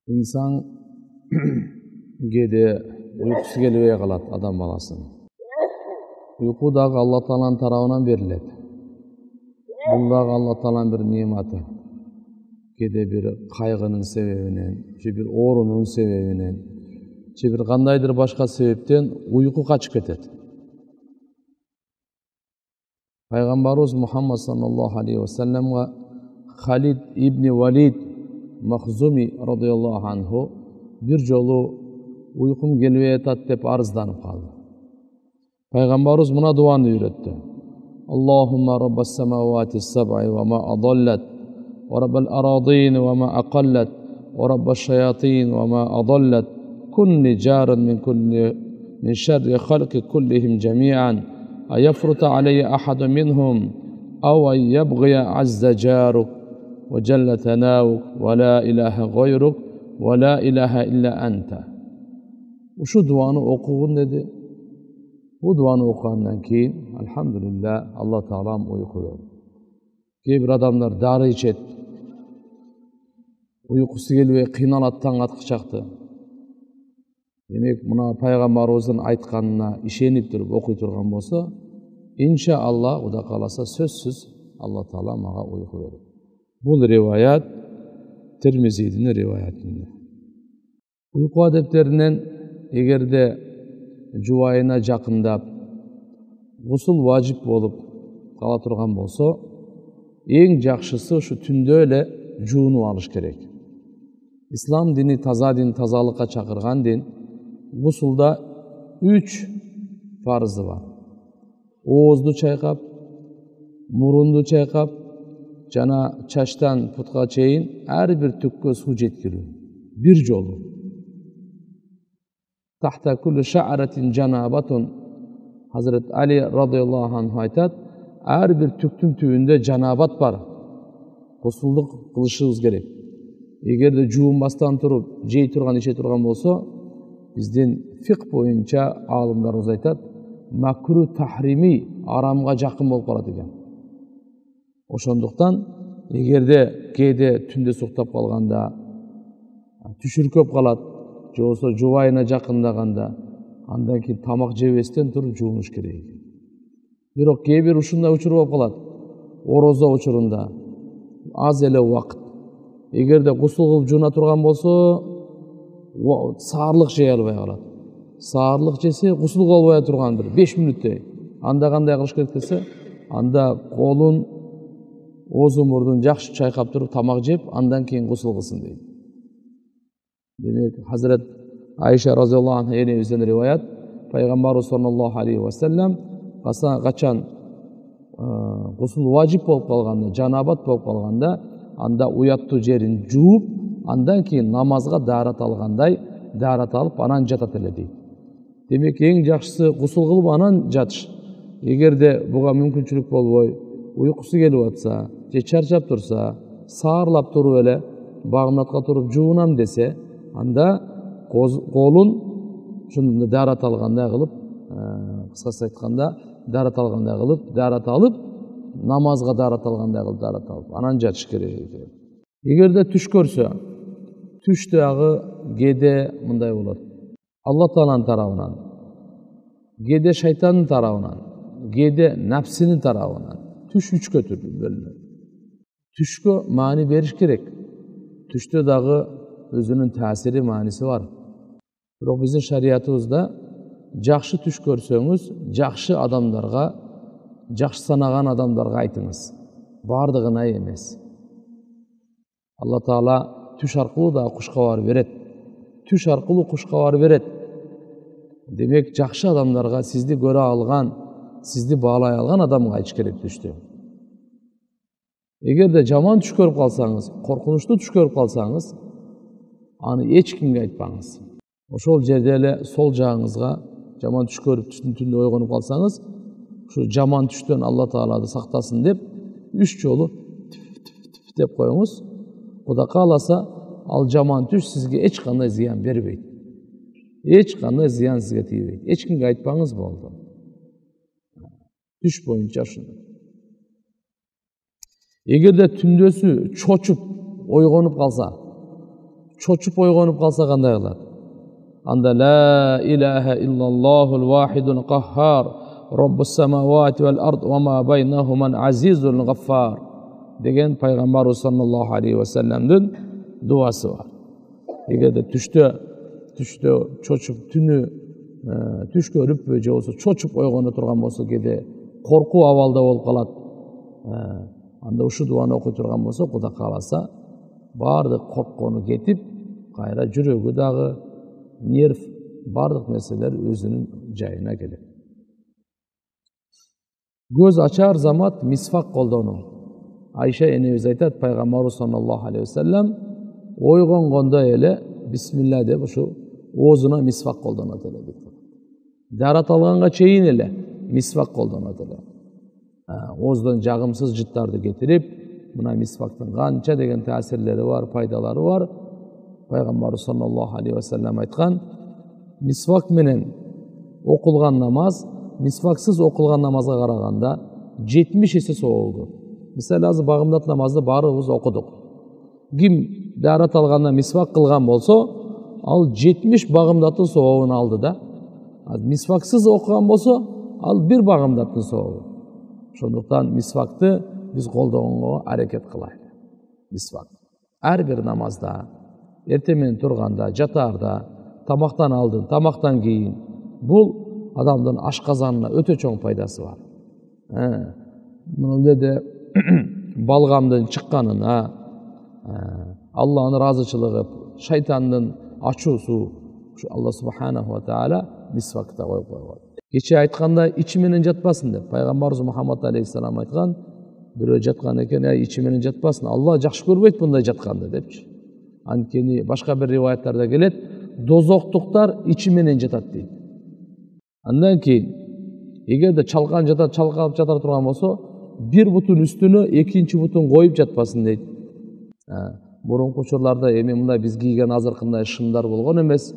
İnsan kede uykusu gelmeye kalat adam balasını. Uyku da Allah Taala'nın tarafından veriledi. Bunda Allah Taala'nın bir nimeti. Kede bir kaygının sebebinen, bir oorunun sebebinen, bir kandaydır başka sebepten uyku kaçıp ketedi. Peygamberimiz Muhammed sallallahu aleyhi ve sellem'e Halid İbni Valid Mahzumi radıyallahu anhu bir jolu uykum gelmeye tat dep arızdanıp kaldı. Peygamberimiz buna duanı öğretti. Allahumma rabbas semavati sab'i ve ma adallat ve rabbal aradin ve ma aqallat ve rabbaş şeyatin ve ma adallat kunni jaran min şerri halqi kullihim cemi'an ayafruta aleyye ahadu minhum aw yabghiya azza jaruk ve celle tenavuk ve la ilahe gayruk ve la ilahe illa ente. Şu duanı okuyun dedi. Bu duanı okuyandan keyin elhamdülillah Allah Taala'm uyku verdi. Kebir adamlar darı içet. Uykusu gelmey kıynalattan atqı çaktı. Demek buna Peygamberimizin aytkanına işenip durup okuy turgan bolsa, inşallah Uda kalasa sözsüz Allah Taala maga uyku verir. Bu rivayet Tirmizi'nin rivayetinde. Uyku adetlerinden egerde juwayına jakındap gusul vacip bolup kala turgan bolsa, eng jakşısı şu tündö ele juunup alış kerek. İslam dini taza din, tazalıkka çakırgan din. Gusulda 3 farzı var. Oğuzdu çayqap, murundu çayqap, jana çaştan putqa çeyin her bir tükkö su jetkiriu. Bir jolu. Tahta kulli şa'ratin canabatun. Hazret Ali radıyallahu anh aytat, her bir tüktün tübünde canabat var. Gusulduk kılışыбыз gerek. Egerde juunbastan turup, jey turgan, içe turgan bolsa, bizden fiqh boyunca alımlarımız aytat, makruh tahrimi aramga jakın bolup kalat eкен. Oşonduktan egerde kede tünde suktap kalganda, түшүр көп kalat, же болсо жубайына жакындаганда, андан кийин тамак жебестен туруп жуунуш керек. Бирок кээ бир ушундай учур болуп калат. Орозо учурунда аз эле убакыт. Эгерде гусул кылып жууна турган болсо, саарлык жей албай калат. Саарлык жесе гусул кыла албай турган бир 5 мүнөттөй. Анда кандай кылыш керек десе, анда колун, оозу мурдун жакшы чайкап туруп тамак жеп, андан кийин гусул кылсын дейт. Demek Hazret Ayşe radıyallahu anh enebizden rivayet, Peygamberimiz sallallahu aleyhi ve sellem kaçan gusul vacip bolup kalganda, canabat bolup kalganda, anda uyattu jerin juup, andan keyin namazga daarat alganday, daarat alıp anan jatat ele deyt. Demek eng jakşысы gusul kılıp anan jatış. Egerde buga mümkünçülük bolboy, uykusu gelip atsa, je charchap tursa, saarlap turup ele bagnatka turup juunam dese, anda kolun şunda daarat alganda kılıp, kıskası aytkanda daarat alganda kılıp, daarat alıp, namazga daarat alganda kılıp, daarat alıp, anan jatış kerek. Egerde түш көрсө, түш дагы кеде мындай болот. Allah Taala'nın tarafından, kede şeytanın tarafından, kede nafsinin tarafından. Түш 3'e bölünür. Түшкө mani beriş gerek. Түштө dagı özünün tasiri manisi var. Bирок bizdin şariatımızda jakşı түш көрсөңүz, jakşı adamlarga, jakşı sanagan adamlarga aytыңыз. Bardığına emes. Allah Taala түш arkылуу da kuşkavar beret. Түш arkылуу kuşkavar beret. Demek jakşı adamlarga sizdi göre algan, sizdi bağlay algan adamga aytış kerek түштү. Egerde jaman түш көрүp kalsanız, korkunçlu түш көрүp kalsanız, аны эч кимге айтпаңыз. Ошол жерде эле сол жагыңызга жаман түш көрүп түштүн түндө ойгонуп калсаңыз, ушу жаман түштөн Алла Таалады сактасын деп 3 жолу деп коюңуз. Кудай кааласа, ал жаман түш сизге эч кандай зыян бербейт. Эч кандай зыян сизге тийбейт. Эч кимге айтпаңыз болду. Түш боюнча ушундай. Эгерде түндөсү чочуп ойгонуп калса, чочуп ойгонуп калса кандай кылат? Анда ла илаха иллаллахул вахидул каххар роббус самавати вал ард ва ма байнахуман азизул гаффар деген пайгамбарыбыз саллаллаху алейхи ва салламдын дуасы бар. Эгерде түштө чочуп түнү түшкө үрүппү же болбосо чочуп ойгоно турган болсо кээде коркуу абалда болуп калат. Анда ушул дуаны окуй турган болсо Кудай кааласа баардык корккону кетип, кайра жүрөгү дагы, нерв, баардык нерселер өзүнүн жайына келет. Көз ачар замат мисвак колдонуу. Айша энебиз айтат, пайгамбарыбыз саллаллаху алейхи ва саллам ойгонгондо эле бисмилла деп ушу оозуна мисвак колдонот эле дейт. Дарат алганга чейин эле мисвак колдонот эле. Ооздон жагымсыз жыттарды кетирип, мына мисвактын канча деген таасирлери бар, пайдалары бар. Пайгамбарыбыз саллаллаху алейхи ва саллам айткан, мисвак менен окулган намаз мисваксыз окулган намазга караганда 70 эсе сооп көп. Мисалы азыр багымдат намазды баарыбыз окудук. Ким дарат алганда мисвак кылган болсо, ал 70 багымдаттын сообун алды да. Мисваксыз окуган болсо, ал бир багымдаттын сообу. Ошондуктан мисвакты биз колдогонго аракет кылайлы. Мисвак ар бир намазда, эртең менен турганда, жатаарда, тамактан алдын, тамактан кийин бул адамдын ашказанына өтө чоң пайдасы бар. Мына жерде балгамдын чыкканына, Аллахнын ыраазычылыгы, шайтандын ачуусу, Алла субханаху ва таала мисвакта коюп койгон. Кече айтканда ичи менен жатпасын деп, пайгамбарыбыз Мухаммад алейхиссалам айткан, бирөө жаткан экен, ичи менен жатпасын, Алла жакшы көрбөйт мындай жатканды депчи. Анткени башка бир риваяттарда келет, дозоктуктар ичи менен жатат дейт. Андан кийин эгерде чалкан жатат, чалкалып жатар турган болсо, бир бутун үстүнө экинчи бутун коюп жатпасын дейт. Мурунку учурларда эми мындай биз кийген азыркындай шымдар болгон эмес.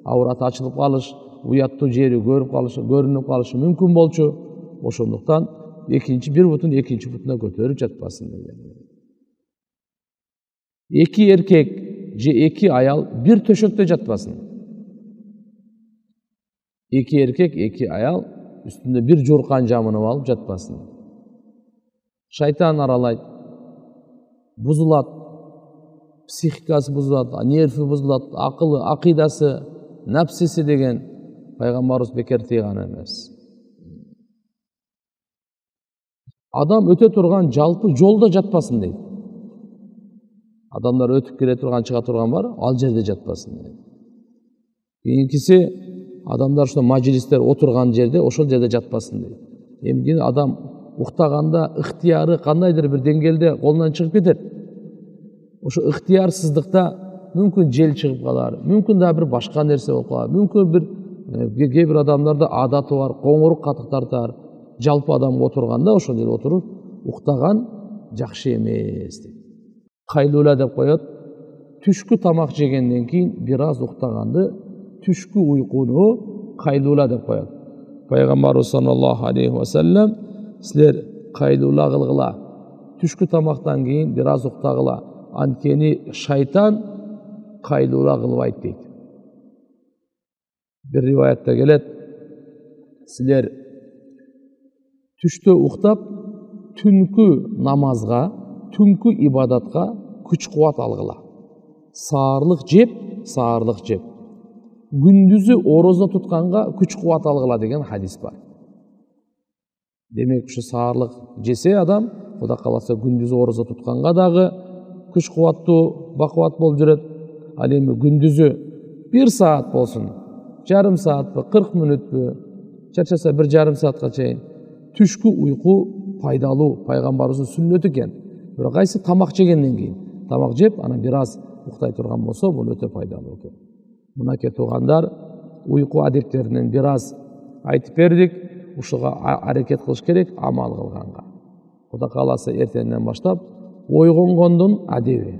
Авраты ачылып калыш, уяттуу жери көрүнүп калышы мүмкүн болчу. Ошондуктан бир бутун экинчи бутуна көтөрүп жатпасын деген. Эки эркек же эки аял бир төшөктө жатпасын. Эки эркек, эки аял үстүндө бир жууркан жамынып алып жатпасын. Шайтан аралайт, бузулат, психикасы бузулат, нерви бузулат, акылы, акыйдасы, напсиси деген пайгамбарыбыз бекер тийган эмес. Адам өтө турган жалпы жолдо жатпасын дейт. Адамдар өтүп келе турган, чыга турган бар, ал жерде жатпасын дейт. Кийинкиси адамдар ошо мажлистер отурган жерде, ошол жерде жатпасын дейт. Эми адам уктаганда ыктыяры кандайдыр бир деңгээлде колунан чыгып кетет. Ошо ыктыярсыздыкта мүмкүн жел чыгып калар, мүмкүн да бир башка нерсе болуп калар, мүмкүн кээ бир адамдарда адаты бар, коңурук катык тартар. Жалпы адам отурганда ошол жерде отуруп уктаган жакшы эмес дейт. Кайлуула деп коет. Түшкү тамак жегенден кийин бир аз уктаганды түшкү уйкуну кайлуула деп коет. Пайгамбарыбыз саллаллаху алейхи ва саллам силер кайлуула кылгыла, түшкү тамактан кийин бир аз уктагыла, анткени шайтан кайлуула кылбайт дейт. Бир риваятта келет, силер түштө уктап, түнкү намазга, түнкү ибадатка күч кубат алгыла. Саарлык жеп, күндүзү орозо тутканга күч кубат алгыла деген хадис бар. Демек, ушу саарлык жесе адам, Кудай кааласа күндүзү орозо тутканга дагы күч кубаттуу, бакубат болуп жүрөт. Ал эми күндүзү 1 саат болсун, жарым саатпы, 40 мүнөтпү, чарчаса 1,5 саатка чейин түшкү уйку пайдалуу, пайгамбарыбыздын сүннөтү экен. Бирок кайсы тамак жегенден кийин, тамак жеп, анан бир аз уктай турган болсо, бул өтө пайдалуу экен. Мынакей туугандар, уйку адептеринен бир аз айтып бердик. Ушуга аракет кылыш керек, амал кылганга. Кудай кааласа эртеңден баштап ойгонгондун адеби.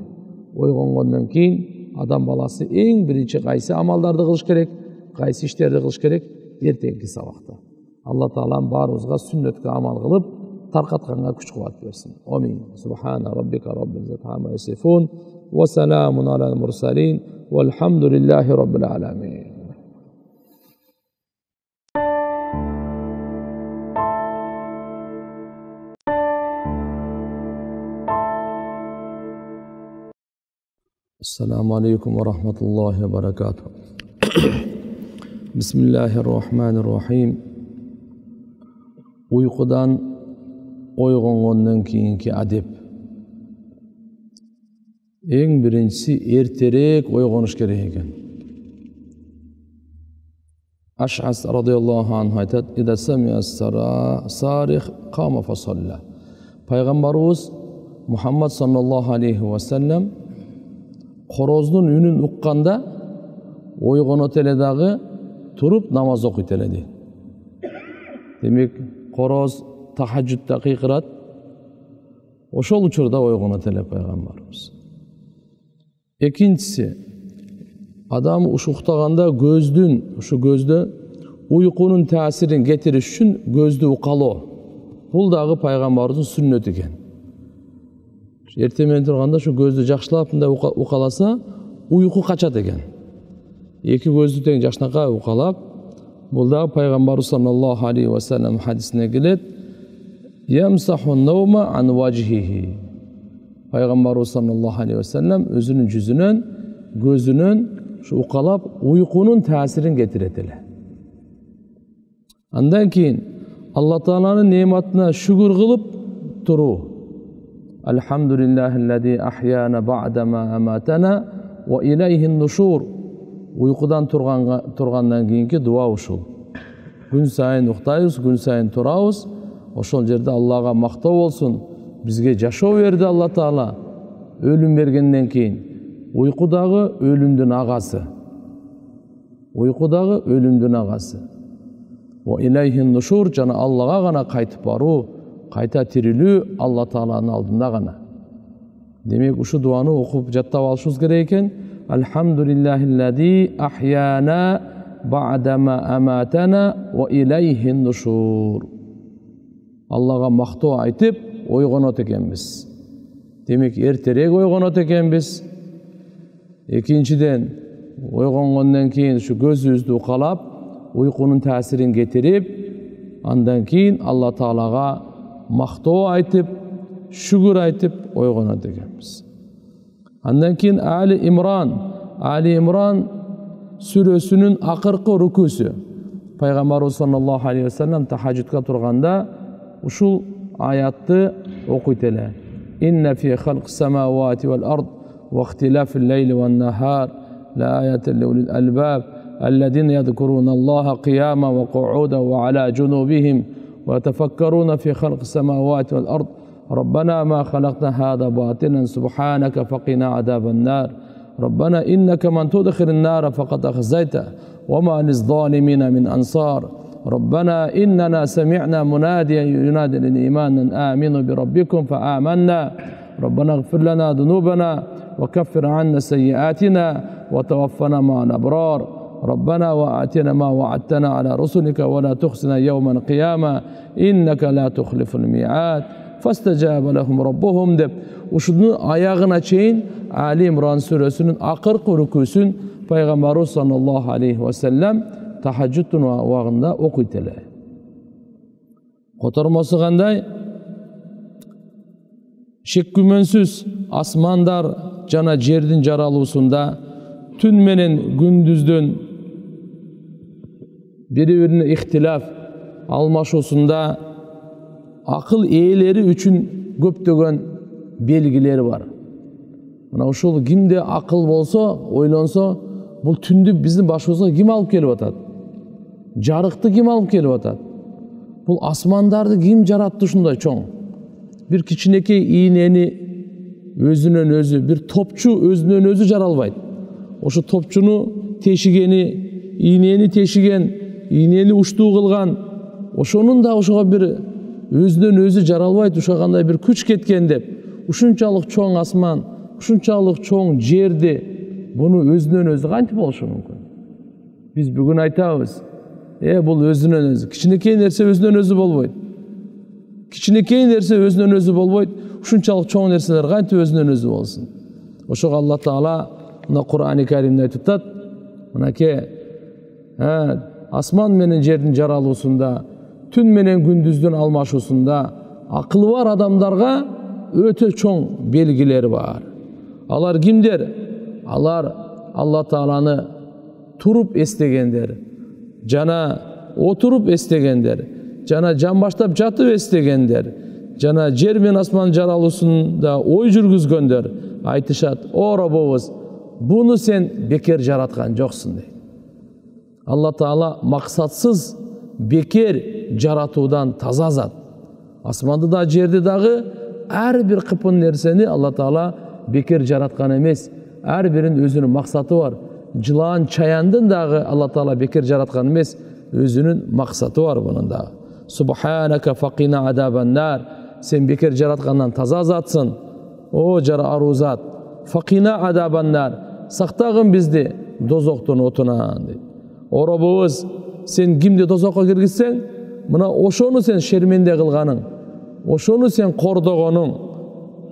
Ойгонгондон кийин адам баласы эң биринчи кайсы амалдарды кылыш керек, кайсы иштерди кылыш керек эртеңки сабакта. Алла таалам баарыбызга сүннөткө амал кылып, таркатканга күч кубат берсин. Амин. Субхана раббика раббил иzzati amma yasifun وسلام على المرسلين والحمد لله رب العالمين. Assalamu alaikum wa rahmatullahi wa barakatuh. Bismillahirrahmanirrahim. Uyqudan oyg'ongandan keyingi adep. Eng birinchisi erteroq oyg'onish kerak ekan. Ash'as radhiyallohu anhu aytadi: "Ida sami'a sarih qama fa salla." Payg'ambarimiz Muhammad sallallohu alayhi va sallam Qorozdun үнін ұққанда ойғанат эле дагы туруп намаз окуйт эле дейт. Демек, қороз тахажжудда кыйкырат. Ошол учурда ойгонот эле пайгамбарыбыз. Экинчиси, адам уктаганда көздө уйкунун таасирин кетириш үчүн көздү укалоо. Бул дагы пайгамбарыбыздын сүннөтү экен. Эртемен турганда шу көздү жакшылап мындай укаласа, уйку качат экен. Эки көздү тең жакшынакай укалап, бул дагы пайгамбарыбыз саллаллаху алейхи ва саллям хадисине келет: "Ямсаху наума ан важхихи." Пайгамбарыбыз саллаллаху алейхи ва саллям өзүнүн жүзүнөн, көзүнөн шу укалап, уйкунун таасирин кетирет эле. Андан кийин Алла Тааланын неmatына шүгүр кылып туруу. Alhamdulillahilladzi ahyana ba'dama amatana wa ilayhin nushur. Uyqudan turgandan keyingi дуа ушул. Күн сайын уктайбыз, күн сайын турабыз. Ошол жерде Аллага мактоо болсун. Бизге жашоо берди Алла Таала. Өлүм бергенден кийин уйкудагы өлүмдүн агасы. Уйкудагы өлүмдүн агасы. Wa ilayhin nushur, жана Аллага гана кайтып баруу, кайта тирилүү Алла Тааланын алдында гана. Демек, ушу дуаны окуп жаттап алышыбыз керек экен. Alhamdulillahilladzi ahyana ba'dama amatana wa ilayhin nushur. Аллага мактоо айтып, ойгонот экенбиз. Демек, эртерээк ойгонот экенбиз. Экинчиден, ойгонгондон кийин ушу көзүбүздү укалап, уйкунун таасирин кетирип, андан кийин Алла Таалага мактоо айтып, шүгүр айтып ойгонот экенбиз. Андан кийин Али Имран сүрөсүнүн акыркы рукусу. Пайгамбарыбыз саллаллаху алейхи ва саллям тахажжудка турганда ушул аятты окуйт эле. Инна фи халқис самавати вал ард ва ихтилафил лейли ван нахар ла аятан лил албаб алладина ядкуруна Аллаха қияма ва қууда ва ала джунубихим ва тафаккаруна фи халқис самавати вал ард ربنا ما خلقنا هذا باطلا سبحانك فقنا عذاب النار ربنا إنك من تدخل النار فقد أخزيته وما للظالمين من أنصار ربنا إننا سمعنا مناديا ينادي للإيمان أن آمنوا بربكم فآمنا ربنا اغفر لنا ذنوبنا وكفر عنا سيئاتنا وتوفنا مع الأبرار ربنا وآتنا ما وعدتنا على رسلك ولا تخزنا يوم القيامة إنك لا تخلف الميعاد فاستجاب لهم ربهم deb ушунун аягына чейин Али Имран сүрөсүнүн акыркы рукусун пайгамбарыбыз саллаллаху алейхи ва саллям тахажжудтун убагында окуйт эле. Котормосу кандай? Шек күмөнсүз асмандар жана жердин жаралуусунда түн менен күндүздүн бири-бирине ихтилаф алмашуусунда акыл ээлери үчүн көптөгөн белгилери бар. Мына ушул кимде акыл болсо, ойлонсо, бул түндү биздин башыбызга ким алып келип атат? Жарыкты ким алып келип атат? Бул асмандарды ким жаратты ушундай чоң? Бир кичинекей ийнени өзүнөн өзү, бир топчу өзүнөн өзү жаралбайт. Ошо топчуну тешигени, ийнени тешиген, ийнени уштуу кылган, ошонун да ошого бир өзүнөн өзү жаралбайт, ошо кандай бир күч кеткен деп, ушунчалык чоң асман, ушунчалык чоң жерди буну өзүнөн өзү кантип болушу мүмкүн? Биз бүгүн айтабыз, бул өзүнөн өзү. Кичинекей нерсе өзүнөн өзү болбойт. Кичинекей нерсе өзүнөн өзү болбойт. Ушунчалык чоң нерселер кантип өзүнөн өзү болсун? Ошого Алла Таала мына Кур'ани Каримде айтып атат, мынакей асман менен жердин жаралуусунда, түн менен күндүздүн алмашуусунда акылы бар адамдарга өтө чоң белгилери бар. Алар кимдер? Алар Алла Тааланы туруп эстегендер, жана отуруп эстегендер, жана жамбаштап жатып эстегендер, жана жер мен асман жаралуусунда ой жүргүзгөндөр айтышат: "О Робубуз, буну сен бекер жараткан жоксуң" дейт. Алла Таала максатсыз бекер жаратуудан таза зат. Асманды да жерди дагы ар бир кыпын нерсени Алла Таала бекер жараткан эмес. Ар биринин өзүнүн максаты бар. Жылан, чаяндын дагы Алла Таала бекер жараткан эмес, өзүнүн максаты бар бунун дагы. Субханака факина адабаннар. Сен бекер жараткандан таза затсың. О жара аруу зат. Факина адабаннар. Сактагын бизди дозоктун отунан дейт. О Робубуз, сен кимди дозокко киргизсең, мына ошону сен шерменде кылганың, ошону сен кордогонуң,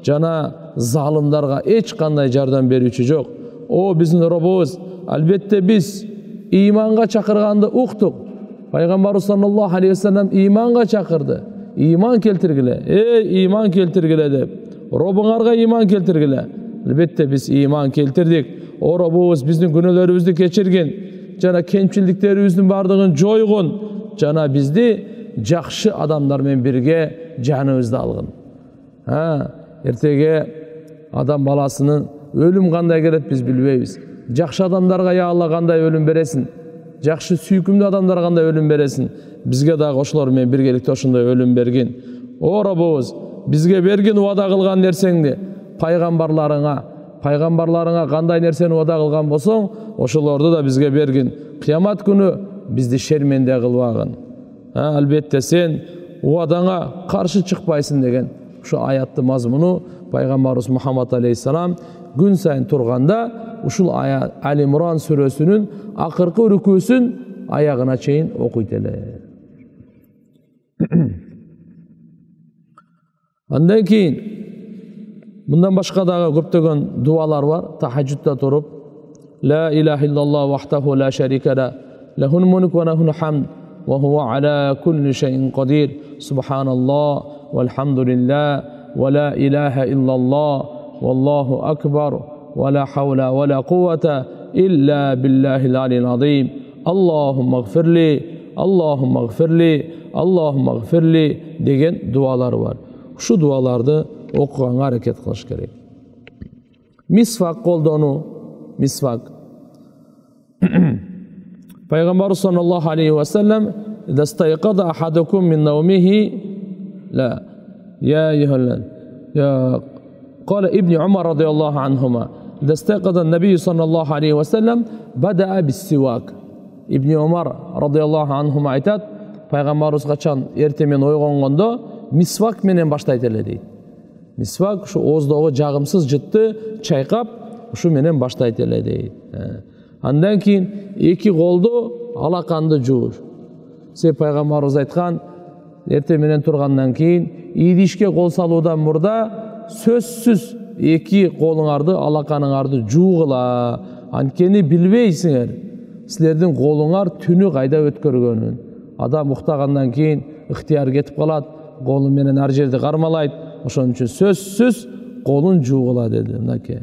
жана залымдарга эч кандай жардам берүүчү жок. О биздин Робубуз, албетте биз иманга чакырганды уктук. Пайгамбарыбыз саллаллаху алейхи вассалам иманга чакырды. Иман келтиргиле, иман келтиргиле деп. Робуңарга иман келтиргиле. Албетте биз иман келтирдик. О Робубуз, биздин күнөөлөрүбүздү кечиргин, жана кемчиликтерибиздин бардыгын жойгун, жана бизди жакшы адамдар менен бирге жаныбызды алгын. Эртеге адам баласынын өлүм кандай келет биз билбейбиз. Жакшы адамдарга я Алла кандай өлүм бересин, жакшы сүйкүмдүү адамдарга кандай өлүм бересин, бизге дагы ошолор менен биргеликте ошондой өлүм бергин. О Робубуз, бизге бергин убада кылган нерсеңди пайгамбарларыңа кандай нерсени убада кылган болсоң, ошолорду да бизге бергин. Кыямат күнү бизди шерменде кылбагын. Албетте сен убадаңа каршы чыкпайсың деген ушу аяттын мазмуну пайгамбарыбыз Мухаммад алейхиссалам күн сайын турганда ушул Али Имран сүрөсүнүн акыркы рүкүүсүн аягына чейин окуйт эле. Андан кийин мындан башка дагы көптөгөн дуалар бар. Тахаджудда туруп: ла илаха иллаллах вахтаху ла шарика ла, лахул мулк ва лахул хамд, ва хува аля кулли шайин кадир, субханаллах валхамдулиллах ва ла илаха иллаллах валлаху акбар ва ла хаула ва ла куввата илля биллахил алиyyil азим. Аллахумма гфирли, Аллахумма гфирли, Аллахумма гфирли деген дуалар бар. Ушу дуаларды окуганга аракет кылыш керек. Мисвак колдонуу, мисвак. Пайгамбар саллаллаху алейхи ва саллям: "Ида стайқада ахадукум мин наумихи ла я аyyuhal я قال ابن عمر رضي الله عنهما إذا استيقظ النبي صلى الله عليه وسلم بدأ بالسواك". ابن عمر رضي الله عنهما айтат: пайгамбарыбыз качан эртемен ойгонгондо мисвак менен баштайт эле дейт. Мисвак ушу ооздогу жагымсыз жытты чайкап ушу менен баштайт эле дейт. Андан кийин эки колду алаканды жууш. Себеби пайгамбарыбыз айткан: эрте менен тургандан кийин идишке кол салуудан мурда сөзсүз эки колуңарды, алаканыңарды жуугула. Анткени билбейсиңер, силердин колуңар түнү кайда өткөргөнүн. Адам уктагандан кийин ыктыяр кетип калат, колу менен ар жерди кармалайт. Ошон үчүн сөзсүз колун жуугула деди. Мынакей.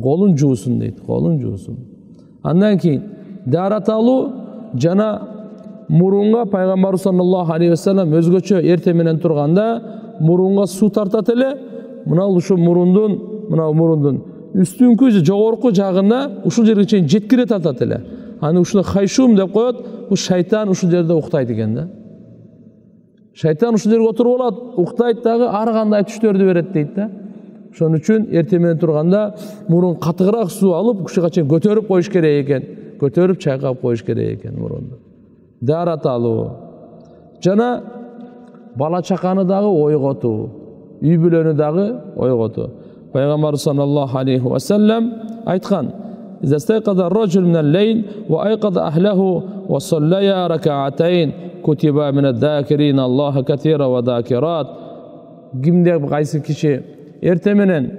Колун жуусун дейт, колун жуусун. Андан кийин дарат алуу жана мурунга пайгамбар саллаллаху алейхи ва саллям өзгөчө эрте менен турганда мурунга суу тартат эле. Мына ушу мурундун үстүнкү жогорку жагына ушул жерге чейин жеткире тартат эле. Аны ушуну хайшум деп коет. Бу шайтан ушул жерде уктайт экен да. Шайтан ушул жерге отуруп алат, уктайт дагы ар кандай түштөрдү берет дейт да. Ошон үчүн эрте менен турганда мурун катыгыраак суу алып ушуга чейин көтөрүп коюш керек экен. Көтөрүп чайкап коюш керек экен мурунду. Дарат алуу жана бала чаканы дагы ойготуу, үй бүлөнү дагы ойготуу. Пайгамбар саллаллаху алейхи ва саллям айткан: "Иза стайқаза ар-раджул минал лейл ва айқаза ахлаху ва саллая ракаатайн кутиба минад-закирин Аллаха катира ва закират". Кимде кайсы киши эрте менен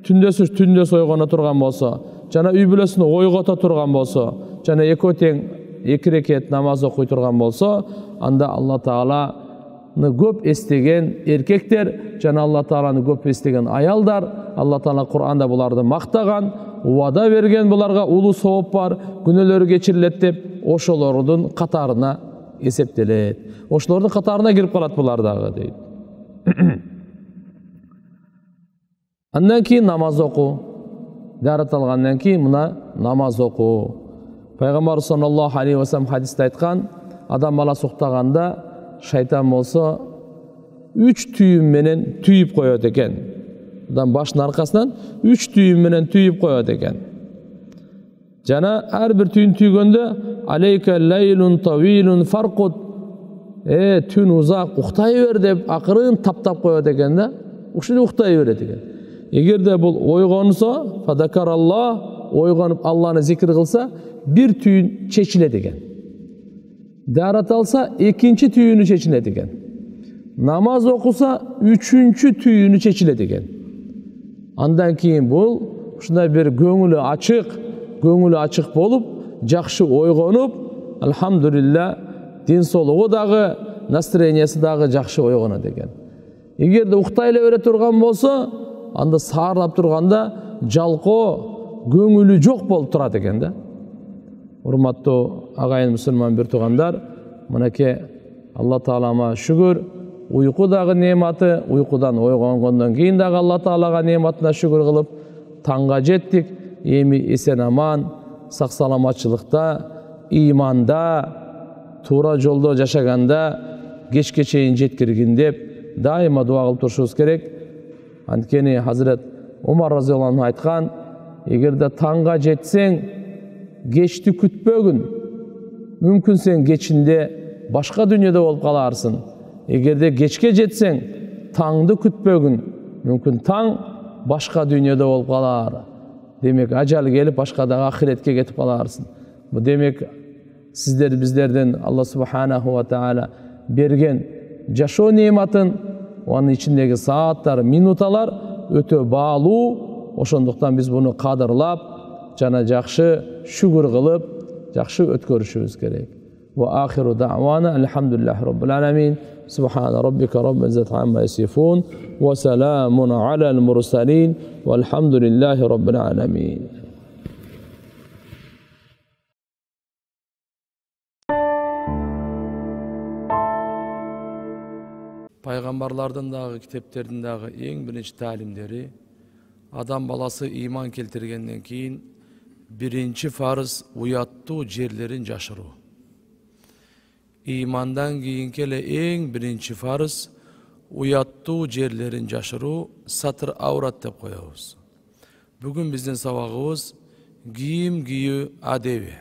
түндөс ойгоно турган болсо, жана үй бүлөсүн ойгото турган болсо, жана экөө тең 2 рекет намаз окуй турган болсо, анда Алла Тааланы көп эстеген эркектер жана Алла Тааланы көп эстеген аялдар, Алла Таала Кур'анда буларды мактаган, убада берген, буларга улуу сооп бар, күнөөлөрү кечирилет деп, ошолордун катарына эсептелет. Ошолордун катарына кирип калат булар дагы дейт. Андан кийин намаз окуу. Дарат алгандан кийин мына намаз окуу. Пайгамбар саллаллаху алейхи ва саллям хадисте айткан, адам баласы уктаганда шайтан болсо 3 түйүн менен түйүп коёт экен. Адам башынын аркасынан 3 түйүн менен түйүп коёт экен. Жана ар бир түйүн түйгөндө алейка лейлун тавилун фарқут, түн узак, уктай бер деп акырын таптап коёт экен да. Ушуну уктай берет экен. Эгерде бул ойгонсо, фадакараллах, ойгонуп Алланы зикир кылса, бир түйүн чечилет экен. Дарат алса, экинчи түйүнү чечилет экен. Намаз окуса, үчүнчү түйүнү чечилет экен. Андан кийин бул ушундай бир көңүлү ачык болуп, жакшы ойгонуп, алхамдулилля, дин соолугу дагы, настроениясы дагы жакшы ойгонот экен. Эгерде уктай эле бере турган болсо, анда саарлап турганда жалкоо, көңүлү жок болуп турат экен да. Урматтуу агайын мусулман бир туугандар, мынакей Алла Таалама шүгүр, уйку дагы нематы, уйкудан ойгонгондон кийин дагы Алла Таалага нематына шүгүр кылып, таңга жеттик. Эми эсен аман, сак саламатчылыкта, иманда, туура жолдо жашаганда, кечке чейин жеткиргин деп дайыма дуа кылып турушубуз керек. Анткени Хазрет Умар разияллаху анху айткан, эгерде таңга жетсең, кечти күтпөгүн. Мүмкүн сен кечинде башка дүйнөдө болуп каларсың. Эгерде кечке жетсең, таңды күтпөгүн. Мүмкүн таң башка дүйнөдө болуп калар. Демек, ажал келип, башка дагы ахиретке кетип каларсың. Бу демек, сиздер биздерден Алла субханаху ва таала берген жашоо нематын, анын ичиндеги сааттар, минуталар өтө баалуу. Ошондуктан биз буну кадырлап, жана жакшы шүгүр кылып, жакшы өткөрүшүбүз керек. Ва ахиру даъвана алхамдулиллахи rabbil alamin. Subhana rabbika rabbil izzati amma yasifun wa salamun alal mursalin walhamdulillahi rabbil alamin. Пайгамбарлардын дагы, китептердин дагы эң биринчи таалимдери, адам баласы ыйман келтиргенден кийин биринчи фарыз уяттуу жерлерин жашыруу. Ыймандан кийинки эле эң биринчи фарыз уяттуу жерлерин жашыруу, сатыр аурат деп коебуз. Бүгүн биздин сабагыбыз кийим кийүү адеби.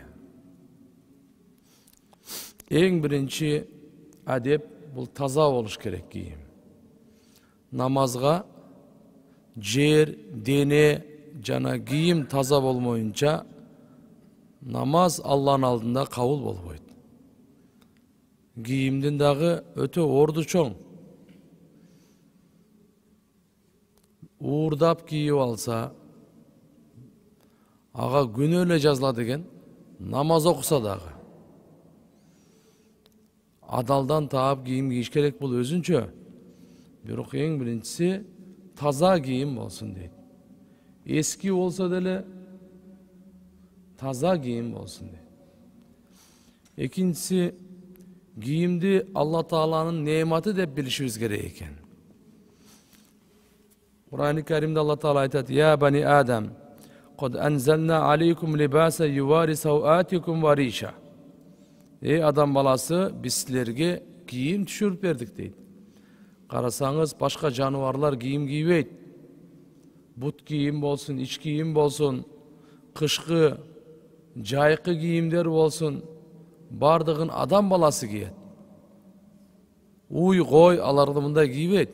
Эң биринчи адеп бул таза болуш керек кийим. Намазга жер, дене жана кийим таза болмоюнча намаз Алланын алдында кабыл болбойт. Кийимдин дагы өтө орду чоң. Уурдап кийип алса, ага күнөө эле жазылат экен, намаз окуса дагы. Адалдан таап кийим кийиш керек, бул өзүнчө. Бирок эң биринчиси таза кийим болсун дейт. Эски болсо деле таза кийим болсун дейт. Экинчиси, кийимди Алла Тааланын неаматы деп билишибиз керек экен. Кур'ан-ы Каримде Алла Таала айтат: "Я бани Адам, кад анзална алейкум либаса ювари сауатикум ва риша." Адам баласы, биз силерге кийим түшүрүп бердик дейт. Карасаңыз, башка жаныбарлар кийим кийбейт. Бут кийим болсун, ич кийим болсун, кышкы, жайкы кийимдер болсун, бардыгын адам баласы кийет. Уй, кой, аларды мындай кийбейт.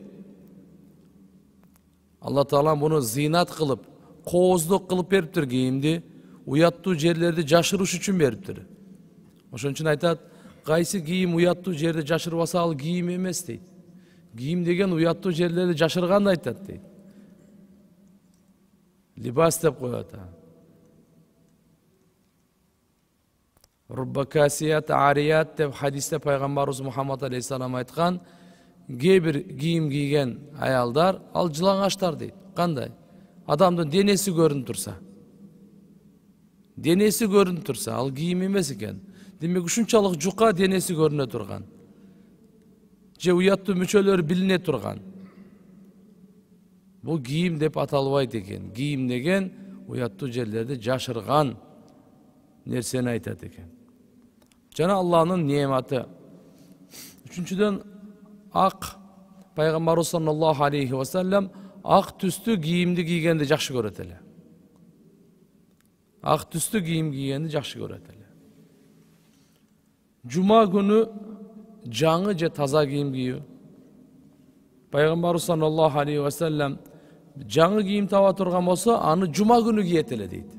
Алла Таала буну зинат кылып, кооздук кылып бериптир кийимди, уяттуу жерлерди жашырыш үчүн бериптир. Ошон үчүн айтат, кайсы кийим уяттуу жерде жашырбаса ал кийим эмес дейт. Кийим деген уяттуу жерлерди жашырганды айтат дейт. Libas деп коет. Rubba kasiyat ariyat деп хадисте пайгамбарыбыз Мухаммад алейхиссалам айткан, кейбір кийим кийген аялдар ал жылаңаштар дейт. Кандай? Адамдын денеси көрүнүп турса. Денеси көрүнүп турса, ал кийим эмес экен. Демек ушунчалык жука денеси көрүнө турган. Же уяттуу мүчөлөрү билине турган. Бул кийим деп аталбайт экен. Кийим деген уяттуу жерлерди жашырган нерсени айтат экен. Жана Аллахнын неаматы. Үчүнчүдөн ак, пайгамбарыбыз саллаллаху алейхи ва саллям ак түстүү кийимди кийгенди жакшы көрөт эле. Ак түстүү кийим кийгенди жакшы көрөт эле. Жума күнү жаңы же таза кийим кийүү. Пайгамбарыбыз саллаллаху алейхи ва саллям жаңы кийим таба турган болсо, аны жума күнү кийет эле дейт.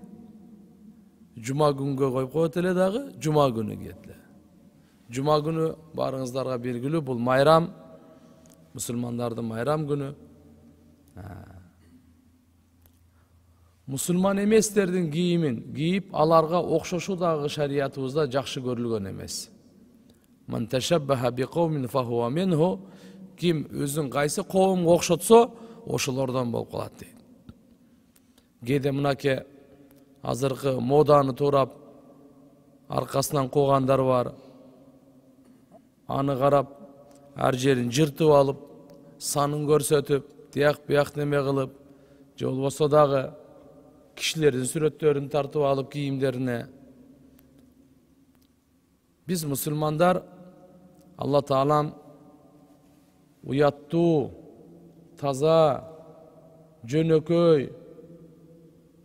Жума күнгө коюп коет эле дагы, жума күнү кийет эле. Жума күнү барыңыздарга белгилүү, бул майрам, мусулмандардын майрам күнү. Мусулман эместердин кийимин кийип, аларга окшошуу дагы шариятыбызда жакшы көрүлгөн эмес. Ман ташаббаха би кавмин фахуа минху, ким өзүн кайсы коомго окшотсо, ошолордон болуп калат дейт. Кээде мынакей азыркы моданы туурап аркасынан койгандар бар. Аны карап, ар жерин жыртып алып, санын көрсөтүп, тияк-бияк неме кылып, же болбосо дагы кишилердин сүрөттөрүн тартып алып кийимдерине. Биз мусулмандар, Алла Таалам уяттуу, таза, жөнөкөй,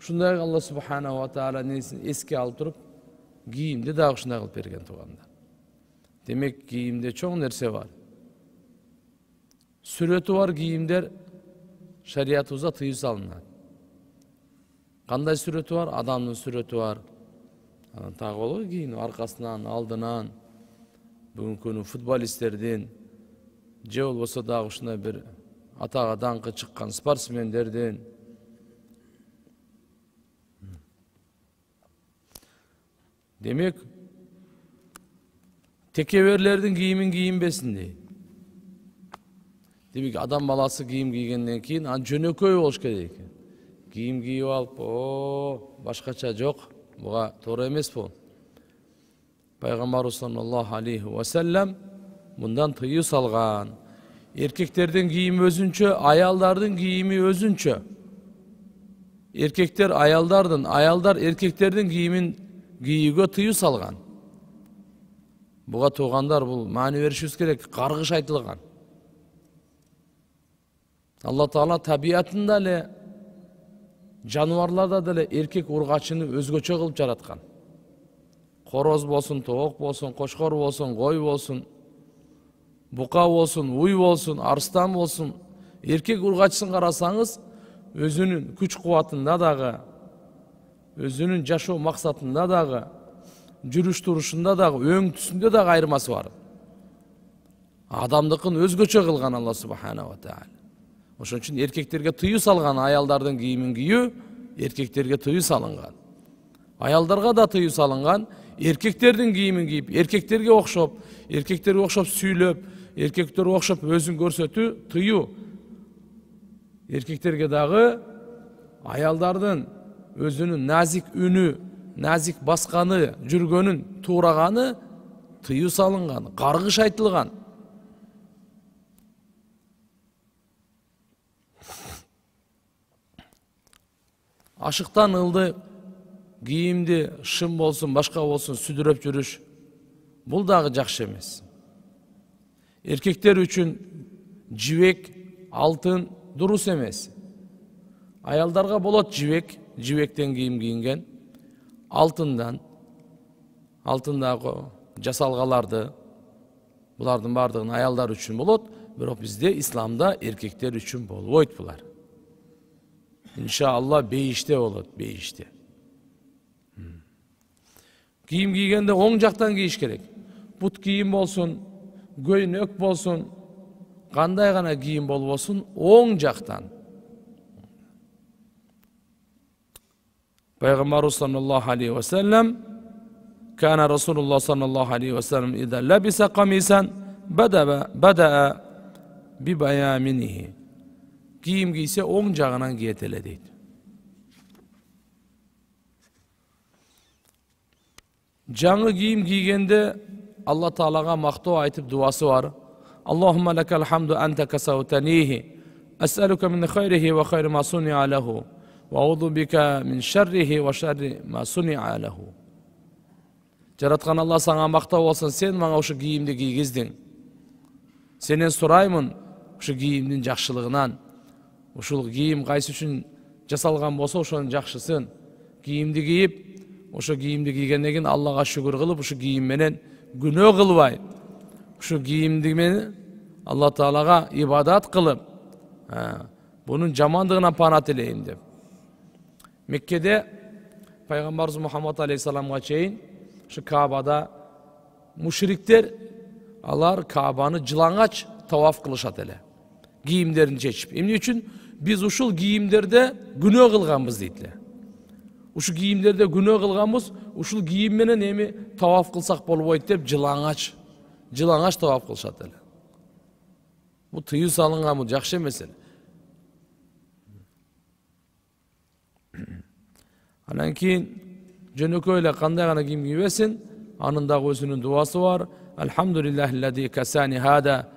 ушундай Алла субханаху ва таала несин эске алып туруп, кийимди дагы ушундай кылып берген туугандар. Демек, кийимде чоң нерсе бар. Сүрөтү бар кийимдер шариятыбызда тыюу салынат. Кандай сүрөтү бар? Адамдын сүрөтү бар. Тагы болобу кийин аркасынан, алдынан, бүгүнкү күнү футболисттердин, же болбосо дагы ушундай бир атага даңкы чыккан спортсмендердин. Демек, текеберлердин кийимин кийинбесин дейт. Демек, адам баласы кийим кийгенден кийин ан жөнөкөй болуш керек экен. Кийим кийип алып, башкача жок, буга туура эмес бул. Пайгамбарыбыз саллаллаху алейхи ва саллям мындан тыюу салган. Эркектердин кийими өзүнчө, аялдардын кийими өзүнчө. Эркектер аялдардын, аялдар эркектердин кийимин кийүүгө тыюу салган. Буга туугандар, бул маани беришибиз керек, каргыш айтылган. Алла Таала табиятында эле, жануарларда деле эркек ургачыны өзгөчө кылып жараткан. Короз болсун, тоок болсун, кошкор болсун, кой болсун, бука болсун, уй болсун, арстан болсун, эркек ургачысын карасаңыз, өзүнүн күч кубатында дагы, өзүнүн жашоо максатында дагы, жүрүш турушунда дагы, өң түсүндө дагы айырмасы бар. Адамдыкын өзгөчө кылган Алла субханаху ва таала. Ошон үчүн эркектерге тыюу салган, аялдардын кийимин кийүү эркектерге тыюу салынган. Аялдарга да тыюу салынган, эркектердин кийимин кийип, эркектерге окшоп сүйлөп, эркектерге окшоп өзүн көрсөтүү тыюу. Эркектерге дагы аялдардын өзүнүн назик үнү, назик басканы, жүргөнүн туураганы тыюу салынган, каргыш айтылган. Ашыктан ылды кийимди шым болсун, башка болсун сүдүрөп жүрүш, бул дагы жакшы эмес. Эркектер үчүн жибек, алтын дурус эмес. Аялдарга болот жибек, жибектен кийим кийинген, алтындагы жасалгаларды, булардын бардыгын аялдар үчүн болот, бирок бизде исламда эркектер үчүн болбойт булар. Иншалла бейиште болот, бейиште. Кийим кийгенде оң жактан кийиш керек. Бут кийим болсун, көйнөк болсун, кандай гана кийим болбосун, оң жактан. Peygamberimiz sallallahu aleyhi ve sellem kana Resulullah sallallahu aleyhi ve sellem idha labisa qamisan bada'a bi bayaminihi. Giyim giyse oң жағынан kiyetele deydi. Жаңы giyim giygende Allah Ta'alaga maqtoo aytıp duası var. Allahumma lekal hamdu ente kasavtanihi. Es'eluke min khayrihi ve khayri ma suni'a lehu. Ve auzu bika min şerrihi ve şerri ma suni'a lehu. Жараткан Allah sana maqtoo olsun. Sen bana şu giyimdi giygizdin. Senen suraymun şu giyimdin жақшылығынан. Ушул кийим кайсы үчүн жасалган болсо ошонун жакшысын. Кийимди кийип, ошо кийимди кийгенден кийин Аллага шүгүр кылып, ушу кийим менен күнөө кылбай, ушу кийимди менен Алла Таалага ибадат кылып, бунун жамандыгынан пана тилейм деп. Меккеде Пайгамбарыбыз Мухаммад алейхиссаламга чейин ушу Каабада мушриктер алар Каабаны жылаңач таваф кылышат эле. Giyimlerini çeşip. Emni üçün biz uşul giyimlerde günah kılganbız deydiler. Uşu giyimlerde günah kılganbız, uşul giyimmenen emi tavaf kılsak bolboyt dep жылаңач tavaf kılışat ele. Bu tıyı salıngan bu jakşı mesele. Anan keyin jönököyle kanday gana kiyim giybesin, anındağı özünün duası var. Elhamdülillahillezî kesani hâdâ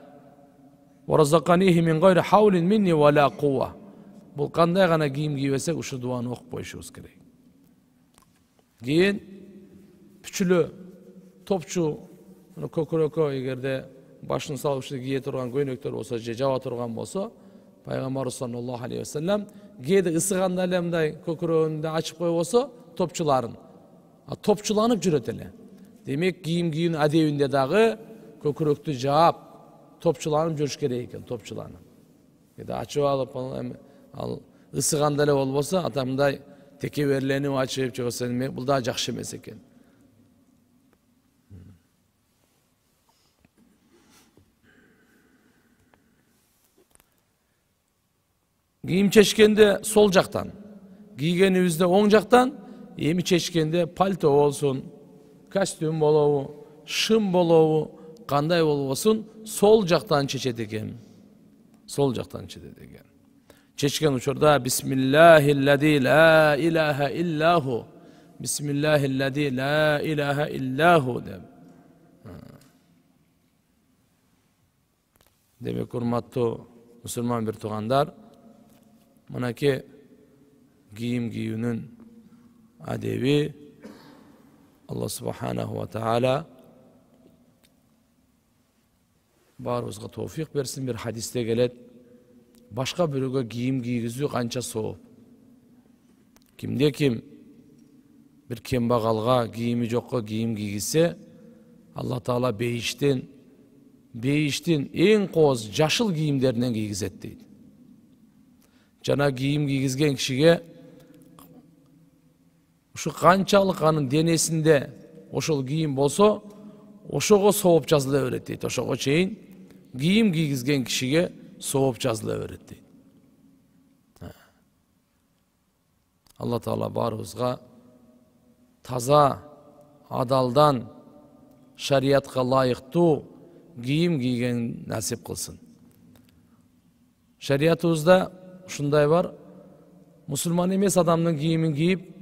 وَرَزَّقَنِيهِ مِنْ غَيْرِ حَوْلٍ مِنِّي وَلَا قُوَّةٍ. Бұл қандай ғана киім кийбесек, ушу дуаны оқып қойышыбыз керек. Кейін пүчүлө, топчу, көкөрөкө эгерде башын салып кие турган көйнөктөр болсо, же жаба турган болсо, Пайгамбарыбыз саллаллаху алейхи ва саллям кээде ысыганда эле мындай көкөрөгүндү ачып коюп болсо, топчуларын топчуланып жүрөт эле. Демек кийим кийүүнүн адебинде дагы көкөрөктү жаап topçulanıp görüş gerek ekan, topçulanıp. Eda açıp alıp al ısıganda ele bolbosa, atamday tekeberlerini açıp çıksa demek, bu da jakşı emas eken. Giyim çeşkende sol jaktan, giygenibizde oң jaktan, emi çeşkende palto olsun, kostüm bolobу, шым болобу, кандай болбосун сол жактан чечет экен. Сол жактан чечет экен. Чечкен учурда бисмиллахиллази ла илаха иллаху. Бисмиллахиллази ла илаха иллаху деп. Демек урматтуу мусулман бир туугандар, мынакей кийим кийүүнүн адеби Аллах субханаху ва таала барыбызга товфик берсин. Бир хадисте келет, башка бирөөгө кийим кийгизүү канча сооп. Кимде ким бир кембагалга кийими жокко кийим кийгизсе, Алла Таала бейиштин эң кооз жашыл кийимдеринен кийгизет дейт. Жана кийим кийгизген кишиге ушу канчалык анын денесинде ошол кийим болсо, ошого сооп жазыла берет дейт. Ошого чейин кийим кийгизген кишиге сооп жазыла берет дейт. Алла Таала барыбызга таза, адалдан, шариятка ылайыктуу кийим кийген насип кылсын. Шариятыбызда ушундай бар, мусулман эмес адамдын кийимин кийип,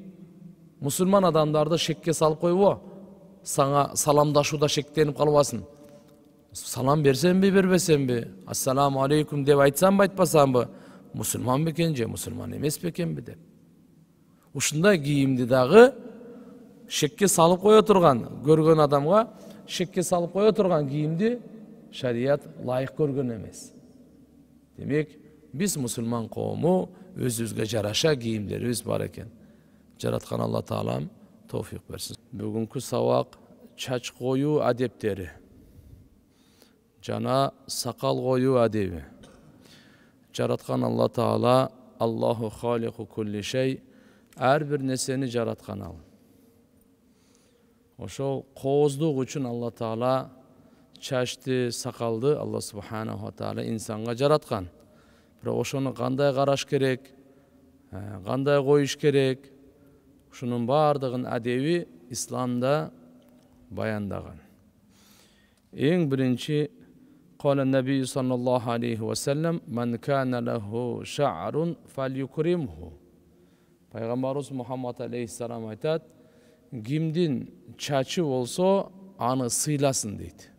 мусулман адамдарды шекке салып койбо. Саңа саламдашууда шектенип калбасын. Салам берсемби, бербесемби, ассаламу алейкум деп айтсамбы, айтпасамбы, мусулман бекен же мусулман эмес бекенби деп. Ушундай кийимди дагы шекке салып кое турган, көргөн адамга шекке салып кое турган кийимди шарият лайык көргөн эмес. Демек, биз мусулман коому өзүбүзгө жараша кийимдерибиз бар экен. Жараткан Алла Таалам tevfik versin. Bugünkü savak çaç koyu adepleri. Cana sakal koyu adebi. Jaratkan Allah Taala, Allahu haliku kulli şey, her bir neseni jaratkan al. Oşo qoğuzluq üçün Allah Taala çaştı, sakaldı Allah Subhanahu wa Taala insanga jaratkan. Бірақ oşonu qanday qaraş gerek, qanday koyuş gerek, Ушунун бардыгын адеби исламда баяндаган. Эң биринчи قال النبي صلى الله عليه وسلم من كان له شعر فليكرمه. Пайгамбарыбыз Мухаммад алейхиссалам айтат, кимдин чачы болсо, аны сыйласын дейт.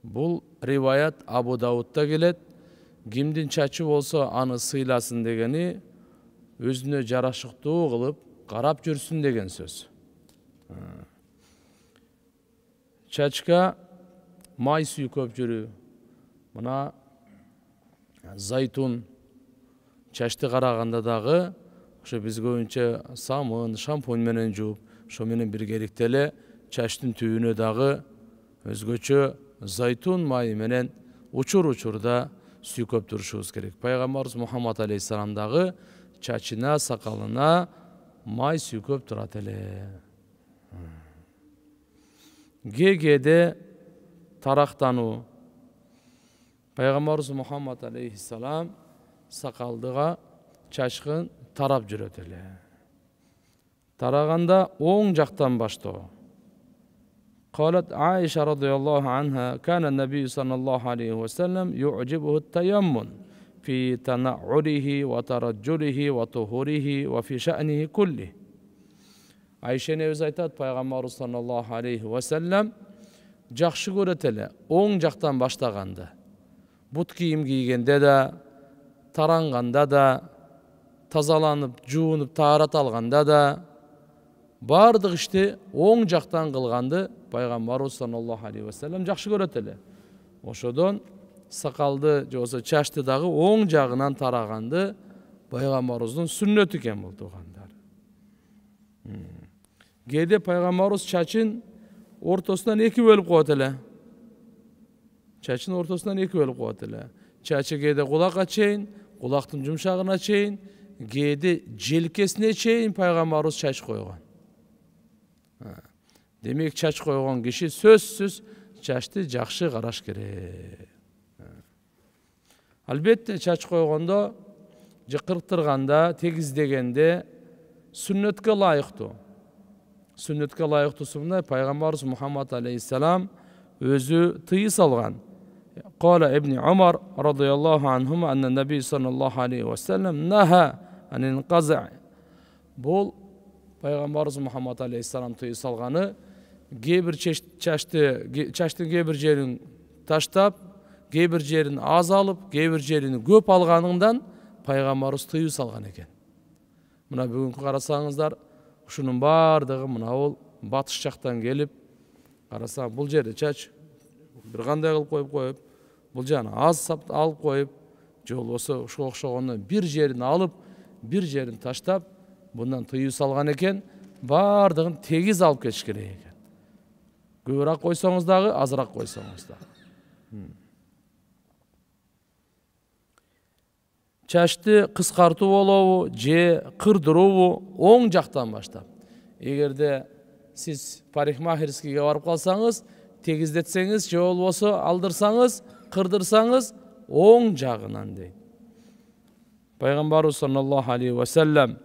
Бул риваят Абу Даудта келет. Кимдин чачы болсо, аны сыйласын дегени өзүнө жарашыктуу кылып карап жүрсүн деген сөз. Чачка май сүйү көп жүрүү. Мына зайтун чачты караганда дагы ошо биз көбүнчө самын, шампунь менен жууп, ошо менен биргеликте эле чачтын түбүнө дагы өзгөчө зайтун майы менен учур-учурда сүйкөп турушубуз керек. Пайгамбарыбыз Мухаммад алейхиссалам дагы чачына, сакалына май сүйкөп турат эле. Кээде тарактануу. Пайгамбарыбыз Мухаммад алейхиссалам сакалдыга чачкын тарап жүрөт эле. Тараганда оң жактан баштоо. قالت عائشة رضي الله عنها كان النبي صلى الله عليه وسلم يعجبه التيمم في تنعله وترجله وطهوره وفي شأنه كله. Айша небіз айтат, Пайгамбарыбыз саллаллаху алейхи ва саллям жакшы көрөт эле, оң жактан баштаганда. Бут кийим кийгенде да, таранганда да, тазаланып, жуунуп, таарат алганда да, бардык ишти оң жактан кылганды Пайгамбарыбыз саллаллаху алейхи ва саллям жакшы көрөт эле. Ошодон сакалды жосо чачты дагы оң жагынан тараганды Пайгамбарыбыздын сүннөтү экен бул туугандар. Кээде Пайгамбарыбыз чачын ортосунан эки бөлүп коет эле. Чачын ортосунан эки бөлүп коет эле. Чачы кээде кулакка чейин, кулактын жумшагына чейин, кээде желкесине чейин Пайгамбарыбыз чач койгон. Демек чач койгон киши сөзсүз чачты жакшы караш керек. Албетте чач койгондо, же кырктырганда, тегиздегенде сүннөткө ылайыктуу. Сүннөткө ылайыктуусунда Пайгамбарыбыз Мухаммад алейхиссалам өзү тыйы салган. قال ابن عمر رضي الله عنهما أن النبي صلى الله عليه وسلم نهى عن القزع. Бул Пайгамбарыбыз Мухаммад алейхиссалам тыйы салганы, кээ-бир чачтын кээ-бир жерин таштап, кээ-бир жерин аз алып, кээ-бир жерин көп алганыңдан Пайгамбарыбыз тыйы салган экен. Мына бүгүнкү карасаңыздар, ушунун бардыгы мына бул батыш жактан келип, карасаң бул жерде чач бир кандай кылып коюп, бул жана аз алып коюп, же болбосо ушуга окшогондон бир жерин алып, бир жерин таштап, bundan tıyı salgan eken, bardığın tegiz alıp geçiş gerek eken. Көбүрөөк койсоңуз дагы, азыраак койсоңуз дагы. Чачты кыскартуу болобу, же кырдыруубу оң жактан баштап. Эгерде сиз парикмахерскийге барып калсаңыз, тегиздетсеңиз, же болбосо алдырсаңыз, кырдырсаңыз, оң жагынан дейт. Пайгамбарыбыз саллаллаху алейхи ва саллям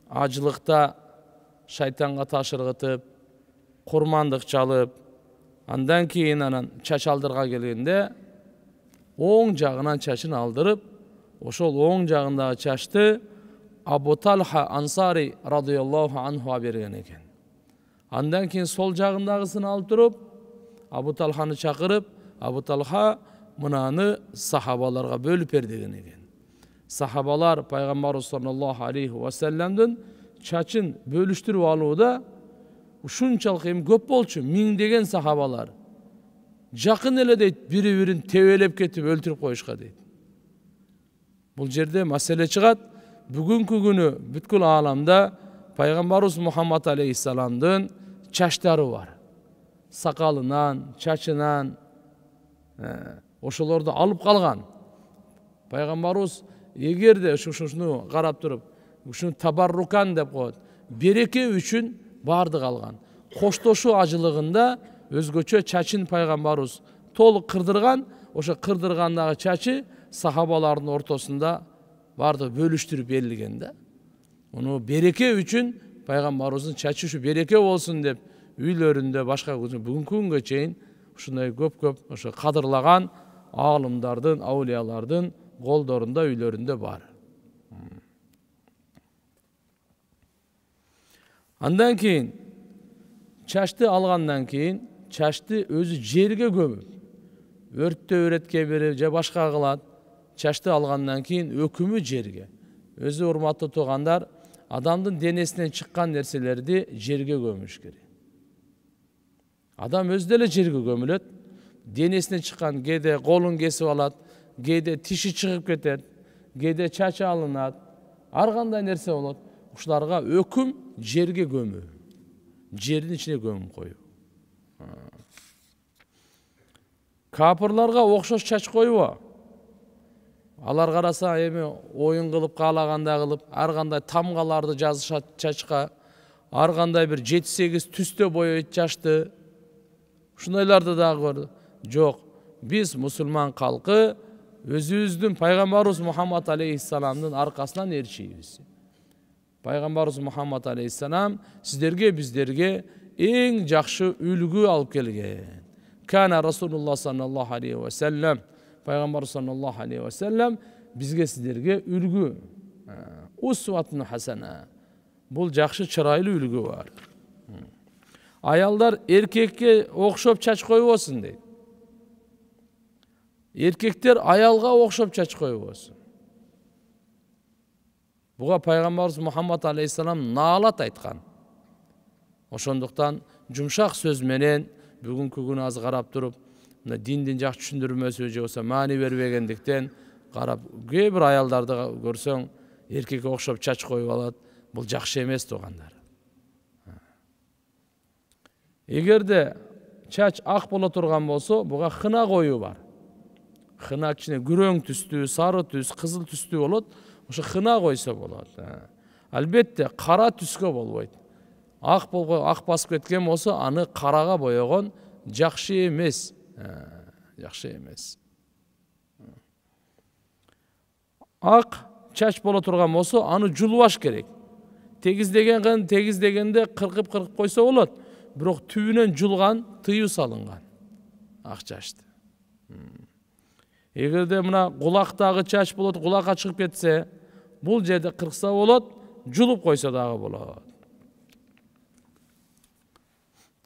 ажылыкта шайтанга ташыргытып, курмандык чалып, андан кийин анан чач алдырга келгенде оң жагынан чачын алдырып, ошол оң жагындагы чачты Абу Талха Ансари радыйаллаху анхуга берген экен. Андан кийин сол жагындагысын алып туруп, Абу Талханы чакырып, Абу Талха мынаны сахабаларга бөлүп бер деген экен. Сахабалар Пайгамбарыбыз саллаллаху алейхи ва салламдын чачын бөлүштүрүп алууда ушунчалык эми көп болчу, миңдеген сахабалар. Жакын эле дейт, бири-бирин тебелеп кетип өлтүрүп коюшка дейт. Бул жерде маселе чыгат. Бүгүнкү күнү бүткүл ааламда Пайгамбарыбыз Мухаммад алейхиссаламдын чачтары бар. Сакалынан, чачынан ошолорду алып калган. Пайгамбарыбыз эгерде ушуну карап туруп, ушуну табаррукан деп коет, береке үчүн бардык алган. Коштошуу ажылыгында өзгөчө чачын Пайгамбарыбыз толук кырдырган, ошо кырдыргандагы чачы сахабалардын ортосунда барды бөлүштүрүп берилген да. Onu береке үчүн пайгамбарыбыздын чачы ушу береке болсун деп үйлөрүндө башка бүгүнкү күнгө чейин ушундай көп ошо кадырлаган аалымдардын, аулиялардын колдорунда, үйлөрүндө бар. Андан кийин чачты алгандан кийин чачты өзү жерге көмүп, өрттө өретке берип же башка кылат. Чачты алгандан кийин өкүмү жерге. Өзү урматтуу туугандар, адамдын денесинен чыккан нерселерди жерге көмүш керек. Адам өзү деле жерге көмүлөт. Денесинен чыккан кээде колун кесип алат, кээде тиши чыгып кетет, кээде чачы алынат. Ар кандай нерсе болот. Ушуларга өкүм жерге көмүү. Жердин ичине көмүп коюу. Капырларга окшош чач койбо. Алар караса эми оюн кылып, каалаганда кылып, ар кандай тамгаларды жазышат чачка, ар кандай бир 7-8 түстө бойойт чачты. Ушундайларды дагы көрдү. Жок, биз мусулман калкы өзүбүздүн пайгамбарыбыз Мухаммад алейхиссаламдын аркасынан ээрчийбиз. Пайгамбарыбыз Мухаммад алейхиссалам сиздерге, биздерге эң жакшы үлгү алып келген. Кана Расулуллах саллаллаху алейхи ва саллям, пайгамбар саллаллаху алейхи ва саллям бизге, сиздерге үлгү. Усватун хасана. Бул жакшы чырайлуу үлгү бар. Аялдар эркекке окшоп чач койбосун дейт. Эркектер аялга окшоп чач койбосун. Буга пайгамбарыбыз Мухаммад алейхиссалам наалат айткан. Ошондуктан жумшак сөз менен бүгүнкү күнү аз карап туруп, диндин жакшы түшүндүрмөсү же болсо маани бербегендиктен карап, кээ бир аялдарды көрсөң, эркекке окшоп чач коюп алат. Бул жакшы эмес туугандар. Эгерде чач ак боло турган болсо, буга хына коюу бар. Хына ичине күрөң түстүү, сары түс, кызыл түстүү болот. Ошо хына койсо болот. Албетте кара түскө болбойт. Ак басып кеткен болсо, аны карага боёгон жакшы эмес. Жакшы эмес. Ак чач боло турган болсо, аны жулбаш керек. Тегиздегенде кыркып койсо болот. Бирок түбүнөн жулган, тыюу салынган ак чачты. Эгерде мына кулактагы чач болот, кулакка чыгып кетсе, бул жерде кыркса болот, жулуп койсо дагы болот.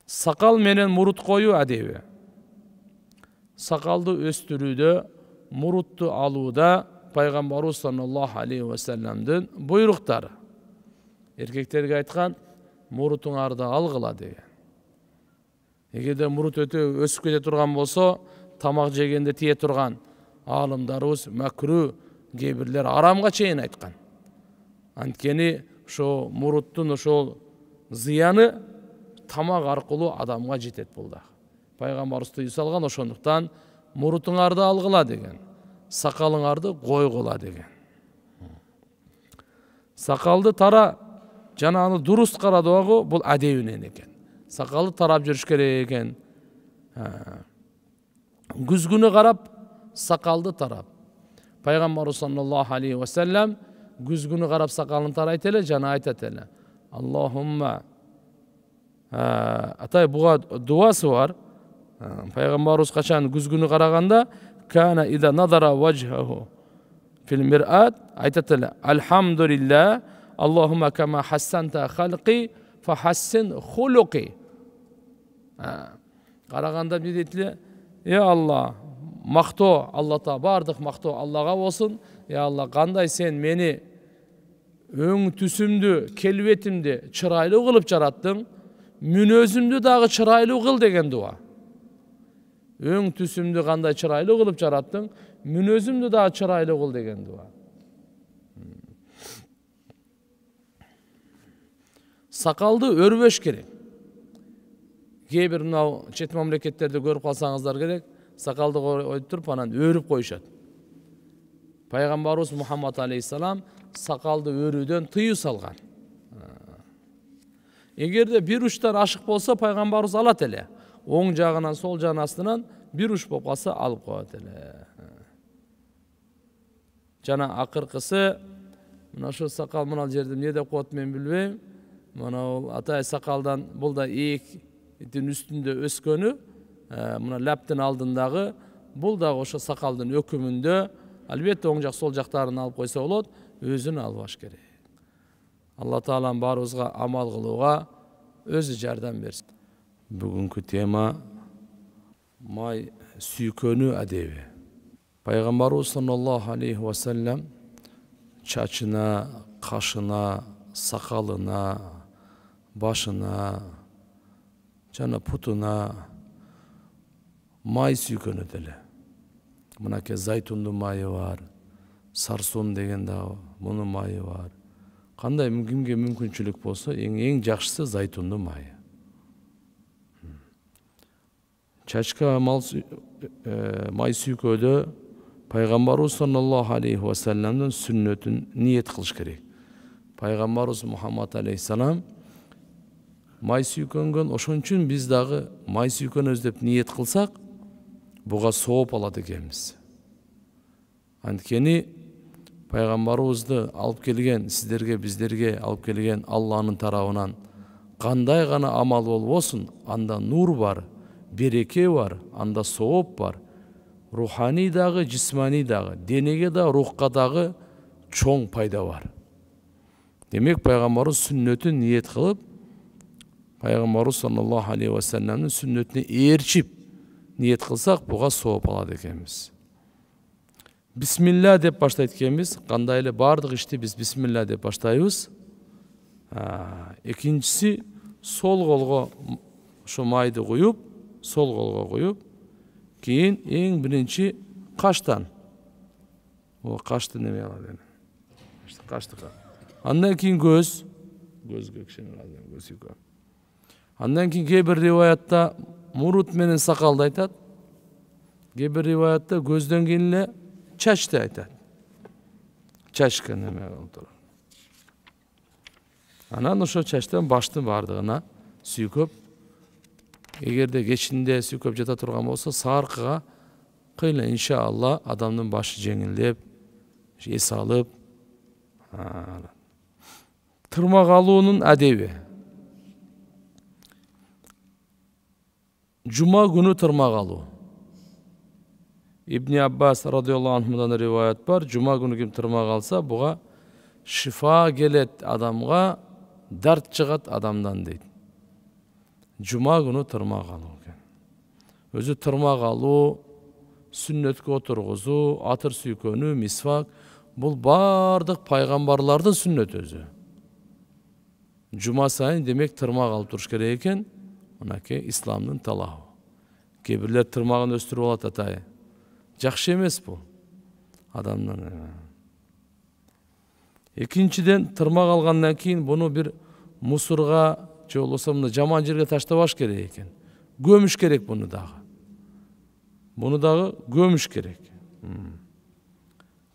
Сакал менен мурут коюу адеби. Сакалды өстүрүүдө, мурутту алууда пайгамбарыбыз саллаллаху алейхи ва салламдын буйруктары. Эркектерге айткан, мурутуңарды алгыла деген. Эгерде мурут өтө өсүп кете турган болсо, тамак жегенде тие турган аалымдарыбыз макру, кээ бирлер арамга чейин айткан. Анткени ошо муруттун ошол зыяны тамак аркылуу адамга жетет булда. Пайгамбарыбыз тыюу салган, ошондуктан мурутуңарды алгыла деген. Сакалыңарды койгула деген. Сакалды тара, жана аны дурус карадыбагы, бул адебинен экен. Сакалды тарап жүрүш керек экен. Күзгүнү карап, сакалды тарап. Пайгамбарыбыз саллаллаху алейхи ва саллям күзгүнү карап сакалын тарайт эле, жана айтат эле: Аллахумма. Атай буга дуасы бар. Пайгамбарыбыз качан күзгүнү караганда, кана ида надара вajhahu fil mir'at, айтат эле: Алхамдулилlah, Аллахумма кама хассанта халqi fa hassin khuluqi. Караганда эмне дейт эле? Алла, мактоо Аллата, бардык мактоо Аллага болсун. Алла, кандай сен мени өң түсүмдү, келбетимди чырайлуу кылып жараттың, мүнөзүмдү дагы чырайлуу кыл деген дуа. Өң түсүмдү кандай чырайлуу кылып жараттың, мүнөзүмдү дагы чырайлуу кыл деген дуа. Сакалды өрбөш керек. Кээ бир мына чет мамлекеттерде көрүп калсаңыздар керек, сакалды коюп туруп анан өрүп коюшат. Пайгамбарыбыз Мухаммад алейхиссалам сакалды өрүүдөн тыюу салган. Эгерде бир учтан ашык болсо, пайгамбарыбыз алат эле. Оң жагынан, сол жагынан астынан бир уч болуп калса алып коет эле. Жана акыркысы мына ошо сакал мына жерде эмне деп коет мен билбейм. Мына ол атай сакалдан бул да ийиктин үстүндө өскөнү, мына лаптын алдындагы бул дагы ошо сакалдын өкүмүндө. Албетте оң жак сол жактарын алып койсо болот, өзүн албаш керек. Алла Таалам баарыбызга амал кылууга өзү жардам берсин. Бүгүнкү тема май сүйкөнүү адеби. Пайгамбарыбыз саллаллаху алейхи ва саллям чачына, кашына, сакалына, башына жана путуна май сүйкөнөт эле. Мынакей зайтундун майы бар, сарсон деген дагы мунун майы бар. Кандай кимге мүмкүнчүлүк болсо, эң жакшысы зайтундун майы. Чачка май сүйкөөдө Пайгамбарыбыз саллаллаху алейхи ва салламдын сүннөтүн ниет кылыш керек. Пайгамбарыбыз Мухаммад алейхиссалам май сүйкөнгөн, ошон үчүн биз дагы май сүйкөнөбүз деп ниет кылсак, буга сооп алат экенбиз. Анткени Пайгамбарыбызды алып келген, сиздерге, биздерге алып келген Алланын тарабынан кандай гана амал болбосун, анда нур бар, береке бар, анда сооп бар. Рухани дагы, жисмани дагы, денеге да, рухка дагы чоң пайда бар. Демек, Пайгамбарыбыз сүннөтүн ниет кылып, Пайгамбарыбыз саллаллаху алейхи ва салламдын сүннөтүнө ээрчип ниет кылсак, буга сооп алат экенбиз. Бисмилла деп баштайт экенбиз. Кандай эле бардык ишти биз бисмилла деп баштайбыз. Экинчиси, сол колго ошо майды куюп, сол колго куюп, кийин эң биринчи каштан. Кашты неме алат эми. Каштыкка. Андан кийин көзгө кишенин көз сүйкө. Андан кийин кээ бир риваятта мурут менен сакалды айтат. Кээ бир риваятта көздөн кийин эле чачты айтат. Чачка неме болот. Анан ошо чачтан баштын бардыгына сүйкөп, эгерде кечинде сүйкөп жата турган болсо, сааркыга кыйла иншалла адамдын башы жеңилдеп, эс алып. Тырмак алуунун адеби. Жума күнү тырмак алуу. Ибн Аббас радиаллаху анхудан риваят бар. Жума күнү ким тырмак алса, буга шифа келет адамга, дарт чыгат адамдан дейт. Жума күнү тырмак алуу экен. Өзү тырмак алуу, сүннөткө отургузуу, атыр сүйкөнүү, мисвак, бул бардык пайгамбарлардын сүннөтү өзү. Жума сайын демек тырмак алып туруш керек экен. Мынакей исламдын талабы. Кээ бирлер тырмагын өстүрүп алат атай. Жакшы эмес бул. Адамдын. Экинчиден, тырмак алгандан кийин буну бир мусорга же болбосо мына жаман жерге таштабаш керек экен. Көмүш керек буну дагы. Буну дагы көмүш керек.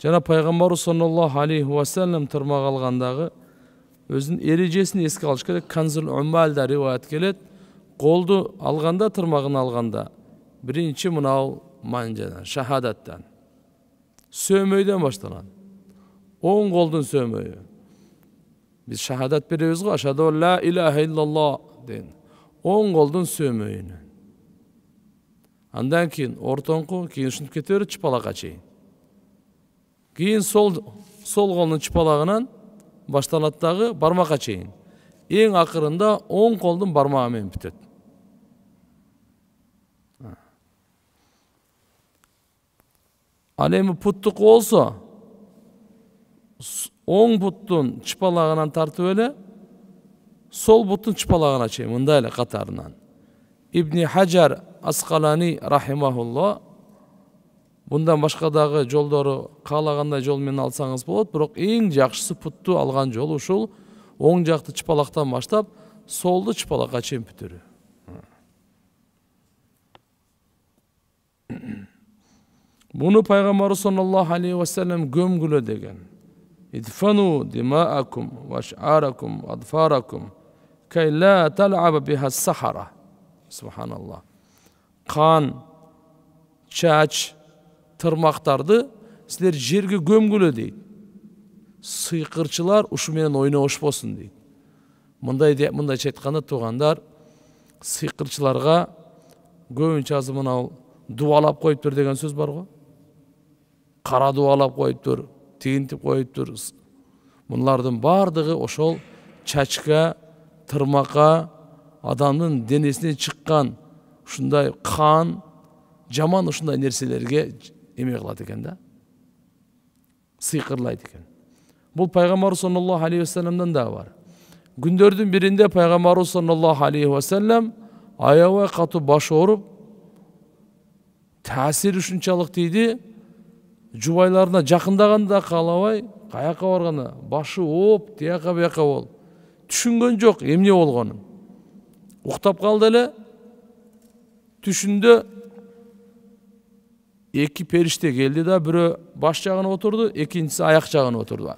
Жана Пайгамбарыбыз саллаллаху алейхи ва саллям тырмак алгандагы өзүнүн эрежесин эске алыш керек. Канзул Уммалда риваят келет. Колду алганда, тырмагын алганда, биринчи мынау манжадан, шахадаттан, сөмөйдөн башталат. Оң колдун сөмөйү. Биз шахадат беребиз го, ашаду ла илаха иллаллах деген. Оң колдун сөмөйүнөн. Андан кийин ортоңку, кийин ушинтип кете берет чыпалакка чейин. Кийин сол колдун чыпалагынан башталат дагы бармакка чейин. Эң акырында оң колдун бармагы менен бүтөт. Ал эми путтук болсо, оң буттун чыпалагынан тартып эле, сол буттун чыпалагына чейин мындай эле катарынан. Ибн Хаджар Аскалани рахимахулла, bundan башка дагы жолдору каалагандай жол менен алсаңыз болот, бирок эң жакшысы путту алган жолу ушул оң жакты чыпалактан баштап, солду чыпалакка чейин бүтүрүү. Буну Пайгамбарыбыз саллаллаху алейхи ва саллям көмгүлө деген. Идфану димаакум ва аш'аракум ва адфаракум кай ла тал'аба биха сахара. Субханаллах. Кан, чач, тырмактарды силер жерге көмгүлө дейт. сыйкырчылар ушу менен ойношпосун дейт. Мындайча айтканда туугандар, сыйкырчыларга көбүнчө азыр мына дубалап коюптур деген сөз бар го. Кара дубалап коюптур, тигинтип коюптур. Мунлардын бардыгы ошол чачка, тырмакка, адамдын денесинен чыккан ушундай кан, жаман ушундай нерселерге эме кылат экен да. Сыйкырлайт экен. Бул пайгамбарыбыз саллаллаху алейхи ва салламдан да бар. Күндөрдүн биринде пайгамбарыбыз саллаллаху алейхи ва саллам аябай катуу баш ооруп, таасири ушунчалык тийди, жубайларына жакындаганда каалабай, каяка барганда башы ооп, тияка бияка болуп, түшүнгөн жок эмне болгонун. Уктап калды эле. Түшүндө эки периште келди да, бирөө баш жагына отурду, экинчиси аяк жагына отурду.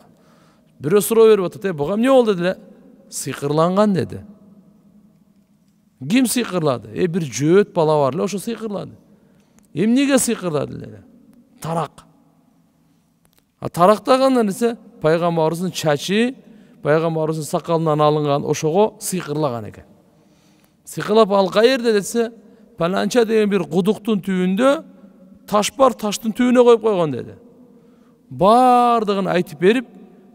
Бирөө суроо берип атат, буга эмне болду деди? Сыйкырланган деди. Ким сыйкырлады? Бир жөөт бала бар эле, ошо сыйкырлады. Эмнеге сыйкырлады эле? Тарак. Тарактаган нерсе пайгамбарыбыздын чачы, пайгамбарыбыздын сакалынан алынган, ошого сыйкырлаган экен. Сыйкырлап ал каерде десе, паланча деген бир кудуктун түбүндө таш бар, таштын түбүнө коюп койгон деди. Бардыгын айтып берип,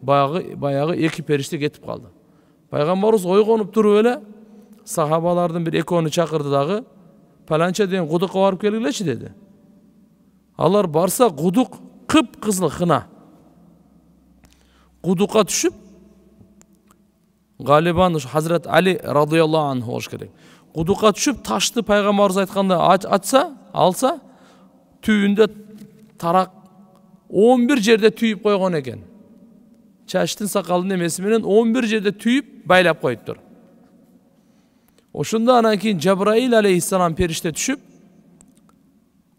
баягы эки периште кетип калды. Пайгамбарыбыз ойгонуп туруп эле сахабалардын бир экөөнү чакырды дагы, паланча деген кудукка барып келгилечи деди. Алар барса, кудук кып-кызыл кына. Кудукка түшүп, галибан Хазрат Али радыйаллаху анху болуш керек. Кудукка түшүп, ташты пайгамбарыбыз айтканда алса, түбүндө тарак 11 жерде түйүп койгон экен. Чачтын сакалдын эмеси менен 11 жерде түйүп байлап коюптур. Ошондо анан кийин Жабраил алейхиссалам периште түшүп,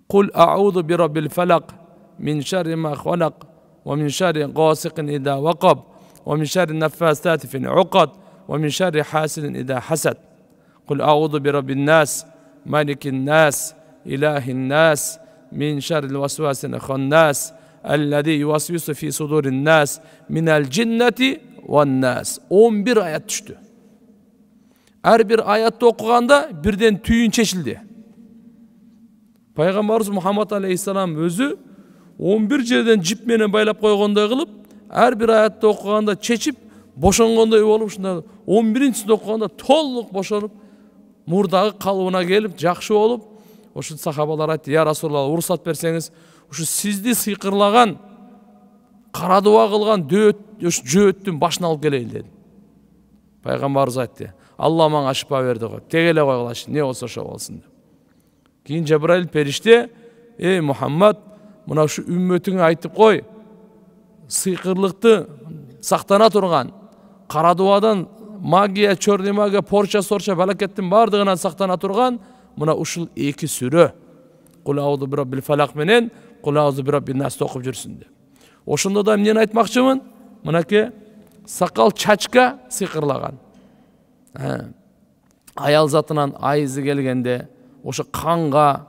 "Кул а'уду би раббил фалак мин шарри ма халак ва мин шарри гасиқин ида вақаб ва мин шарри наффасати фил уқад ва мин шарри хасидин ида хасад. Кул а'уду би раббин нас маликин нас илахин нас min şerril vesvesil hannas ellezî yuvasvisu fi sudurin nas minel cinneti ven nas." 11 ayat düştü. Her bir ayatta okuganda birden tüyün çeşildi. Peygamberimiz Muhammed Aleyhisselam özü 11 yerden cip menen baylap koygonday kılıp, her bir ayatta okuganda çeçip boşangonday olup, şunda 11-incisinde okuganda tolluk boşanıp, murdağı kalıbına gelip, jakşı olup, oşun sahabalar aytты, "Ya Rasulullah, уруксат берсеңиz, oşu sizdi sıyqırlagan, kara dua kılgan jөөттүн başına alıp geleyim" dedi. Peygamberimiz aytты, "Allah bana şifa verdi go, tegele koygulaş, ne olsa şo olsun" dedi. Keyin Cebrail perişte, "Ey Muhammed, mına şu ümmetine aytıp koy, sıyqırlıktı saktana turgan, kara duadan magiya, çörni magiya, porça sorça, balakettin bardığına saktana turgan, mına uşul iki sürü. Kul a'udhu bi rabbil falak menen, kul a'udhu bi rabbin nas okup жүрсүн" dedi. Oşunda da emneni aytmakçımın, mınaki sakal çaçka sıyqırlagan. Ayal zatынан ayızı gelgende, oşu kanga,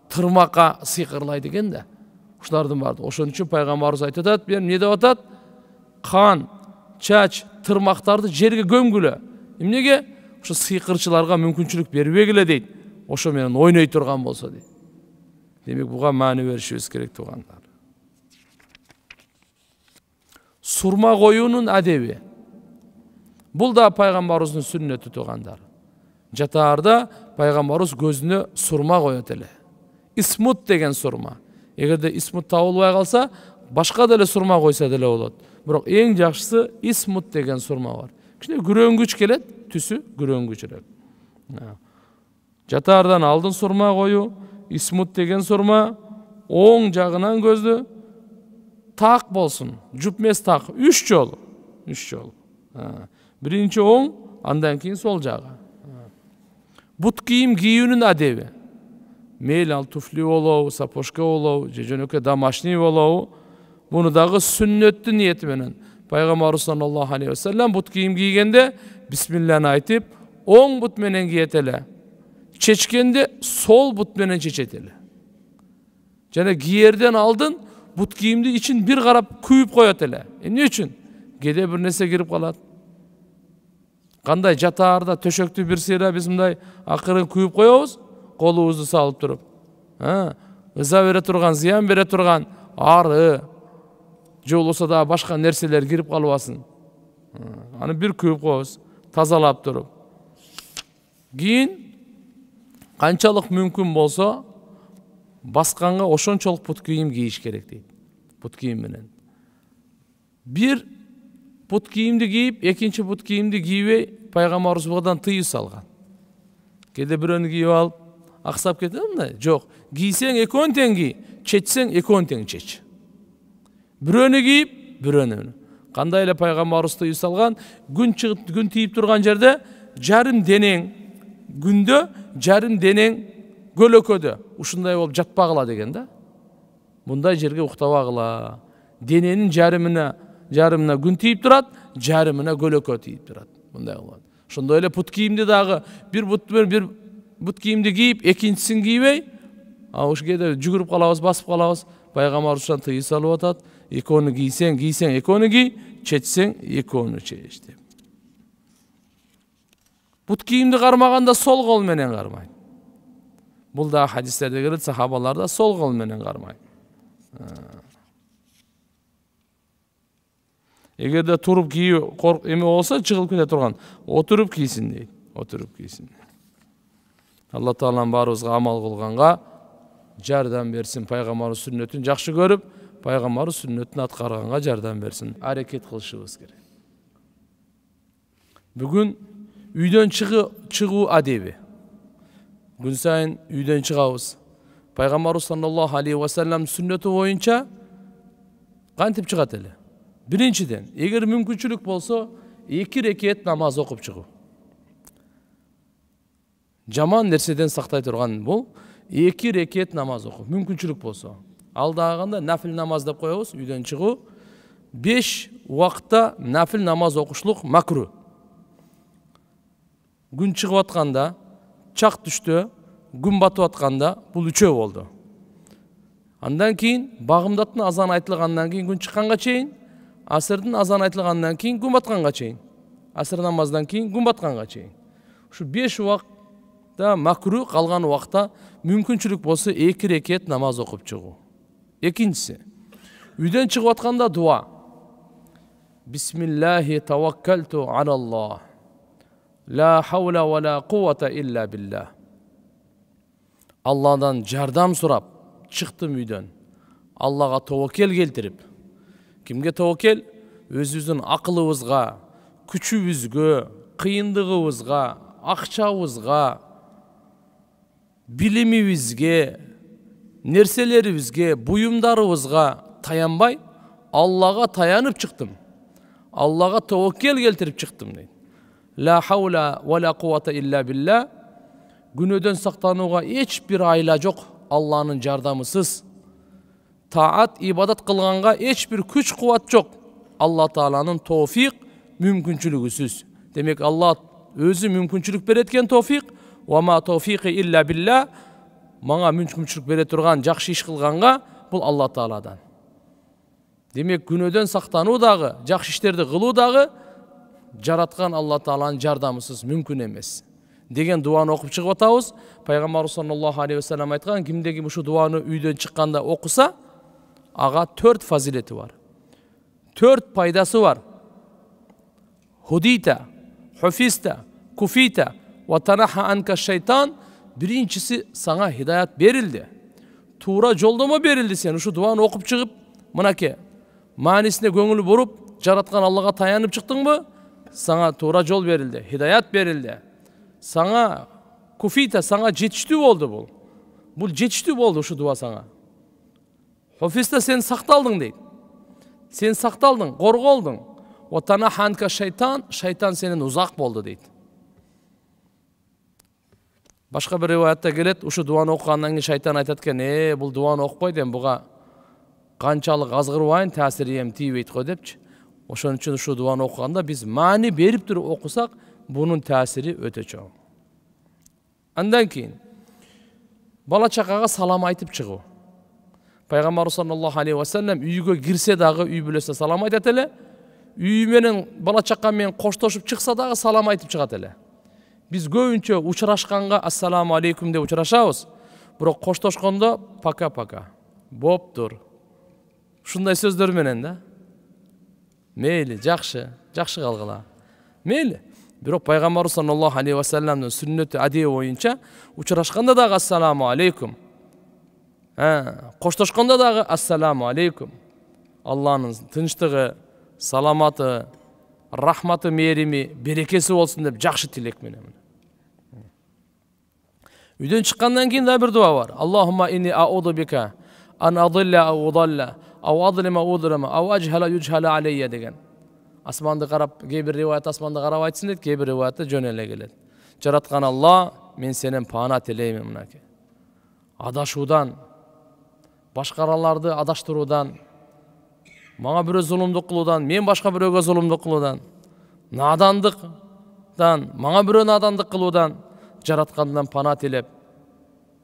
tırmaka sıyqırlaydı eken de. Uşulardan vardı. Oşun üçün Peygamberimiz ayttat, benim ne de atat? Kan, çaç, tırmaktарды жерге gömgülü. Emnege? Oşu sıyqırçılarga mümkünçülük beribegile deydi. Oşu menen oynay turgan bolsa deydi. Demek buga mani berişimiz kerek tuğanlar. Surma koyunun adebi. Bul da Peygamberimizin sünneti tuğanlar. Jataarda Peygamberimiz gözüne surma koyat ele. İsmut degen surma. Egerde ismut tabılbay kalsa, başka dele surma koysa dele bolot. Biroq eng jakşısı ismut degen surma var. Kişine güröngüç kelet, tüsü güröngüçrek. Jataardan aldın surma koyu, ismut degen surma, oң jagынан gözlü tak bolsun, jupmes tak, 3 jol. 3 jol. Birinci oң, andan keyin sol jağı. But kiyim giyүүнүн adebi. Meyli al tufli bolou, sapoşka bolou, jönöke damashni bolou. Bunu dagı sünnetli niyeti menen. Peygamberimiz sallallahu aleyhi ve sellem but kiyim giygende Bismillah'ını aytıp, oң but menen giyetele. Çeçkende sol but menen çeçetele. Jana giyerden aldın, бут кийимди ичин бир карап күйүп коет эле. Эмне үчүн? Кээде бир нерсе кирип калат. Кандай жатаарда төшөктү бир сыйра биз мындай акырын күйүп коебуз, колубузду салып туруп. Ыза бере турган, зыян бере турган ары же болбосо да башка нерселер кирип калбасын. Аны бир күйүп коебуз, тазалап туруп. Кийин канчалык мүмкүн болсо басканга ошончолук бут кийим кийиш керек дейт. Бут кийим менен. Бир бут кийимди кийип, экинчи бут кийимди кийбей пайгамбарыбыз будан тыюу салган. Кээде бирөөнү кийип алып аксап кетет мындай. Жок, кийсең экөөнү тең кий, чечсең экөөнү тең чеч. Бирөөнү кийип, бирөөнү. Кандай эле пайгамбарыбыз тыюу салган, күн чыгып, күн тийип турган жерде жарым денең күндө, жарым денең көлөкөдө. Ушундай болуп жатпагыла деген да. Мындай жерге уктабагыла. Дененин жарымына күн тийип турат, жарымына көлөкө тийип турат. Мындай болот. Ошондой эле бут кийимди дагы бир бут кийимди кийип, экинчисин кийбей, ушу кээде жүгүрүп калабыз, басып калабыз. Пайгамбарыбыз тыюу салып атат. Экөөнү кийсең экөөнү кий, чечсең экөөнү чеч деп. Бут кийимди кармаганда сол кол менен кармайт. Бул да хадистерде келет, сахабалар да сол кол менен кармайт. Эгерде туруп кийүү эме болсо, чыгылып кете турган, отуруп кийсин дейт. Отуруп кийсин. Алла Таалам баарыбызга амал кылганга жардам берсин. Пайгамбарыбыз сүннөтүн жакшы көрүп, пайгамбарыбыз сүннөтүн аткарганга жардам берсин. Аракет кылышыбыз керек. Бүгүн үйдөн чыгуу адеби. Күн сайын үйдөн чыгабыз. Пайгамбарыбыз саллаллаху алейхи ва саллям сүннөтү боюнча кантип чыгат эле? Биринчиден, эгер мүмкүнчүлүк болсо, 2 рекет намаз окуп чыгуу. Жаман нерседен сактай турган бул 2 рекет намаз окуу. Мүмкүнчүлүк болсо. Алдаганда нафил намаз деп коебуз, үйдөн чыгуу. 5 убакытта нафил намаз окушлук макру. Күн чыгып атканда, чак түштө, күн батып атканда бул 3 болду. Андан кийин багымдаттын азан айтылгандан кийин күн чыкканга чейин, асырдын азан айтылгандан кийин күн батканга чейин, асыр намаздан кийин күн батканга чейин. Ушу 5 убакта макру, калган убакта мүмкүнчүлүк болсо 2 рекет намаз окуп чыгуу. Экинчиси, үйдөн чыгып атканда дуа. Бисмиллахи таваккалту алаллах. Ла хаула ва ла куввата илля билlah. Алладан жардам сурап чыктым үйдөн. Аллага тобокел келтирип. Кимге тобокел? Өзүбүздүн акылыбызга, күчүбүзгө, кыйындыгыбызга, акчабызга, билимибизге, нерселерибизге, буюмдарыбызга таянбай, Аллага таянып чыктым. Аллага тобокел келтирип чыктым дейт. Ла хаула ва ла куввата илля билlah. Күнөөдөн сактанууга эч бир айла жок Алланын жардамысыз. Таат, ибадат кылганга эч бир күч кубат жок Алла Тааланын тоофик мүмкүнчүлүгүсүз. Демек Алла өзү мүмкүнчүлүк берет экен, тоофик. Ва ма тоофики илля билlah. Мага мүмкүнчүлүк бере турган, жакшы иш кылганга бул Алла Тааладан. Демек күнөөдөн сактануу дагы, жакшы иштерди кылуу дагы жараткан Алла Тааланын жардамысыз мүмкүн эмес. Деген дуаны окуп чыгып атабыз. Пайгамбарыбыз саллаллаху алейхи ва саллям айткан, кимде ким ушу дуаны үйдөн чыкканда окуса, ага 4 фазилети бар. 4 пайдасы бар. Худита, хуфиста, куфита, ва танаха анка шайтан. Биринчиси, саңа хидаят берилди. Туура жолдомо берилди. Сен ушу дуаны окуп чыгып, мынаке, маанисине көңүл буруп, жараткан Аллага таянып чыктыңбы? Саңа туура жол берилди, хидаят берилди. Саңа куфита, саңа жетиштүү болду бул. Бул жетиштүү болду ушу дуа саңа. Хуфиста, сен сакталдың дейт. Сен сакталдың, корголдуң. Ва танаха анка шайтан, шайтан сенен узак болду дейт. Башка бир риваятта келет, ушу дуаны окугандан кийин шайтан айтат экен, бул дуаны окпойт эми, буга канчалык азгырбайын, таасири эми тийбейт го депчи. Ошон үчүн ушу дуаны окуганда биз маани берип туруп окусак, бунун таасири өтө чоң. Андан кийин бала чакага салам айтып чыгуу. Пайгамбар саллаллаху алейхи ва саллям үйгө кирсе дагы үй бүлөсүнө салам айтат эле. Үй менен бала чака менен коштошуп чыкса дагы салам айтып чыгат эле. Биз көбүнчө учурашканга ассаламу алейкум деп учурашабыз. Бирок коштошкондо пока-пока. Боптур. Ушундай сөздөр менен да. Мейли, жакшы калгыла. Мейли. Бирок пайгамбар саллаллаху алейхи ва салламдын сүннөтү адеби боюнча учурашканда дагы ассаламу алейкум. Коштошкондо дагы ассаламу алейкум. Алланын тынчтыгы, саламаты, рахматы, мээрими, берекеси болсун деп жакшы тилек менен. Үйдөн чыккандан кийин да бир дуа бар. Аллахумма инни а'уду бика ан адилла ау удалла ау адлима удрама ау ажхала юджхала алейя деген. Асманды карап, кейбир риваят асманды карап айтсын дейт, кейбир риваятта жөн эле келет. Жараткан Алла, мен сенен паана тилеймин мынакей. Адашуудан, башкаларды адаштыруудан, мага бирөө зулумдук кылуудан, мен башка бирөөгө зулумдук кылуудан, надандыктан, мага бирөө надандык кылуудан, жараткандан пана тилеп,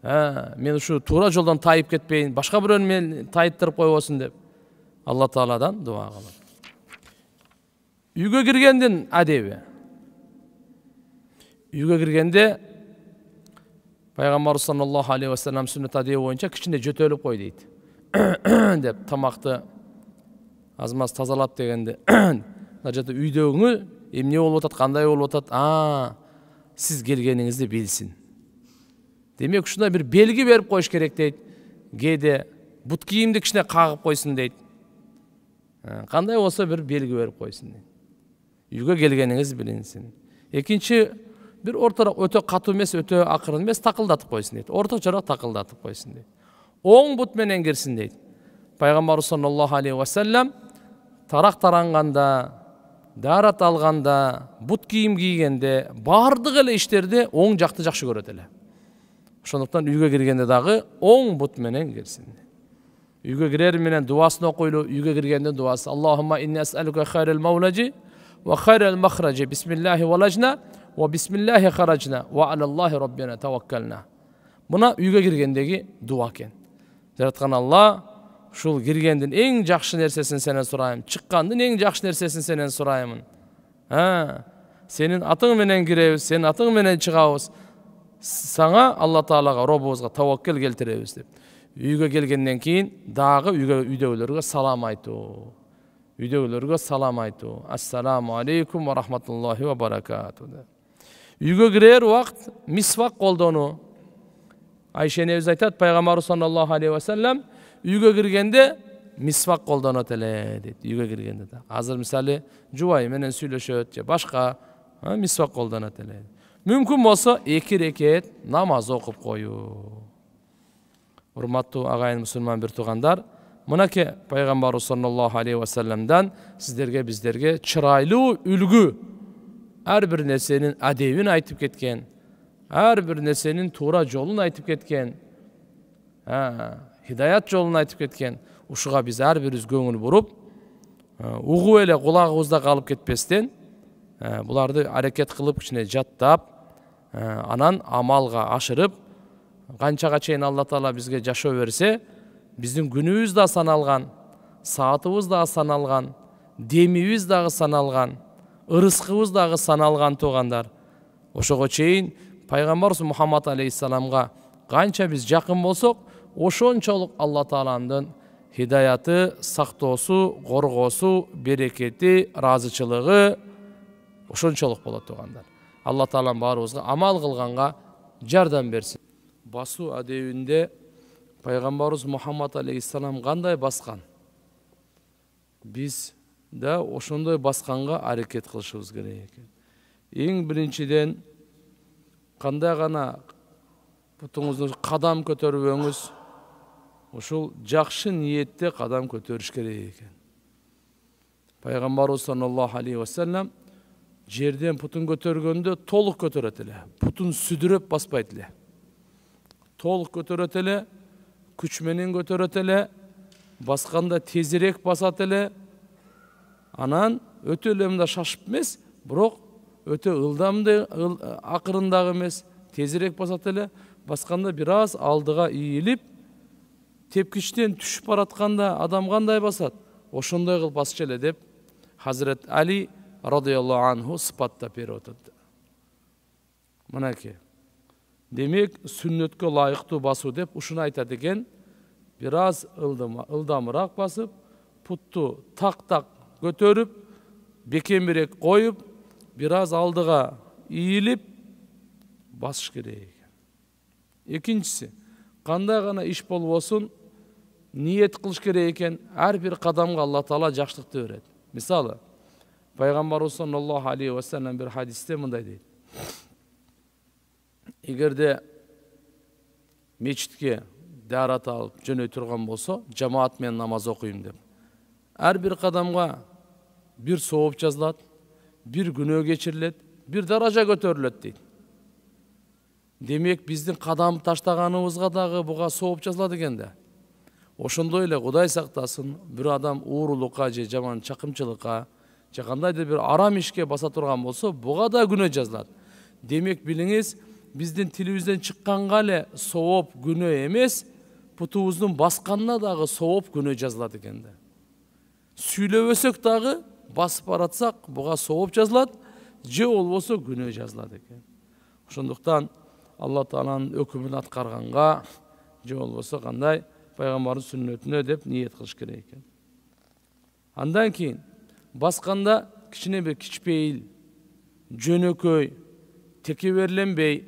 мен ушу туура жолдон тайып кетпейин, башка бирөөнү мен тайыттырып койбосун деп Алла Тааладан дуа кылат. Үйгө киргендин адеби. Үйгө киргенде Пайгамбар саллаллаху алейхи ва саллям сүннөт адеби боюнча кичине жөтөлүп кой дейт. Деп тамакты аз-маз тазалап дегенде, мына жерде үйдөгүңү эмне болуп атат, кандай болуп атат, сиз келгениңизди билсин. Демек ушундай бир белги берип коюш керек дейт. Кээде бут кийимди кичине кагып койсун дейт. Кандай болсо бир белги берип койсун дейт. Үйгө келгениңиз билинсин. Экинчи бир орторок өтө катуу эмес, өтө акырын эмес, такылдатып койсун дейт. Орточорок такылдатып койсун дейт. Оң бут менен кирсин дейт. Пайгамбар саллаллаху алейхи ва саллям тарак таранганда, дарат алганда, бут кийим кийгенде, бардык эле иштерде оң жакты жакшы көрөт эле. Ошондуктан үйгө киргенде дагы оң бут менен кирсин. Үйгө кирер менен дуасын окуйлу, үйгө киргенде дуасы. Аллахумма инни ас'алука хайрал маулажи ва хайрал махражи. Бисмиллахи валажна ва бисмиллахи харажна ва алаллахи роббина таваккална. Мына үйгө киргендеги дуа экен. Жараткан Алла, ушул киргендин эң жакшы нерсесин сенен сурайм, чыккандын эң жакшы нерсесин сенен сураймын. Сенин атың менен киребиз, сенин атың менен чыгабыз. Саңа Алла Таалага, Робубузга таваккал келтиребиз деп. Үйгө келгенден кийин дагы үйдөгүлөргө салам айтуу. Үйдөгүлөргө салам айтуу. Ассаламу алейкум ва рахматуллахи ва баракату. Үйгө кирер убакт мисвак колдонуу. Айша энебиз айтат, Пайгамбар саллаллаху алейхи ва саллям үйгө киргенде мисвак колдонот эле дейт. Үйгө киргенде да. Азыр мисалы жубайы менен сүйлөшөт же башка мисвак колдонот эле. Мүмкүн болсо 2 рекет намаз окуп коюу. Урматтуу агайын мусулман бир туугандар, мынакей Пайгамбар саллаллаху алейхи ва салламдан сиздерге биздерге чырайлуу үлгү, ар бир нерсенин адебин айтып кеткен, ар бир нерсенин туура жолун айтып кеткен, хидаят жолун айтып кеткен. Ушуга биз ар бирибиз көңүл буруп, угуп эле кулагыбызда калып кетпестен, буларды аракет кылып кичине жаттап, анан амалга ашырып, канчага чейин Алла Таала бизге жашоо берсе, биздин күнүбүз да саналган, саатыбыз да саналган, демибиз дагы саналган, ырыскыбыз дагы саналган туугандар. Ошого чейин Пайгамбар Мухаммад алейхиссаламга канча биз жакын болсок, ошончолук Алла Тааланын хидаяты, сактоосу, коргоосу, берекети, ыраазычылыгы ошончолук болот туугандар. Алла Таалам баарыбызга амал кылганга жардам берсин. Басуу адебинде Пайгамбарыбыз Мухаммад алейхиссалам кандай баскан? Биз да ошондой басканга аракет кылышыбыз керек экен. Эң биринчиден кандай гана бутуңузду кадам көтөрбөңүз, ушул жакшы ниетте кадам көтөрүш керек экен. Пайгамбарыбыз саллаллаху алейхи ва саллям жерден путун көтөргөндө толук көтөрөт эле, путун сүдүрөп баспайт эле. Толук көтөрөт эле, күч менен көтөрөт эле, басканда тезирээк басат эле. Анан өтө эле мында шашып эмес, бирок өтө ылдамды, акырындагы эмес, тезирээк басат эле. Басканда бир аз алдыга ийилип, тепкичтен түшүп баратканда адам кандай басат, ошондой кылып басчу эле деп Хазрет Али радыйаллаху анху сыпаттап берип атат. Мынакей. Демек, сүннөткө лайыктуу басуу деп ушуну айтат экен. Бир аз ылдамыраак басып, путту так-так көтөрүп, бекемирээк коюп, бир аз алдыга ийилип басыш керек экен. Экинчиси, кандай гана иш болбосун, ниет кылыш керек экен. Ар бир кадамга Алла Таала жакшылыкты берет. Мисалы, Пайгамбарыбыз саллаллаху алейхи ва саллям бир хадисте мындай дейт. Эгерде мечитке дарат алып жөнөй турган болсо, жамаат менен намаз окуйм деп. Ар бир кадамга бир сооп жазылат, бир күнөө кечирилет, бир даража көтөрүлөт дейт. Демек, биздин кадам таштаганыбызга дагы буга сооп жазылат экен да. Ошондой эле Кудай сактасын, бир адам уурулукка же жаман чакымчылыкка, же кандайдыр бир арам ишке баса турган болсо, буга да күнөө жазылат. Демек, билиңиз, биздин тилибизден чыкканга эле сооп күнөө эмес, путубуздун басканына дагы сооп күнөө жазылат экен да. Сүйлөбөсөк дагы басып баратсак, буга сооп жазылат, же болбосо күнөө жазылат экен. Ошондуктан Алла Тааланын өкүмүн аткарганга, же болбосо кандай пайгамбардын сүннөтүнө деп ниет кылыш керек экен. Андан кийин басканда кичине бир кичпейил, жөнөкөй, текеберленбей,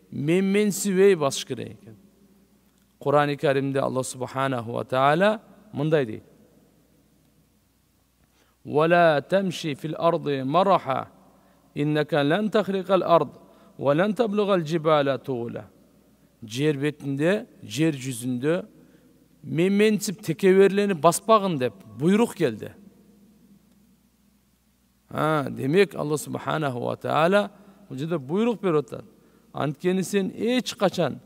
менменсибей басыш керек экен. Кур'ан-ы Каримде Алла субханаху ва таала мындай дейт. ولا تمشي في الأرض مرحا إنك لن تخرق الأرض ولن تبلغ الجبال طولا. Жер бетинде, жер жүзүндө менменсип текеберленип баспагын деп буйрук келди. Демек Алла субханаху ва таала бул жерде буйрук берип атат. Анткени сен эч качан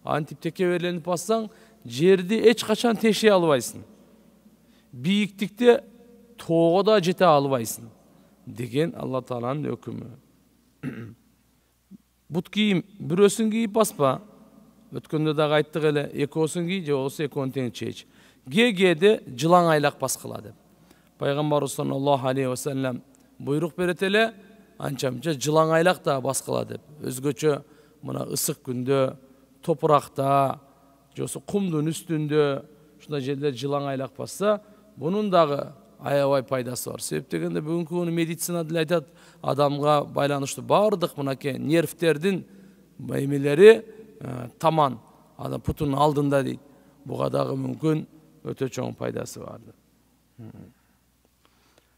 антип текеберленип бассаң, жерди эч качан тешей албайсың. Бийиктикте тоого да жете албайсың деген Алла Тааланын өкүмү. Бут кийим бирөөсүн кийип баспа. Өткөндө дагы айттык эле, экөөсүн кий, же болбосо экөөнү тең чеч. Кээде жылаң айлак баскыла деп. Пайгамбарыбыз саллаллаху алейхи ва саллям буйрук берет эле, анча-мынча жылаң айлак да баскыла деп. Өзгөчө мына ысык күндө, топуракта, же болбосо кумдун үстүндө, ушундай жерлер жылаң айлак басса, бунун дагы аябай пайдасы бар. Себеп дегенде бүгүнкү күнү медицина деле айтат, адамга байланыштуу бардык мынакей нервтердин эмелери таман, адам путунун алдында дейт. Буга дагы мүмкүн өтө чоң пайдасы бар.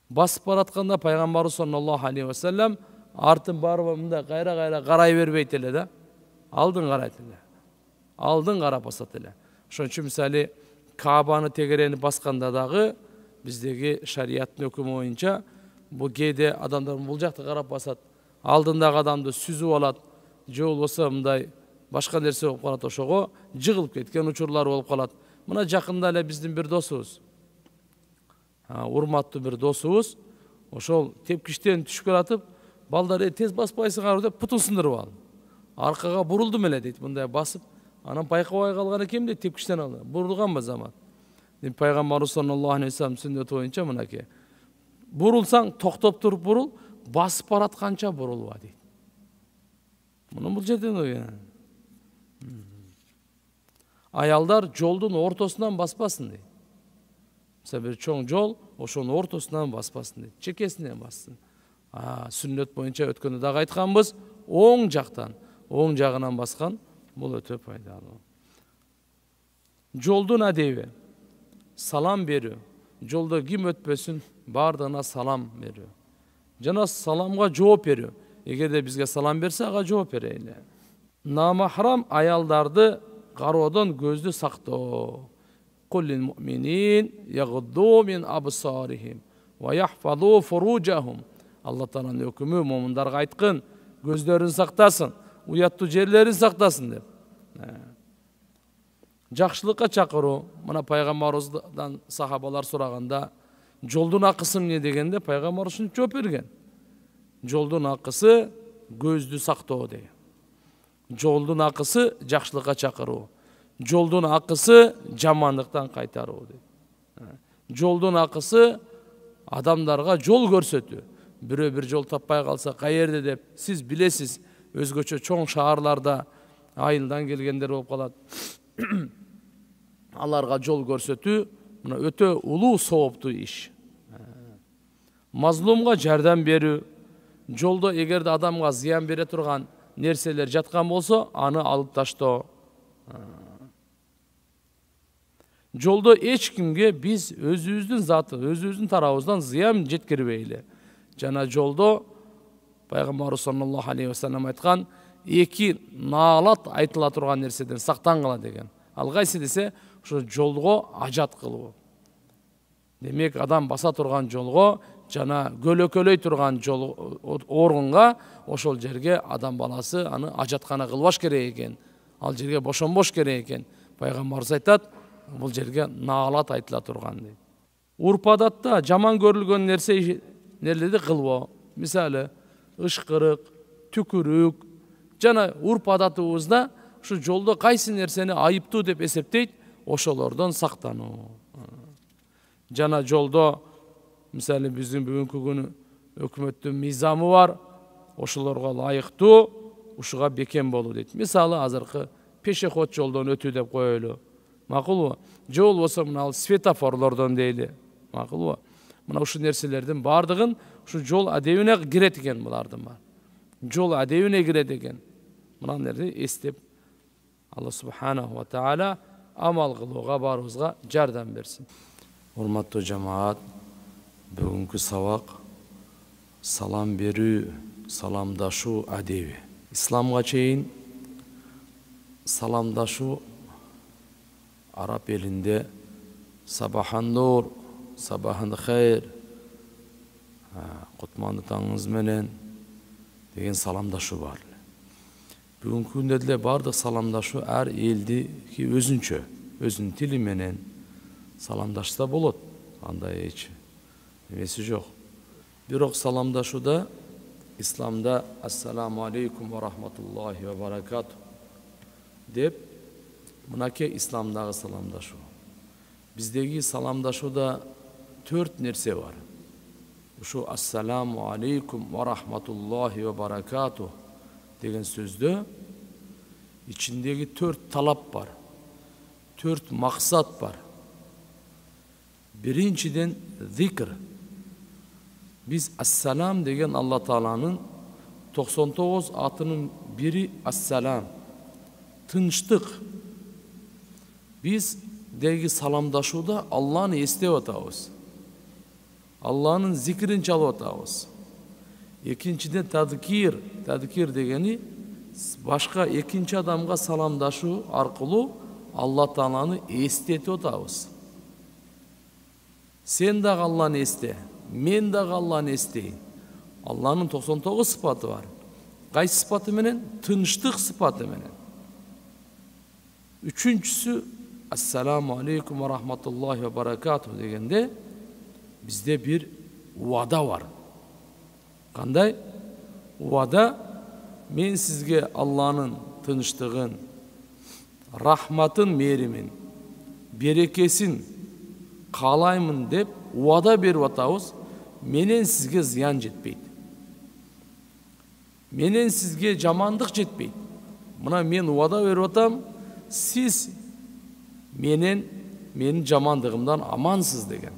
Басып баратканда пайгамбарыбыз саллаллаху алейхи ва саллям артын барып мындай кайра карай бербейт эле да. Алдын карайт эле. Алдын карап басат эле. Ошон үчүн мисалы Каабаны тегерени басканда дагы биздеги шариаттын өкүмү боюнча бул кээде адамдар бул жакты карап басат, алдындагы адамды сүзүп алат, же болбосо мындай башка нерсе болуп калат, ошого жыгылып кеткен учурлар болуп калат. Мына жакында эле биздин бир досубуз, урматтуу бир досубуз, ошол тепкичтен түшүп келатып, балдар тез баспайсыңар деп путун сындырып алды. Аркага бурулдум эле дейт, мындай басып, анан байкабай калган экенмин дейт, тепкичтен алды. Бурулганбы замат. Пайгамбарыбыз саллаллаху алейхи ва саллям сүннөтү боюнча мынакей. Бурулсаң токтоп туруп бурул, басып баратканча бурулба дейт. Муну бул жерден аялдар жолдун ортосунан баспасын дейт. Мисалы бир чоң жол, ошонун ортосунан баспасын дейт. Чекесинен бассын. Сүннөт боюнча өткөндө дагы айтканбыз, оң жактан, оң жагынан баскан бул өтө пайдалуу. Жолдун адеби салам берүү. Жолдо ким өтпөсүн, бардыгына салам берүү. Жана саламга жооп берүү. Эгерде бизге салам берсе, ага жооп берели. Намахрам аялдарды кароодон көздү сактоо. Куллил муъминин ягудду мин абсарихим ва яхфазу фуружахум. Алла Тааланын өкүмү момундарга айткын, көздөрүн сактасын, уяттуу жерлерин сактасын деп. Жакшылыкка чакыруу. Мына пайгамбарыбыздан сахабалар сураганда, жолдун акысы эмне дегенде пайгамбар ушинтип жооп берген. Жолдун акысы көздү сактоо деген. Жолдун акысы жакшылыкка чакыруу. Жолдун акысы жамандыктан кайтаруу дейт. Жолдун акысы адамдарга жол көрсөтүү. Бирөө бир жол таппай калса, каерде деп сиз билесиз, өзгөчө чоң шаарларда айылдан келгендер болуп калат. Аларга жол көрсөтүү мына өтө улуу сооптуу иш. Мазлумга жардам берүү, жолдо эгерде адамга зыян бере турган нерселер жаткан болсо, аны алып таштоо. Жолдо эч кимге биз өзүбүздүн заты, өзүбүздүн тарабыбыздан зыян жеткирбейли. Жана жолдо пайгамбарыбыз саллаллаху алейхи ва саллям айткан, эки наалат айтыла турган нерседен сактангыла деген. Ал кайсы десе, ошо жолго ажат кылуу. Демек, адам баса турган жолго жана көлөкөлөй турган жол орунга, ошол жерге адам баласы аны ажаткана кылбаш керек экен. Ал жерге бошонбош керек экен. Пайгамбарыбыз айтат, бул жерге наалат айтыла турган дейт. Урп адатта жаман көрүлгөн нерселерди кылбоо. Мисалы, ышкырык, түкүрүк жана урп адатыбызда ушу жолдо кайсы нерсени айыптуу деп эсептейт, ошолордон сактануу. Жана жолдо мисалы биздин бүгүнкү күнү өкмөттүн мыйзамы бар, ошолорго ылайыктуу ушуга бекем болуу дейт. Мисалы, азыркы пешеход жолдон өтүү деп коелу. Макулбу? Же болбосо мына светофорлордон дейли. Макулбу? Мына ушу нерселердин бардыгын ушу жол адебине кирет экен булардын бар. Жол адебине кирет экен. Мына нерсе эстеп, Алла субханаху ва таала амал кылууга барыбызга жардам берсин. Урматтуу жамаат, бүгүнкү сабак салам берүү, саламдашуу адеби. Исламга чейин саламдашуу араб элинде сабахан нур, сабахан хайр, кутманды таңыңыз менен деген саламдашуу бар. Бүгүнкү күндө деле бардык саламдашуу ар элдики өзүнчө, өзүнүн тили менен саламдашса болот. Андай эч эмеси жок. Бирок саламдашууда исламда ассаламу алейкум ва рахматуллахи ва баракату деп мынакей исламдагы саламдашуу. Биздеги саламдашууда 4 нерсе бар. Ушу ассаламу алейкум ва рахматуллахи ва баракату деген сөздө ичиндеги 4 талап бар. 4 максат бар. Биринчиден зикр. Biz Assalam деген Алла Тааланын 99 атынын бири Assalam. Тынчтык. Biz деги саламдашууда Алланы эстеп атабыз. Алланын зикрин чалып атабыз. Экинчиден тадкир. Тадкир дегени башка экинчи адамга саламдашуу аркылуу Алла Тааланы эстетип атабыз. Сен дагы Алланы эсте. Мен дагы Алланы эстейин. Алланын 99 сыпаты бар. Кайсы сыпаты менен? Тынчтык сыпаты менен. Үчүнчүсү ассаламу алейкум ва рахматуллахи ва баракату дегенде бизде бир уада бар. Кандай? Уада мен сизге Алланын тынчтыгын, рахматын, мээримин, берекесин каалаймын деп уада берип атабыз. Менен сизге зыян жетпейт. Менен сизге жамандык жетпейт. Мына мен уада берип атам, сиз менин жамандыгымдан амансыз деген.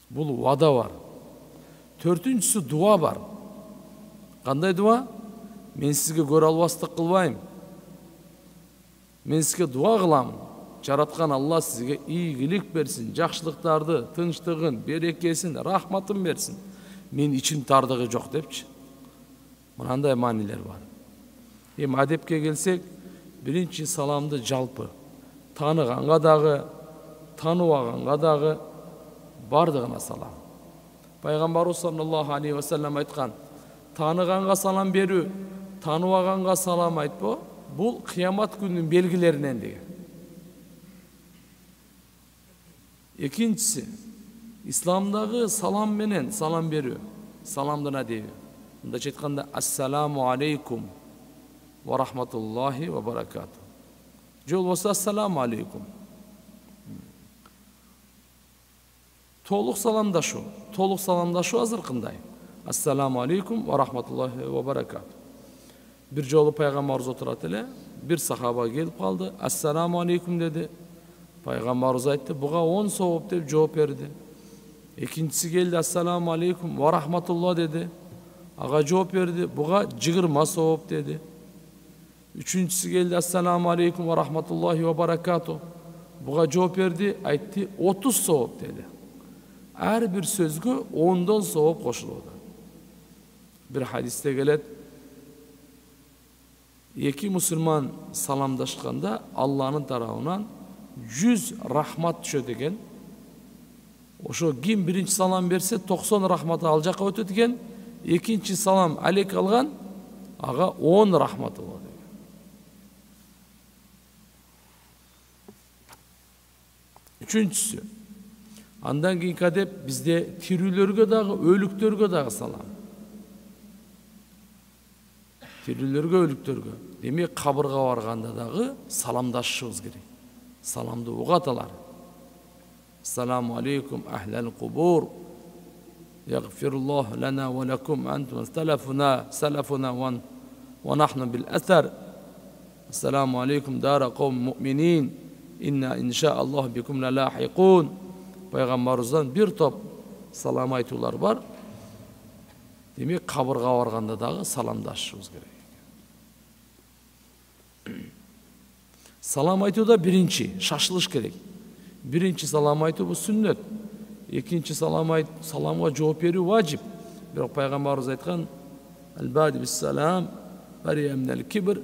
Бул уада бар. Төртүнчүсү дуа бар. Кандай дуа? Мен сизге көрө албастык кылбайм. Мен сизге дуа кылам. Жараткан Алла сизге ийгилик берсин, жакшылыктарды, тынчтыгын, берекесин, рахматын берсин. Мен ичин тардыгы жок депчи. Мынандай маанилер бар. Эми адепке келсек, биринчи саламды жалпы тааныганга дагы, тааныбаганга дагы бардыгына салам. Пайгамбарыбыз саллаллаху алейхи ва саллям айткан, тааныганга салам берүү, тааныбаганга салам айтпоо, бул кыямат күнүнүн белгилеринен деген. Экинчиси, исламдагы салам менен салам берүү, саламдын адеби. Мындайча айтканда ассаламу алейкум. ва рахматуллахи ва баракату. Же болбосо ассаламу алейкум. Толук саламдашу азыр кандай? Ассаламу алейкум ва рахматуллахи ва баракату. Bir жолу пайгамбарыбыз отурат эле, bir сахаба келип калды, ассаламу алейкум деди. Пайгамбарыбыз айтты, буга 10 сооп деп жооп берди. Экинчиси келди, ассаламу алейкум ва рахматуллах деди. Ага жооп берди, буга 20 сооп деди. Үчүнчүсү келди, ассаламу алейкум ва рахматуллахи ва баракату. Буга жооп берди, айтты 30 сооп деди. Ар бир сөзгө 10 сооп кошулууда. Bir hadiste келет, эки мусулман саламдашканда Алланын тарабынан 100 рахмат түшөт экен. Ошо ким биринчи салам берсе 90 рахматы ал жака өтөт экен, экинчи салам алейк алган, ага 10 рахматы болот экен. Үчүнчүсү, андан кийинки адеп бизде тирүүлөргө дагы, өлүктөргө дагы салам. Тирүүлөргө, өлүктөргө. Демек кабырга барганда дагы саламдашышыбыз керек. Саламды угат алар. Ассаламу алейкум ахлал кубур. Ягфируллаху лана ва лакум антум салафуна ва нахну бил аthar. Ассаламу алейкум дара кавм муъминин. Инна иншааллаху бикум лахиқун. Пайгамбарыбыздан бир топ салам айтуулар бар. Демек кабырга барганда дагы саламдашышыбыз керек. Салам айтууда биринчи шашылыш керек. Биринчи салам айтуу бул сүннөт. Экинчи саламга жооп берүү важип. Бирок пайгамбарыбыз айткан: "Ал-бади бис-салам бария минал кибр".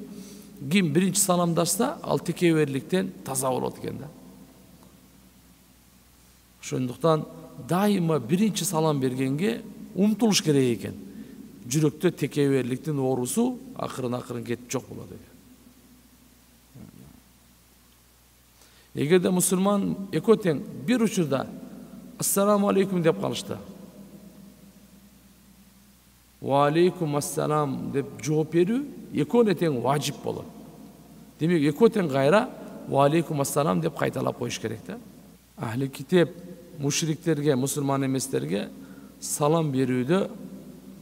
Ким биринчи саламдашса, ал текеберликтен таза болот экен да. Ошондуктан дайыма биринчи салам бергенге умтулуш керек экен. Жүрөктө текеберликтин оорусу акырын кетип жок болот экен. Эгерде мусулман экөө тең бир учурда ассаламу алейкум деп калышты, ва алейкум ассалам деп жооп берүү экөөнө тең важип болот. Демек экөө тең кайра ва алейкум ассалам деп кайталап коюш керек да. Ахли китеп мушриктерге, мусулман эместерге салам берүүдө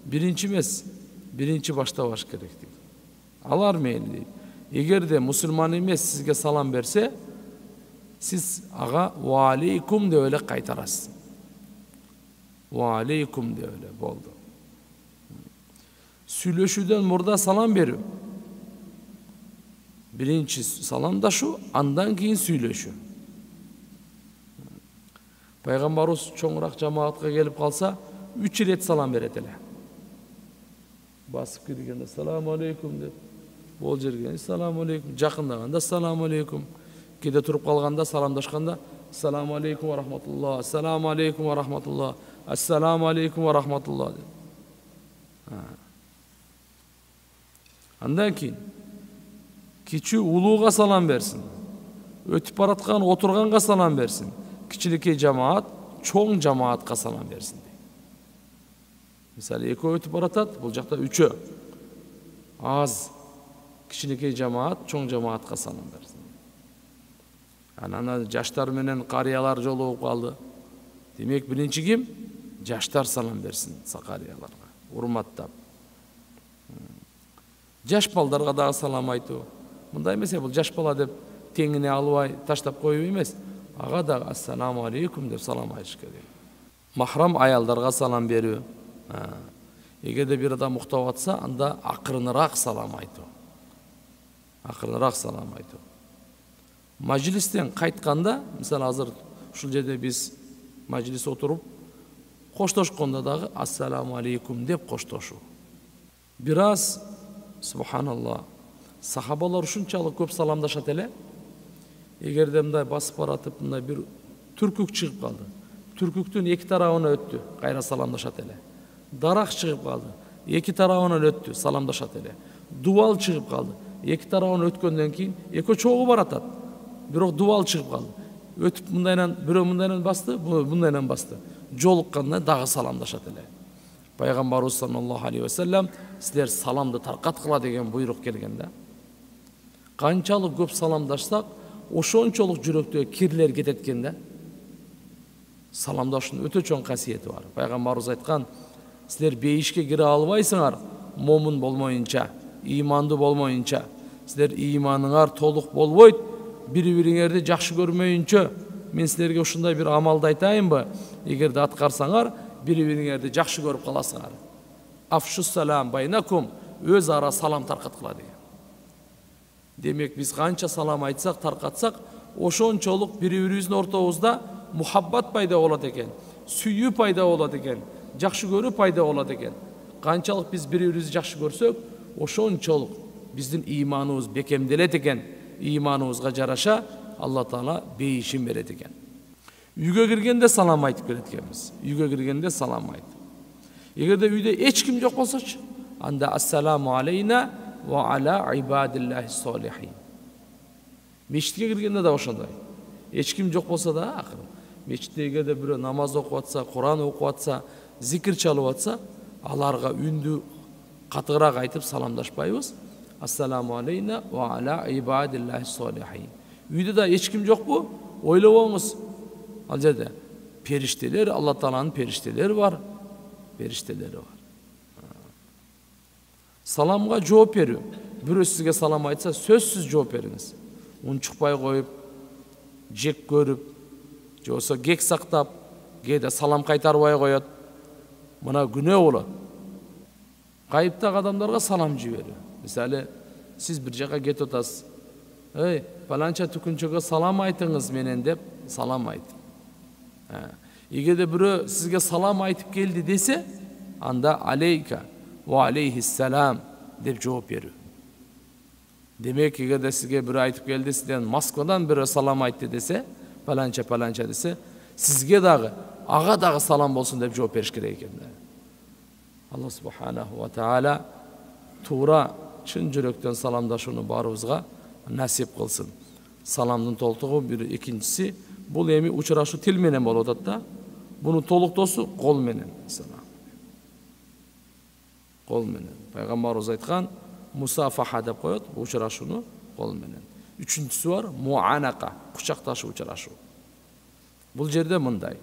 биринчи эмес, биринчи баштабаш керек дейт. Алар мейли дейт. Эгерде мусулман эмес сизге салам берсе, siz ağa ve aleykum de öyle kaytarasın. Ve aleykum de öyle oldu. Süйлөшүүдөн murda salam берүү. Birinci salam da şu, andan keyin süйлөшүү. Пайгамбарыбыз чоңураак жамаатка келип калса, 3 рет салам берет эле. Басып киргенде ассаламу алейкум деп, бул жерге ассаламу алейкум, жакындаганда ассаламу алейкум. Кейде туруп калганда саламдашканда ассаламу алейкум ва рахматуллах, ассаламу алейкум ва рахматуллах, ассаламу алейкум ва рахматуллах. Андан кийин кичүү улууга салам берсин. Өтүп бараткан отурганга салам берсин. Кичинекей жамаат чоң жамаатка салам берсин. Мисалы экөө өтүп баратат, бул жакта 3. Аз кичинекей жамаат чоң жамаатка салам берсин. Анан жаштар менен карыялар жолугуп калды. Демек биринчи ким? Жаштар салам берсин карыяларга, урматтап. Жаш балдарга дагы салам айтуу. Мындай эмес, бул жаш бала деп теңине албай таштап коюу эмес. Ага да ассаламу алейкум деп салам айтыш керек. Махрам аялдарга салам берүү. Эгерде бир адам уктап атса, анда акырыныраак салам айтуу. Акырыныраак салам айтуу. Majlisten кайтканда, мисалы азыр ушул жерде биз majlis отуруп коштошкондо дагы ассаламу алейкум деп коштошуу. Бир аз субханалла, сахабалар ушунчалык көп саламдашат эле. Эгерде мындай басып баратып, мындай бир түркүк чыгып калды. Түркүктүн эки тарабына өттү, кайра саламдашат эле. Дарак чыгып калды, эки тарабынан өттү, саламдашат эле. Дубал чыгып калды, эки тарабынан өткөндөн кийин экөө чогуу баратат. Бирок дубал чыгып калды. Өтүп мындайдан, бирөө мындайдан басты, мындайдан басты. Жолукканда дагы саламдашат эле. Пайгамбарыбыз саллаллаху алейхи ва саллям силер саламды таркаткыла деген буйрук келген да. Канчалык көп саламдашсак, ошончолук жүрөктөгү кирлер кетет экен да. Саламдашуунун өтө чоң касиети бар. Пайгамбарыбыз айткан, силер бейишке кире албайсыңар момун болмоюнча, имандуу болмоюнча. Силер иманыңар толук болбойт, бири-бириңерди жакшы көрмөйүнчө. Мен силерге ушундай бир амалды айтайынбы? Эгерде аткарсаңар, бири-бириңерди жакшы көрүп каласыңар. Афшус салам байнакум, өз ара салам таркаткыла деген. Демек биз канча салам айтсак, таркатсак, ошончолук бири-бирибиздин ортобузда мухаббат пайда болот экен, сүйүү пайда болот экен, жакшы көрүү пайда болот экен. Канчалык биз бири-бирибизди жакшы көрсөк, ошончолук биздин иманыбыз бекемделет экен. Иманыбызга жараша Алла Таала бейишин берет экен. Үйгө киргенде салам айтып келет экенбиз. Үйгө киргенде салам айт. Эгерде үйдө эч ким жок болсочу, анда ассаламу алейна ва аля ибадиллахи солихин. Мешитке киргенде да ошондой. Эч ким жок болсо да, акыры мешитте эгерде бирөө намаз окуп атса, Куран окуп атса, зикир чалып атса, аларга үндү катыгыраак айтып саламдашпайбыз. Ассаламу алейна ва аля ибадиллахи солихин. Үйдө да эч ким жокпу? Ойлобоңуз. Ал жерде периштелер, Алла Тааланын периштелери бар. Периштелери бар. Саламга жооп берүү. Бирөө сизге салам айтса, сөзсүз жооп бериңиз. Унчукпай коюп, жек көрүп, же болсо кек сактап, кээде салам кайтарбай коет. Мына күнөө болот. Кайыптагы адамдарга салам жиберүү. Мисалы, сиз бир жака кетип атасыз. Эй, паланча түкүнчөгө салам айтыңыз менен деп салам айт. Эгерде бирөө сизге салам айтып келди десе, анда алейка ва алейхиссалам деп жооп берүү. Демек, эгерде сизге бирөө айтып келди, сизден Москвадан бирөө салам айтты десе, паланча десе, сизге дагы, ага дагы салам болсун деп жооп бериш керек экен. Алла субханаху ва таала туура чын жүрөктөн саламдашууну баарыбызга насип кылсын. Саламдын толтугу бир, экинчиси бул эми учурашуу тил менен болуп атат да. Буну толуктоосу кол менен. Кол менен. Пайгамбарыбыз айткан, мусафаха деп коет, учурашууну кол менен. Үчүнчүсү бар, муанака, кучакташуу учурашуу. Бул жерде мындай.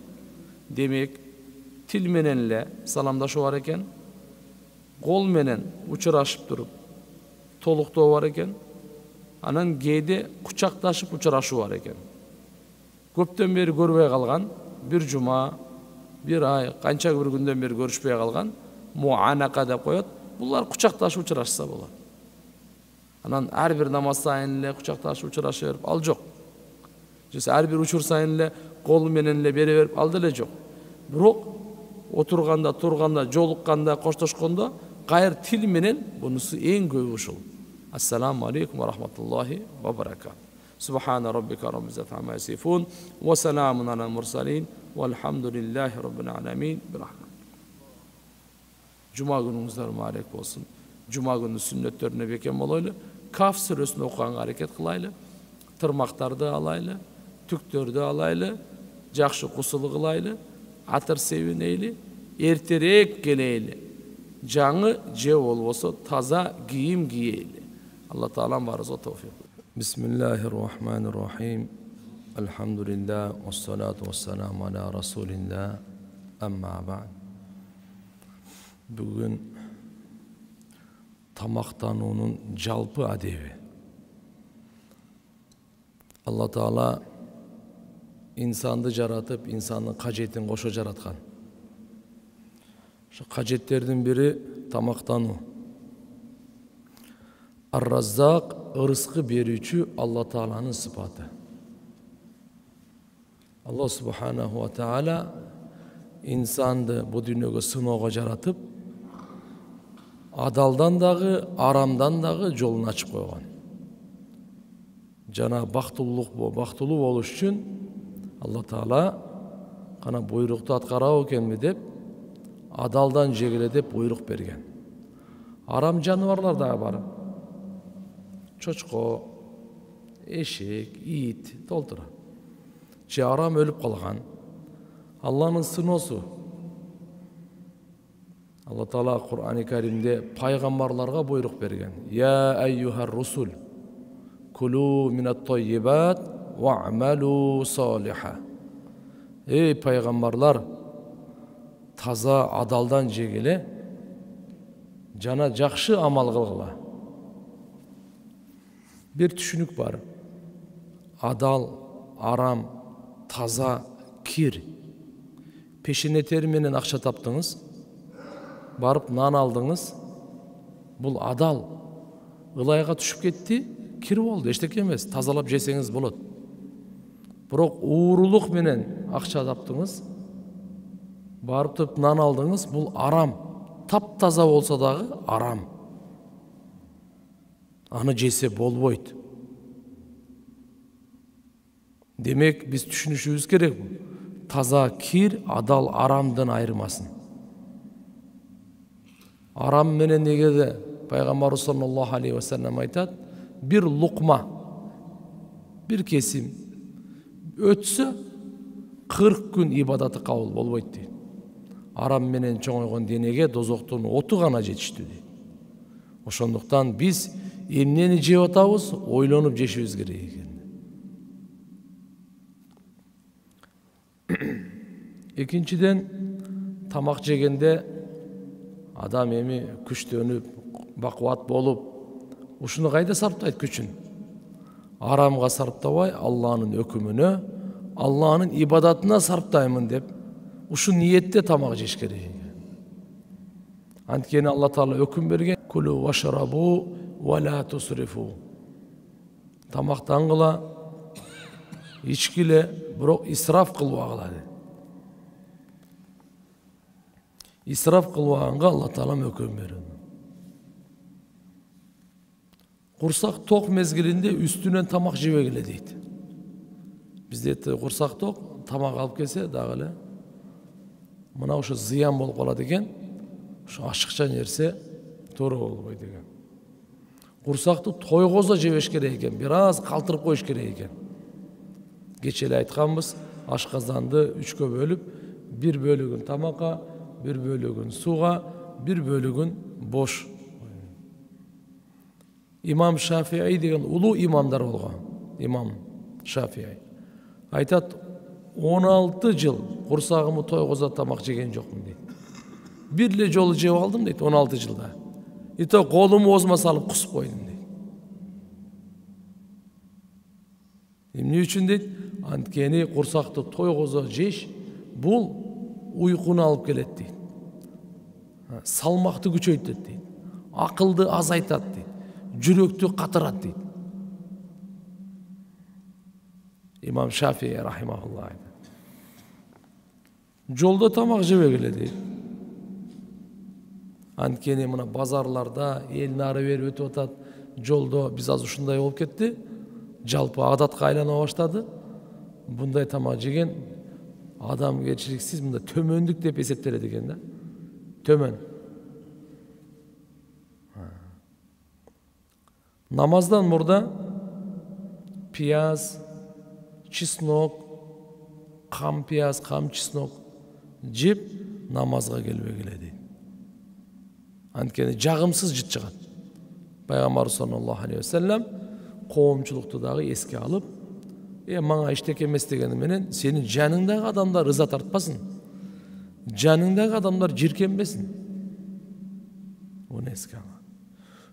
Демек, тил менен эле саламдашуу бар экен, кол менен учурашып туруп толуктоо бар экен, анан кээде кучакташып учурашуу бар экен. Көптөн бери көрбөй калган, бир жума, бир ай, канча бир күндөн бери көрүшпөй калган, муанака деп коет, булар кучакташып учурашса болот. Анан ар бир намаз сайын эле кучакташып учураша берип ал жок. Же ар бир учур сайын эле кол менен эле бере берип ал деле жок. Бирок отурганда, турганда, жолукканда, коштошкондо кайыр тил менен бунусу эң көбү ушул. Ассаламу алейкум ва рахматуллахи ва баракатуh. Субхана раббика раббил иzzati амма ясифун ва саламун алал мурсалин валхамдулиллахи раббил аламин. Жума күнүңүздөр мубарак болсун. Жума күнү сүннөттөрүнө бекем болойлу. Каф сүрөсүн окуганга аракет кылайлы. Тырмактарды алайлы, түктөрдү алайлы, жакшы кусул кылайлы, атыр себинейли, эртерээк келейли. Жаңы же болбосо таза кийим кийейли. Алла Таалам барыбызга товфик. Бисмиллахир-рахманир-рахим. Алхамдулиллах, вассалату вассаламу аля расулиллах. Амма ба'д. Бүгүн тамактануунун жалпы адеби. Алла Таала инсанды жаратып, инсандын кажетин кошо жараткан. Ошо кажеттердин бири тамактануу. Ар-Раззак, ырыскы берүүчү Алла Тааланын сыпаты. Алла субханаху ва таала инсанды бу дүйнөгө сыноого жаратып, адалдан дагы, арамдан дагы жолун ачып койгон. Жана бактылуу болуш үчүн Алла Таала кана буйрукту аткарабы экенби деп, адалдан жегиле деп буйрук берген. Арам жаныбарлар дагы бар. Чочко, эшек, ит толтура. Же арам өлүп калган. Алланын сыноосу. Алла Таала Кур'ани Каримде пайгамбарларга буйрук берген. Я айюхар русул Кулу минат тойибат ва'малу салиха. Ей пайғамбарлар, таза адалдан жегіле, жана жақшы амал қылғыла. Bir түшүнүк бар. Адал, арам, таза, кир. Пешене тери менен акча таптыңыз, барып нан алдыңыз. Бул адал. Ылайга түшүп кетти, кир болду, эчтеке эмес, тазалап жесеңиз болот. Бирок уурулук менен акча таптыңыз, барып туруп нан алдыңыз, бул арам. Тап-таза болсо дагы арам. Аны жесе болбойт. Демек, биз түшүнүшүбүз керек. Таза кир, адал арамдан айырмасын. Арам менен негеде пайгамбар саллаллаху алейхи ва саллям айтат, бир лукма, бир кесим өтсө 40 күн ибадаты кабыл болбойт дейт. Арам менен чоңойгон денеге дозоктун оту гана жетиштүү дейт. Ошондуктан биз эмнени жеп атабыз, ойлонуп жешибиз керек экен. Экинчиден, тамак жегенде адам эми күчтөнүп, бакубат болуп, ушуну кайда сарптайт күчүн? Арамга сарптабай, Алланын өкүмүнө, Алланын ибадатына сарптаймын деп, ушу ниетте тамак жеш керек. Анткени Алла Таала өкүм берген: "Кулу вашрабу ва ла тусрифу." Тамактангыла, ичкиле, бирок исраф кылбагыла. Исраф кылбаганга Алла Таала өкүм берген. Курсак ток мезгилинде үстүнөн тамак жебегиле дейт. Бизде курсак ток, тамак алып келсе дагы эле мына ушу зыян болуп калат экен. Ушу ашыкча нерсе туура болбойт экен. Курсакты тойгозо жебеш керек экен, бир аз калтырып коюш керек экен. Кече эле айтканбыз, ашказанды 3кө бөлүп, бир бөлүгүн тамакка, бир бөлүгүн сууга, бир бөлүгүн бош. Имам Шафии деген улуу имамдар болгон. Имам Шафии айтат, 16 жыл курсагымды тойгозо тамак жеген жокмун дейт. Бир эле жолу жеп алдым дейт 16 жылда. Ито колумду оозума салып кусуп койдум дейт. Эмне үчүн дейт? Анткени курсакты тойгозо жеш бул уйкуну алып келет дейт. Салмакты күчөйтөт дейт. Акылды азайтат дейт. Жүрөктү катырат дейт. Имам Шафии рахимахуллах айтат. Жолдо тамак жебегиле дейт. Анткени мына базарларда эл нары бери өтүп атат. Жолдо биз аз ушундай болуп кетти. Жалпы адатка айлана баштады. Bunday тамак жеген адамгерчиликсиз, мында төмөндүк деп эсептелет экен да. Төмөн. Намаздан мурда пияз, чеснок, кам пияз, кам чеснок жеп намазга келбегиле дейт. Анткени жагымсыз жыт чыгат. Пайгамбар саллаллаху алейхи ва саллям коомчулукту дагы эске алып, мага эчтеке эмес дегени менен сенин жаныңдагы адамдар ыза тартпасын. Жаныңдагы адамдар жиркенбесин. Уну эске ал.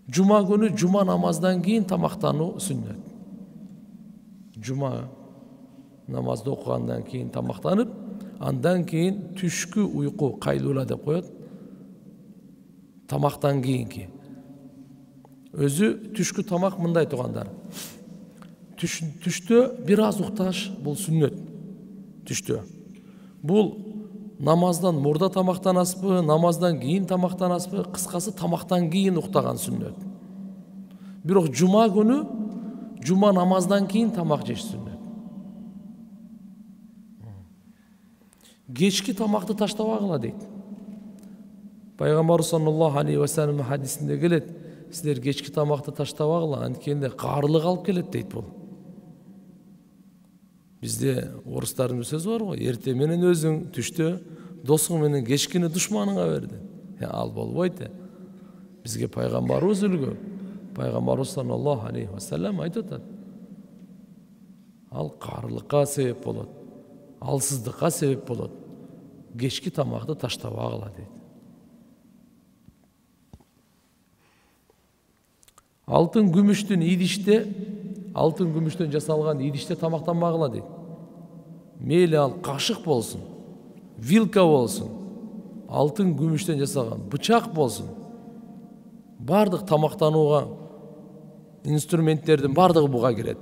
Жума күнү жума намаздан кийин тамактануу сүннөт. Жума намазды окугандан кийин тамактанып, андан кийин түшкү уйку кайлуула деп коет. Тамактан кийинки. Өзү түшкү тамак мындай тугандар. Түштө бир аз укташ, бул сүннөт. Түштө. Бул намаздан мурда тамактанасызбы, намаздан кийин тамактанасызбы, кыскасы тамактан кийин уктаган сүннөт. Бирок жума күнү жума намаздан кийин тамак жеш сүннөт. Кечки тамакты таштабагыла дейт. Пайгамбар саллаллаху алейхи ва саллям хадисинде келет, силер кечки тамакты таштабагыла, анткенде каарылык алып келет дейт бул. Бизде орустардын сөзү бар го, эрте менен өзүң, түштө досуң менен кечкини душманыңа берди. Ал болбойт. Бизге пайгамбарыбыз үлгү. Пайгамбарыбыз саллаллаху алейхи ва саллям айтып атат. ал карылыкка себеп болот, алсыздыкка себеп болот. Кечки тамакты таштабагыла дейт. Алтын күмүштөн жасалган идиште тамактанбагыла дейт. Мейли ал кашык болсун, вилка болсун, алтын күмүштөн жасалган бычак болсун, бардык тамактанууга инструменттердин бардыгы буга кирет.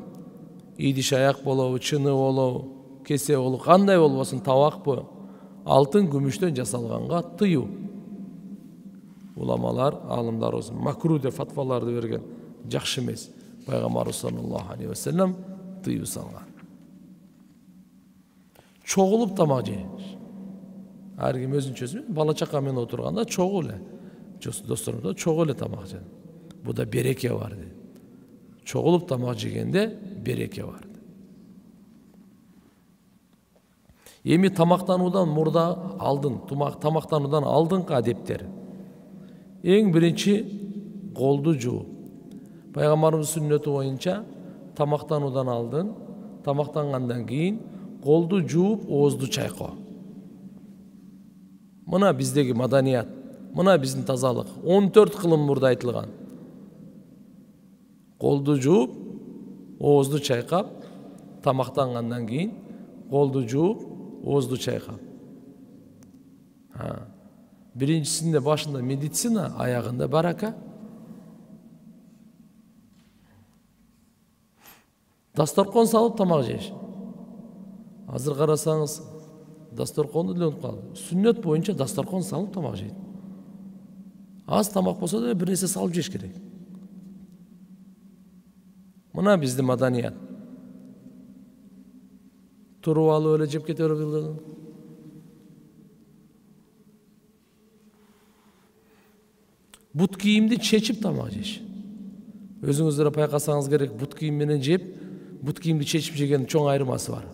Идиш аяк болобу, чыны болобу, кесе болобу, кандай болбосун, табакпы, алтын күмүштөн жасалганга тыюу. Уламалар, алымдар болсун, макру деп фатваларды берген, жакшы эмес. Пайгамбарыбыз саллаллаху алейхи ва саллям тыюу салган. Чогулуп тамак жейиш. Ар ким өзүнчөсү, бала чака менен отурганда чогуу эле, досторуңда чогуу эле тамак жей. Буда береке бар дейт. Чогулуп тамак жегенде береке бар. Эми тамактануудан мурда тамактануудан алдыңкы адептер. Эң биринчи колду жуу. Пайгамбарыбыз сүннөтү боюнча тамактануудан алдын, тамактангандан кийин колду жууп, оозду чайкоо. Мына биздеги маданият, мына биздин тазалык 14 кылым мурда айтылган. Колду жууп, оозду чайкап, тамактангандан кийин колду жууп, оозду чайкап. Биринчисинде башында медицина, аягында барака. Дасторкон салып тамак жейиш. Азыр карасаңыз, дасторконду деле унутуп калды. Сүннөт боюнча дасторкон салып тамак жейт. Аз тамак болсо да бир нерсе салып жеш керек. Мына биздин маданият. Туруп алып эле жеп кете бербейли. Бут кийимди чечип тамак жейиш. Өзүңүздөр байкасаңыз керек, бут кийим менен жеп, бут кийимди чечип жеген чоң айырмасы бар.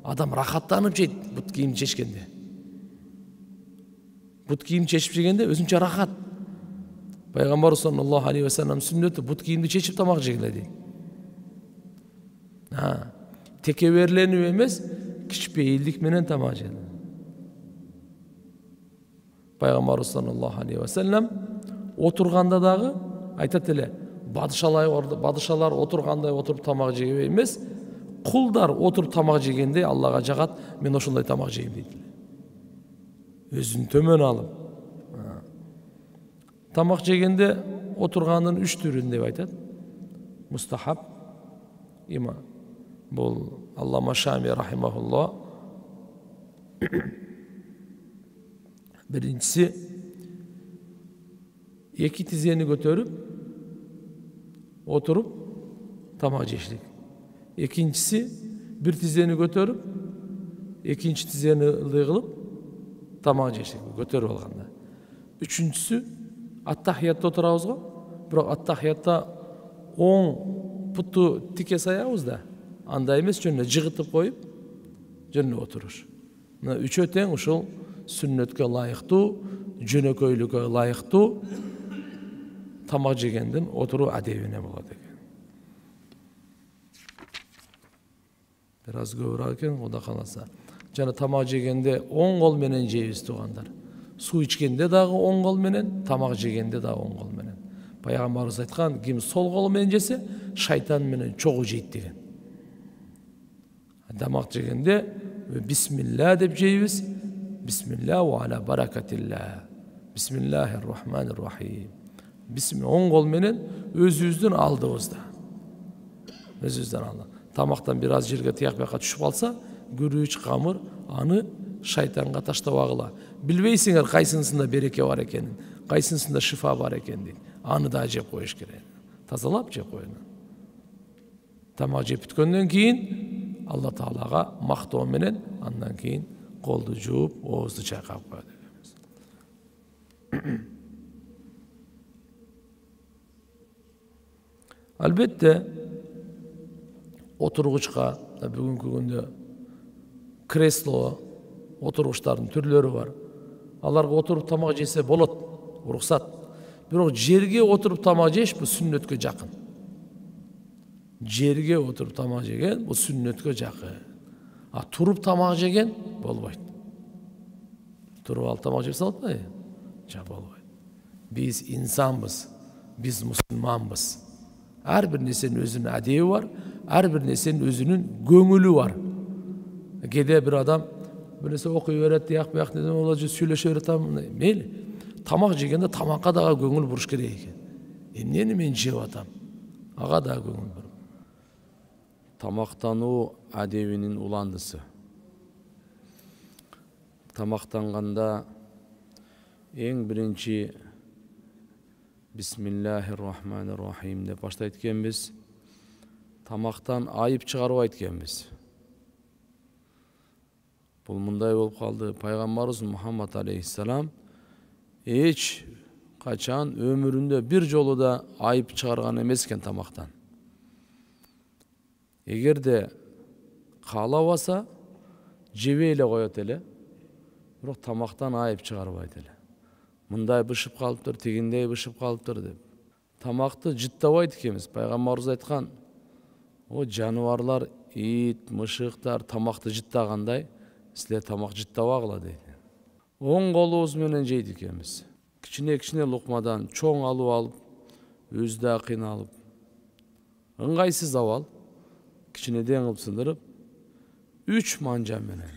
Адам рахаттанып жейт бут кийим чечкенде. Бут кийим чечип жегенде өзүнчө рахат. Пайгамбар саллаллаху алейхи ва саллям сүннөтү бут кийимди чечип тамак жегиле дейт. Текеберленүү эмес, кичпейилдик менен тамак жегиле. Пайгамбар саллаллаху алейхи ва саллям отурганда дагы айтат эле, бадышалар отургандай отуруп тамак жегебей эмес, кулдар отуруп тамак жегенде Аллага жагат, мен ошондой тамак жейм дейт. Өзүн төмөн алып. Тамак жегенде отургандын 3 түрүн деп айтат. Мустахаб, има. Бул Аллама Шами рахимахуллах. Биринчиси эки тизени көтөрүп, отуруп тамак жештик. Экинчиси бир тизени көтөрүп, экинчи тизени ылдый кылып тамак жештик, көтөрүп алганда. Үчүнчүсү ат-тахиятта отурабыз го, бирок ат-тахиятта оң путту тике саябыз да, андай эмес, жөнүнө жыгытып коюп, жөнүнө отуруш. Мына үчөө тең ушул сүннөткө ылайыктуу, жөнөкөйлүккө ылайыктуу тамак жегендин отуруу адебине болот экен. Бир аз көбүрөөк экен, Кудай кааласа. Жана тамак жегенде оң кол менен жейбиз туугандар. Суу ичкенде дагы оң кол менен, тамак жегенде дагы оң кол менен. Пайгамбарыбыз айткан, ким сол кол менен жесе, шайтан менен чогуу жейт деген. Тамак жегенде бисмилла деп жейбиз. Бисмилла ва аля баракатилла. Бисмиллахир-рахманир-рахим. Оң кол менен өзүбүздүн алдыбызда. Өзүбүздүн алды. Тамактан бир аз жерге тияк бияка түшүп калса, күрүч, камыр, аны шайтанга таштабагыла. Билбейсиңер кайсынысында береке бар экенин, кайсынысында шифа бар экенин. Аны да жеп коюш керек. Тазалап жеп коюн. Тамак жеп бүткөндөн кийин Алла Таалага мактоо менен, андан кийин колду жууп, оозду чайкап коет экенбиз. Албетте, отургучка бүгүнкү күндө кресло, отургучтардын түрлөрү бар. Аларга отуруп тамак жесе болот, уруксат. Бирок жерге отуруп тамак жеш бул сүннөткө жакын. жерге отырып тамақ жеген бұл сүннетке жақын. Тұрып тамақ жеген болбайды. Тұрып алып тамақ жеп салады ма? Жа болбайды. Біз инсанбыз, біз мұсылманбыз. Әрбір нәрсенің өзінің әдебі бар, әрбір нәрсенің өзінің көңілі бар. Кейде бір адам бір нәрсе оқи береді, яқ неден олар сөйлесе береді, мейлі. Тамақ жегенде тамаққа дағы көңіл бұрыш керек екен. Нені мен жеп атам? Аға да көңіл бұрып. Тамақтану әдебінің уландысы. Тамақтанғанда ең бірінші Бисмиллахир-рахманир-рахим деп баштайды екенбіз. Тамақтан айып шығару айткенбіз. Бұл мұндай болып қалды. Пайғамбарымыз Мұхаммад алейхиссалам еш қачан өмірінде бір жолы да айып шығарған емес екен тамақтан. Егер де қалауаса жебейле қояды еле, бірақ тамақтан айып шығарбайды еле. Мұндай бышып қалып тұр, тегіндей бышып қалып тұр деп. Тамақты жыттабайды екенбіз. Пайғамбарымыз айтқан, о жануарлар, ит, мышықтар тамақты жыттағандай, сілер тамақ жыттабағыла дейді. Оң қолымызбен жейді екенбіз. Кішіне лұқмадан чоң алып, өзді қиналып, ыңғайсыз авал, кішінеден қылып сындырып, 3 манжа менен.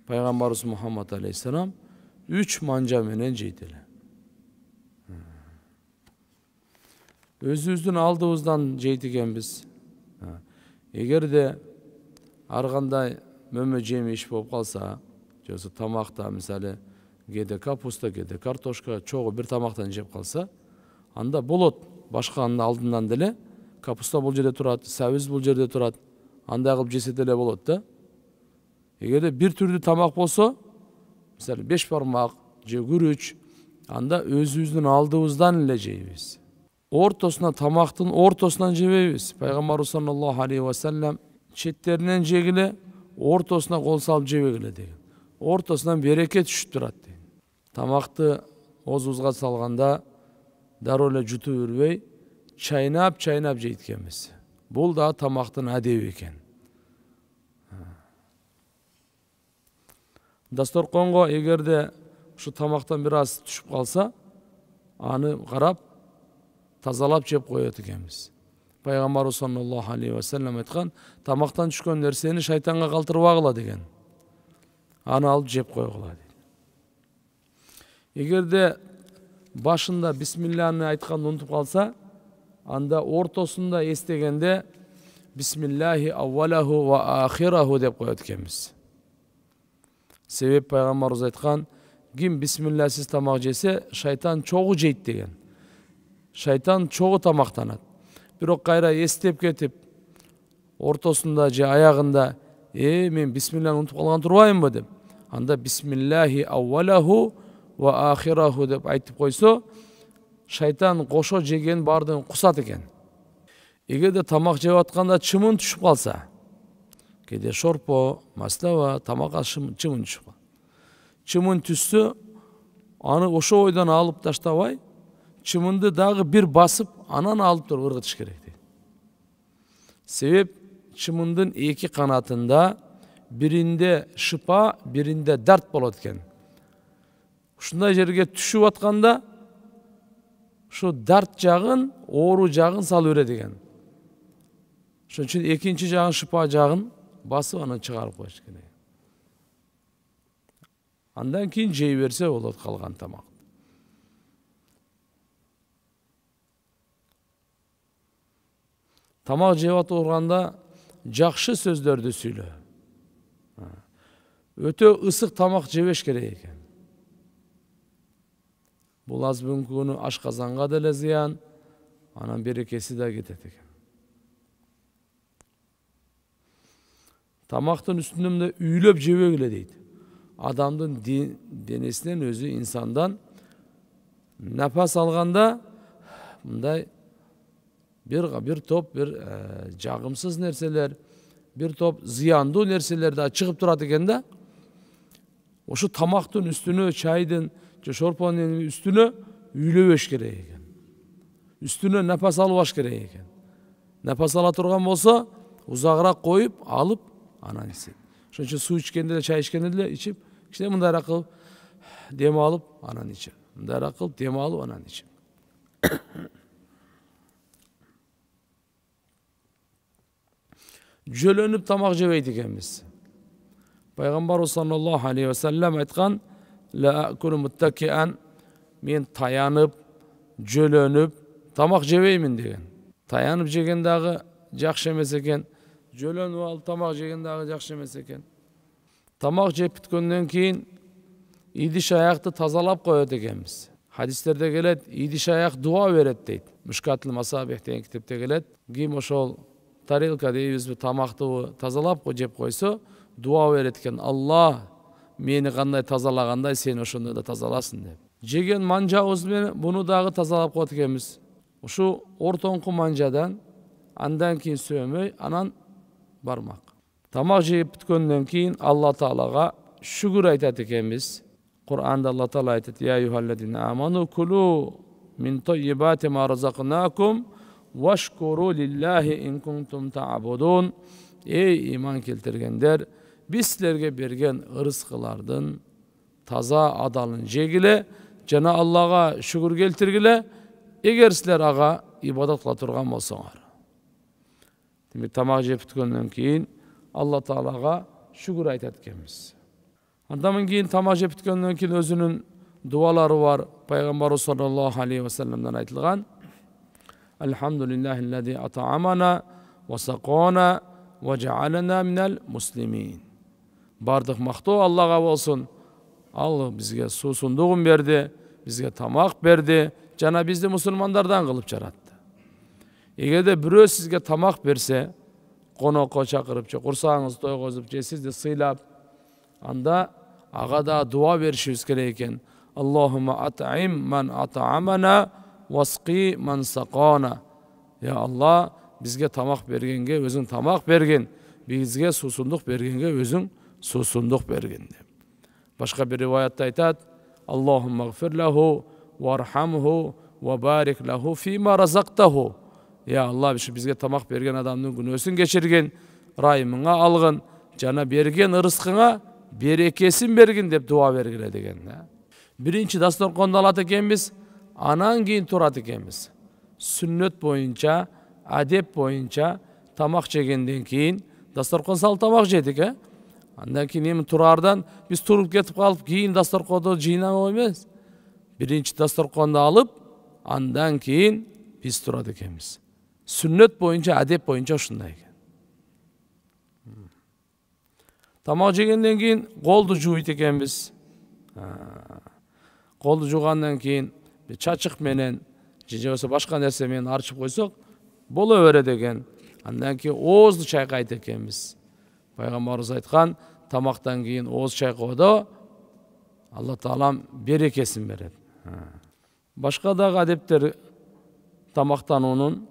Пайғамбарымыз Мұхаммад алейхиссалам 3 манжа менен жейді. Өзіміздің алдымыздан жейді екенбіз. Егер де арғандай мөмө жемеш болып қалса, жосы тамақта, мысалы, кейде капуста, кейде картошка, чоғы бір тамақтан жеп қалса, анда болот, башқанын алдынан деле, капуста бұл жерде тұрады, сәуіз бұл жерде тұрады, анда қылып жесе деле болады да. Егер де бір түрді тамақ болса, мысалы 5 бармақ, же күріш, анда өзіміздің алдымыздан еле жейбіз. Ортосына, тамақтың ортосынан жебейбіз. Пайғамбарымыз саллаллаху алейхи ва саллям четтерінен жегіле, ортосына қол салып жебегіле деген. Ортосынан береке түшіп тұрады деген. Тамақты озуызға салғанда дароле жұты өрбей, чайнап жейткенбіз. Бұл да тамақтың әдебі екен. Дастарқонға егерде шу тамақтан біраз түшіп қалса, аны қарап, тазалап жеп қояды екенбіз. Пайғамбарымыз саллаллаху алейхи ва саллям айтқан, тамақтан түшкен нәрсені шайтанға қалтырбағыла деген. Аны алып жеп қойғыла дейді. Егерде башында бисмиллахны айтқан ұмытып қалса, анда ортосында естегенде бисмиллахи аввалаху ва ахираху деп қояды екенбіз. Себеп пайғамбарымыз айтқан, ким бисмиллахсыз тамақ жесе, шайтан чоғы жейді деген. Шайтан чоғы тамақтанады. Бирок кайра естеп кетип, ортосында же аяғында, мен бисмиллахны ұмытып қалған тұрбайым деп. Анда бисмиллахи аввалаху ва ахираху деп айтып қойса, шайтан қошо жеген бардың құсат екен. Егерде тамақ жеп атқанда чымын түшіп қалса, кейде шорпо, мастава, тамаққа чымын түшіп қалса. Чымын түссе, аны ошо ойдан алып таштабай, чымынды дағы бір басып, анан алып тұрып ырғытыш керек дейді. Себеп чымындың 2 қанатында бірінде шыпа, бірінде дәрт болады екен. Ушундай жерге түшіп атқанда, шу дәрт жағын, оору жағын салып береді екен. Шон үчүн экинчи жағын, шыпа жағын басып, аны чыгарып коюш керек. Андан кейін жей берсе болот қалған тамақ. Тамақ жеп отырғанда жақшы сөздерді сөйле. Өте ысық тамақ жебеш керек екен. Бұл аз бүгінгі күні ашқазанға да зиян, анан берекесі де кетеді екен. Тамақтың үстінімде үйлеп жебегіле дейді. Адамдың денесінен өзі инсандан нәпас алғанда, мұндай bir топ жағымсыз нәрселер, bir топ зиянды нәрселерді шығып тұрады екен да. Ошы тамақтың үстіне, чайдың, шорпаның үстіне үйлебеш керек екен. Үстіне нәпас алып аш керек екен. Нәпас ала турган болса, узагыраак коюп, алып, анан ичет. Ошон үчүн суу ичкенде эле, чай ичкенде эле ичип, кичине мындайраак кылып дем алып, анан ичет. Мындайраак кылып дем алып, анан ичет. Жөлөнүп тамак жебейт экенбиз. Пайгамбарыбыз саллаллаху алейхи ва саллям айткан: "Ла акулу муттакиан", мен таянып, жөлөнүп тамак жебеймин деген. Таянып жеген дагы жакшы эмес экен. Жөлөнүп алып тамак жеген дагы жакшы эмес экен. Тамак жеп бүткөндөн кийин идиш аякты тазалап коет экенбиз. Хадистерде келет, идиш аяк дуа берет дейт. Мушкатул Масабих деген китепте келет. Ким ошол тарелка дейбизби, тамакты тазалап жеп койсо, дуа берет экен: "Алла, мени кандай тазалагандай, сен ошондой да тазаласын" деп. Жеген манжабыз менен буну дагы тазалап коет экенбиз. Ушу ортоңку манжадан, андан кийин сөөмөй, анан бармак. Тамак жеп бүткөндөн кийин Алла Таалага шүгүр айтат экенбиз. Кур'анда Алла Таала айтат: "Я юхалладина аману кулу мин тойибати ма разакнакум вашкуру лиллахи ин кунтум та'будун". Эй иман келтиргендер, биз силерге берген ырыскылардын таза адалын жегиле, жана Аллага шүгүр келтиргиле, эгер силер ага ибадат кыла турган болсоңор. Демек тамак жеп бүткөндөн кийин Алла Таалага шүгүр айтат экенбиз. Андан кийин тамак жеп бүткөндөн кийин өзүнүн дуалары бар. Пайгамбарыбыз саллаллаху алейхи ва салламдан айтылган: "Алхамдулиллахиллади ат'амана ва сакона ва жа'алана минал муслимин". Бардык мактоо Аллага болсун. Ал бизге суусундугун берди, бизге тамак берди, жана бизди мусулмандардан кылып жаратты. Эгерде бирөө сизге тамак берсе, конокко чакырып, курсагыңызды тойгозуп, же сизди сыйлап, анда ага да дуа беришибиз керек экен. Аллахумма ат'им ман ат'амана васқи ман сақана. Я Алла, бизге тамак бергенге өзүң тамак берген, бизге суусундук бергенге өзүң суусундук берген деп. Башка бир риваятта айтат: "Аллахумма гфир лаху вархамху ва барик лаху фима разактаху". Я Алла, бизге тамак берген адамдын күнөөсүн кечирген, райымыңа алгын, жана берген ырыскыңа берекесин бергин деп дуа бергиле деген. Биринчи дасторконду алат экенбиз, анан кийин турат экенбиз. Сүннөт боюнча, адеп боюнча тамак жегенден кийин дасторкон салып тамак жедик, Андан кийин эми тураардан биз туруп кетип калып, кийин дасторконду жыйнабай эмес. Биринчи дасторконду алып, андан кийин биз турат экенбиз. Сүннөт боюнча, адеп боюнча ушундай экен. Тамак жегенден кийин колду жууйт экенбиз. Колду жуугандан кийин чачык менен же болбосо башка нерсе менен арчып койсок боло берет экен. Андан кийин оозду чайкайт экенбиз. Пайгамбарыбыз айткан, тамактан кийин ооз чайкоодо Алла Таалам берекесин берет. Башка дагы адептер тамактануунун,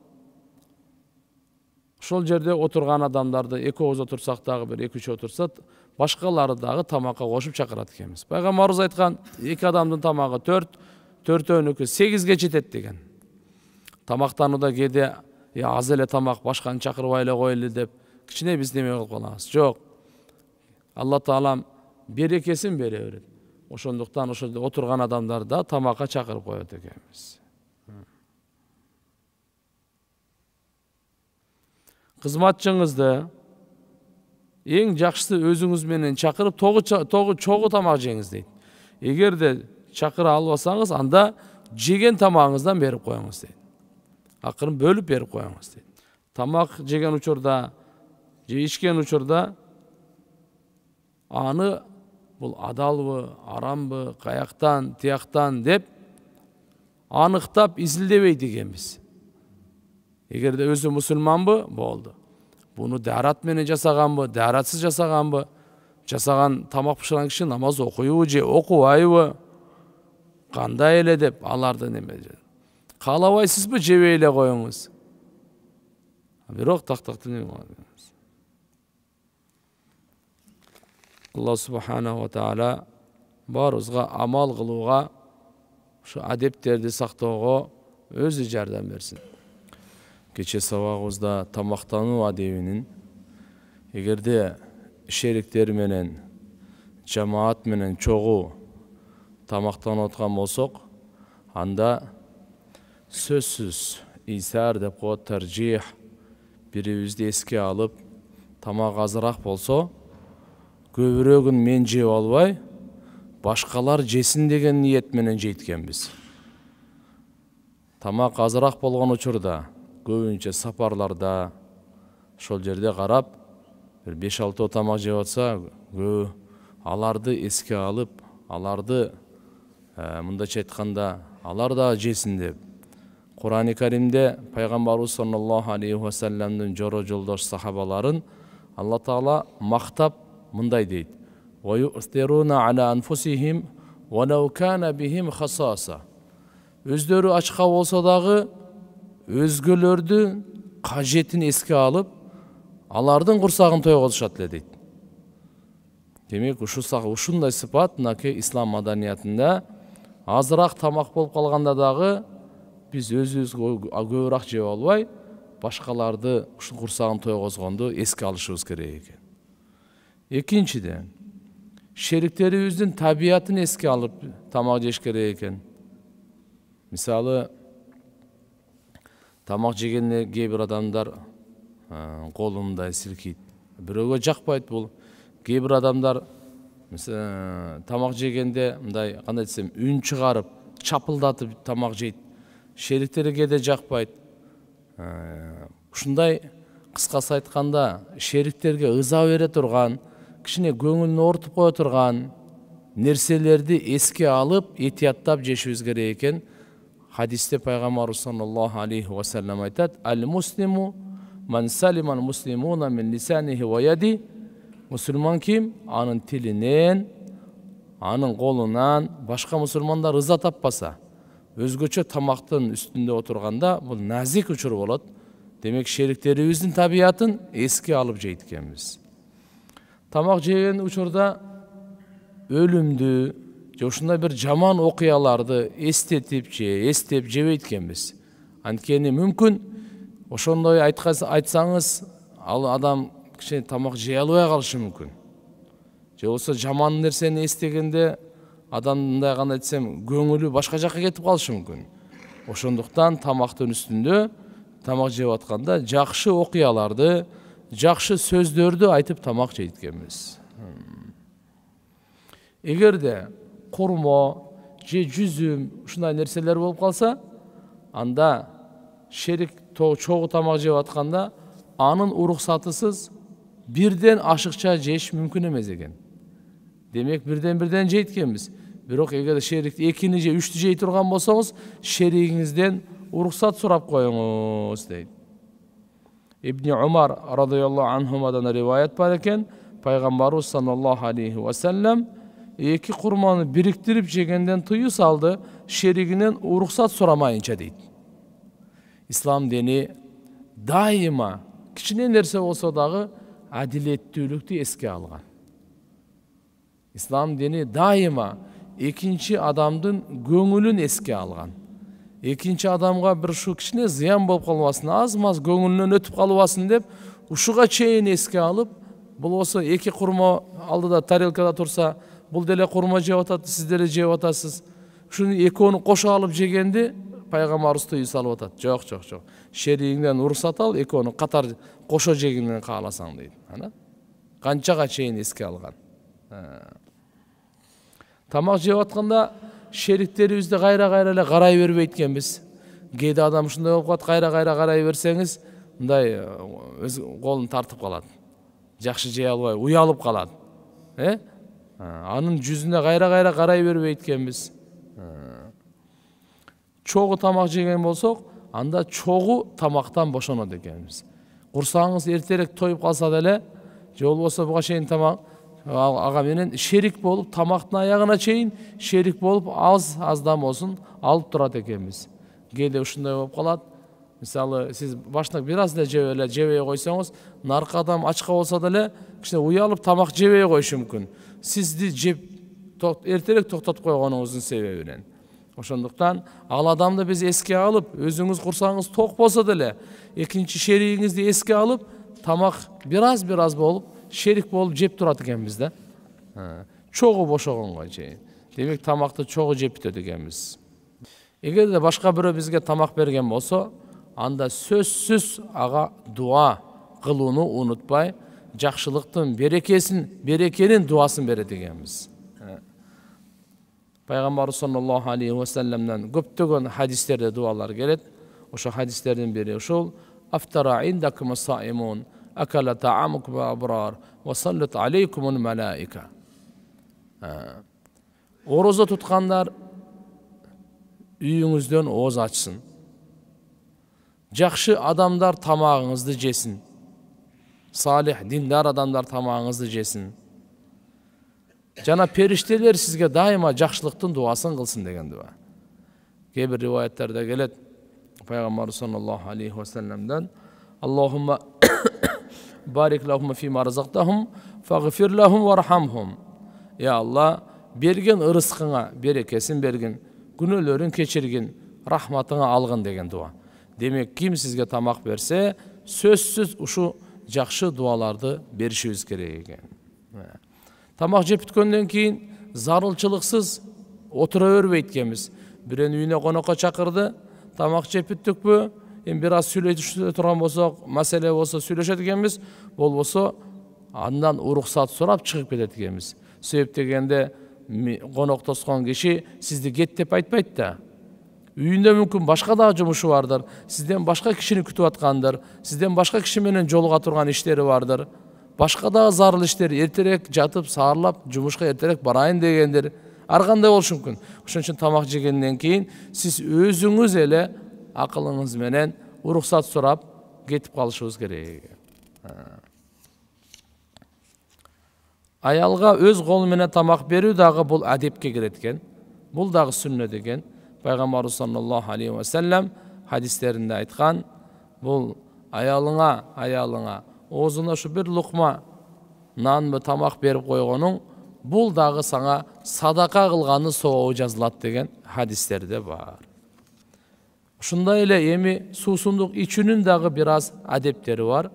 ошол жерде отурган адамдарды эки ооз отурсак дагы бир 2-3 отурса, башкалары дагы тамакка кошуп чакырат экенбиз. Пайгамбарыбыз айткан, 2 адамдын тамагы 4, 4-өөнүкү 8ге жетет деген. Тамактанууда кээде аз эле тамак, башканы чакырбай эле коелу деп кичине биз неме кылып калабыз. Жок. Алла Таалам берекесин бере берет. Ошондуктан ошол отурган адамдарды да тамакка чакырып коет экенбиз. Кызматчыңызды эң жакшысы өзүңүз менен чакырып, чогуу тамак жеңиз дейт. Эгерде чакыра албасаңыз, анда жеген тамагыңыздан берип коюңуз дейт. Акырын бөлүп берип коюңуз дейт. Тамак жеген учурда, же ичкен учурда аны бул адалбы, арамбы, каяктан, тияктан деп аныктап изилдебейт экенбиз. Эгерде өзү мусулманбы, болду. Буну даарат менен жасаганбы, дааратсыз жасаганбы, жасаган тамак пышырган киши намаз окуйбу же окубайбы, кандай эле деп аларды неме. Каалабайсызбы, жебей эле коюңуз. Бирок тактакты неме кылабыз. Алла субханаху ва таала барыбызга амал кылууга, ушу адептерди сактоого өзү жардам берсин. кече сабагыбызда тамактануу адебинин эгерде шериктер менен жамаат менен чогуу тамактанып аткан болсок, анда сөзсүз исар деп коет, таржих, бирибизди эске алып тамак азыраак болсо, көбүрөгүн мен жеп албай, башкалар жесин деген ниет менен жейт экенбиз. Тамак азыраак болгон учурда көбүнчө сапарларда ошол жерде карап, бир 5-6 тамак жеп атса, аларды эске алып, аларды мындайча айтканда, алар да жесин деп. Кур'ан-ы Каримде пайгамбарыбыз саллаллаху алейхи ва салламдын жоро жолдош сахабаларын Алла Таала мактап мындай дейт: "Ва ю'сируна ала анфусихим ва лау кана бихим хасаса." Өздөрү ачка болсо дагы өзгөлөрдүн кажетин эске алып, алардын курсагын тойгозушат эле дейт. Демек, ушундай сыпат мынакей ислам маданиятында азыраак тамак болуп калганда дагы биз өзүбүзгө көбүрөөк жеп албай, башкаларды ушул курсагын тойгозгонду эске алышыбыз керек экен. Экинчиден, шериктерибиздин табиятын эске алып тамак жеш керек экен. Мисалы, тамак жегенде кээ бир адамдар колун мындай силкийт. Бирөөгө жакпайт бул. Кээ бир адамдар тамак жегенде мындай, кандай десем, үн чыгарып, чапылдатып тамак жейт. Шериктерге де жакпайт. Ушундай кыскасы айтканда, шериктерге ыза бере турган, кичине көңүлүн ортуп кое турган нерселерди эске алып, этияттап жешибиз керек экен. Хадисте пайгамбарыбыз саллаллаху алейхи ва саллям айтат: "Ал-муслиму ман салимал муслимуна мин лисанихи ва яди." Мусулман ким? Анын тилинен, анын колунан башка мусулмандар ыза таппаса, өзгөчө тамактын үстүндө отурганда бул назик учур болот. Демек, шериктерибиздин табиятын эске алып жейт экенбиз. Тамак жеген учурда өлүмдү же ушундай бир жаман окуяларды эстетип жебейт экенбиз. Анткени мүмкүн ошондой айтсаңыз, ал адам кичине тамак жей албай калышы мүмкүн. Же болсо жаман нерсени эстегенде адамдай, кандай десем, көңүлү башка жакка кетип калышы мүмкүн. Ошондуктан тамактын үстүндө, тамак жеп атканда жакшы окуяларды, жакшы сөздөрдү айтып тамак жейт экенбиз. Эгерде курмо же жүзүм ушундай нерселер болуп калса, анда шерик чогуу тамак жеп атканда анын уруксатысыз бирден ашыкча жеш мүмкүн эмес экен. Демек, бирден жейт экенбиз. Бирок эгер шерикти 2 же 3 жей турган болсоңуз, шеригиңизден уруксат сурап коюңуз дейт. Ибн Умар радыйаллаху анхумадан риваят бар экен, пайгамбарыбыз саллаллаху алейхи ва саллям 2 курманы бириктирип жегенден тыюу салды, шеригинен уруксат сурамайынча дейт. Ислам дини дайыма кичине нерсе болсо дагы адилеттүүлүктү эске алган. Ислам дини дайыма экинчи адамдын көңүлүн эске алган. Экинчи адамга бир ушу кичине зыян болуп калбасын, аз-маз көңүлүнөн өтүп калбасын деп, ушуга чейин эске алып, бул болсо 2 курма алдыда тарелкада турса, бул деле курма жеп атат, сиз деле жеп атасыз. Ушуну экөөнү кошо алып жегенди пайгамбарыбыз тыюу салып атат. Жок. Шеригиңден уруксат ал, экөөнү катар кошо жегиңден кааласаң дейт. Канчага чейин эске алган. Тамак жеп атканда шериктерибизди кайра-кайра эле карай бербейт экенбиз. Кээде адам ушундай болуп калат, кайра-кайра карай берсеңиз, мындай өз колун тартып калат. Жакшы жей албай, уялып калат. Анын жүзүнө кайра-кайра карай бербейт экенбиз. Чогуу тамак жеген болсок, анда чогуу тамактан бошонот экенбиз. Курсагыңыз эртерээк тоюп калса деле, же болбосо буга чейин тамак ага менен шерик болуп, тамактын аягына чейин шерик болуп, аздан болсун алып турат экенбиз. Кээде ушундай болуп калат. Мисалы, сиз башында бир аз эле жебей койсоңуз, наркы адам ачка болсо деле кичине уялып тамак жебей коюшу мүмкүн. Сизди жеп эртерээк токтотуп койгонуңуздун себебинен. Ошондуктан ал адамды биз эске алып, өзүңүз курсаңыз ток болсо деле, экинчи шеригиңизди эске алып, тамак бир аз болуп, шерик болуп жеп турат экенбиз да. Чогуу бошогонго чейин. Демек тамакты чогуу жеп бүтөт экенбиз. Эгерде башка бирөө бизге тамак берген болсо, анда сөзсүз ага дуа кылууну унутпай, жакшылыктын берекенин дуасын берет экенбиз. Пайгамбар саллаллаху алейхи ва салламдан көптөгөн хадистерде дуалар келет. Ошо хадистердин бири ушул: "Афтара индакум саимун, акала таамукум абрар, ва саллат алейкумул малаика." Орозо туткандар үйүңүздөн ооз ачсын. Жакшы адамдар тамагыңызды жесин. Салих, диндар адамдар тамагыңызды жесин. Жана периштелер сизге дайыма жакшылыктын дуасын кылсын деген дуа. Кээ бир риваяттарда келет, Пайгамбар саллаллаху алейхи ва салламдан: "Аллахумма барик лахум фима разактахум, фагфир лахум вархамхум." Я Алла, берген ырыскыңа берекесин бергин, күнөөлөрүн кечиргин, рахматыңа алгын деген дуа. Демек, ким сизге тамак берсе, сөзсүз ушу жакшы дуаларды беришибиз керек экен. Тамак жеп бүткөндөн кийин зарылчылыксыз отура бербейт экенбиз. Бирөөнүн үйүнө конокко чакырды, тамак жеп бүттүкпү, эми бир аз сүйлөшө турган болсок, маселе болсо сүйлөшөт экенбиз, болбосо андан уруксат сурап чыгып кетет экенбиз. Себеп дегенде коноктоскон киши сизди кет деп айтпайт да. Үйүндө мүмкүн башка дагы жумушу бардыр, сизден башка кишини күтүп аткандыр, сизден башка киши менен жолуга турган иштери бардыр. Башка дагы зарыл иштер, эртерээк жатып, саарлап, жумушка эртерээк барайын дегендер, ар кандай болушу мүмкүн. Ошон үчүн тамак жегенден кийин сиз өзүңүз эле акылыңыз менен уруксат сурап кетип калышыбыз керек. Аялга өз колу менен тамак берүү дагы бул адепке кирет экен. Бул дагы сүннөт экен. Пайгамбар саллаллаху алейхи ва саллям хадистеринде айткан, бул аялыңа оозуна ушу бир лукма нанбы тамак берип койгонуң, бул дагы сага садака кылганын сообу жазылат деген хадистерде бар. Ушундай эле эми суусундук ичүүнүн дагы бир аз адептери бар.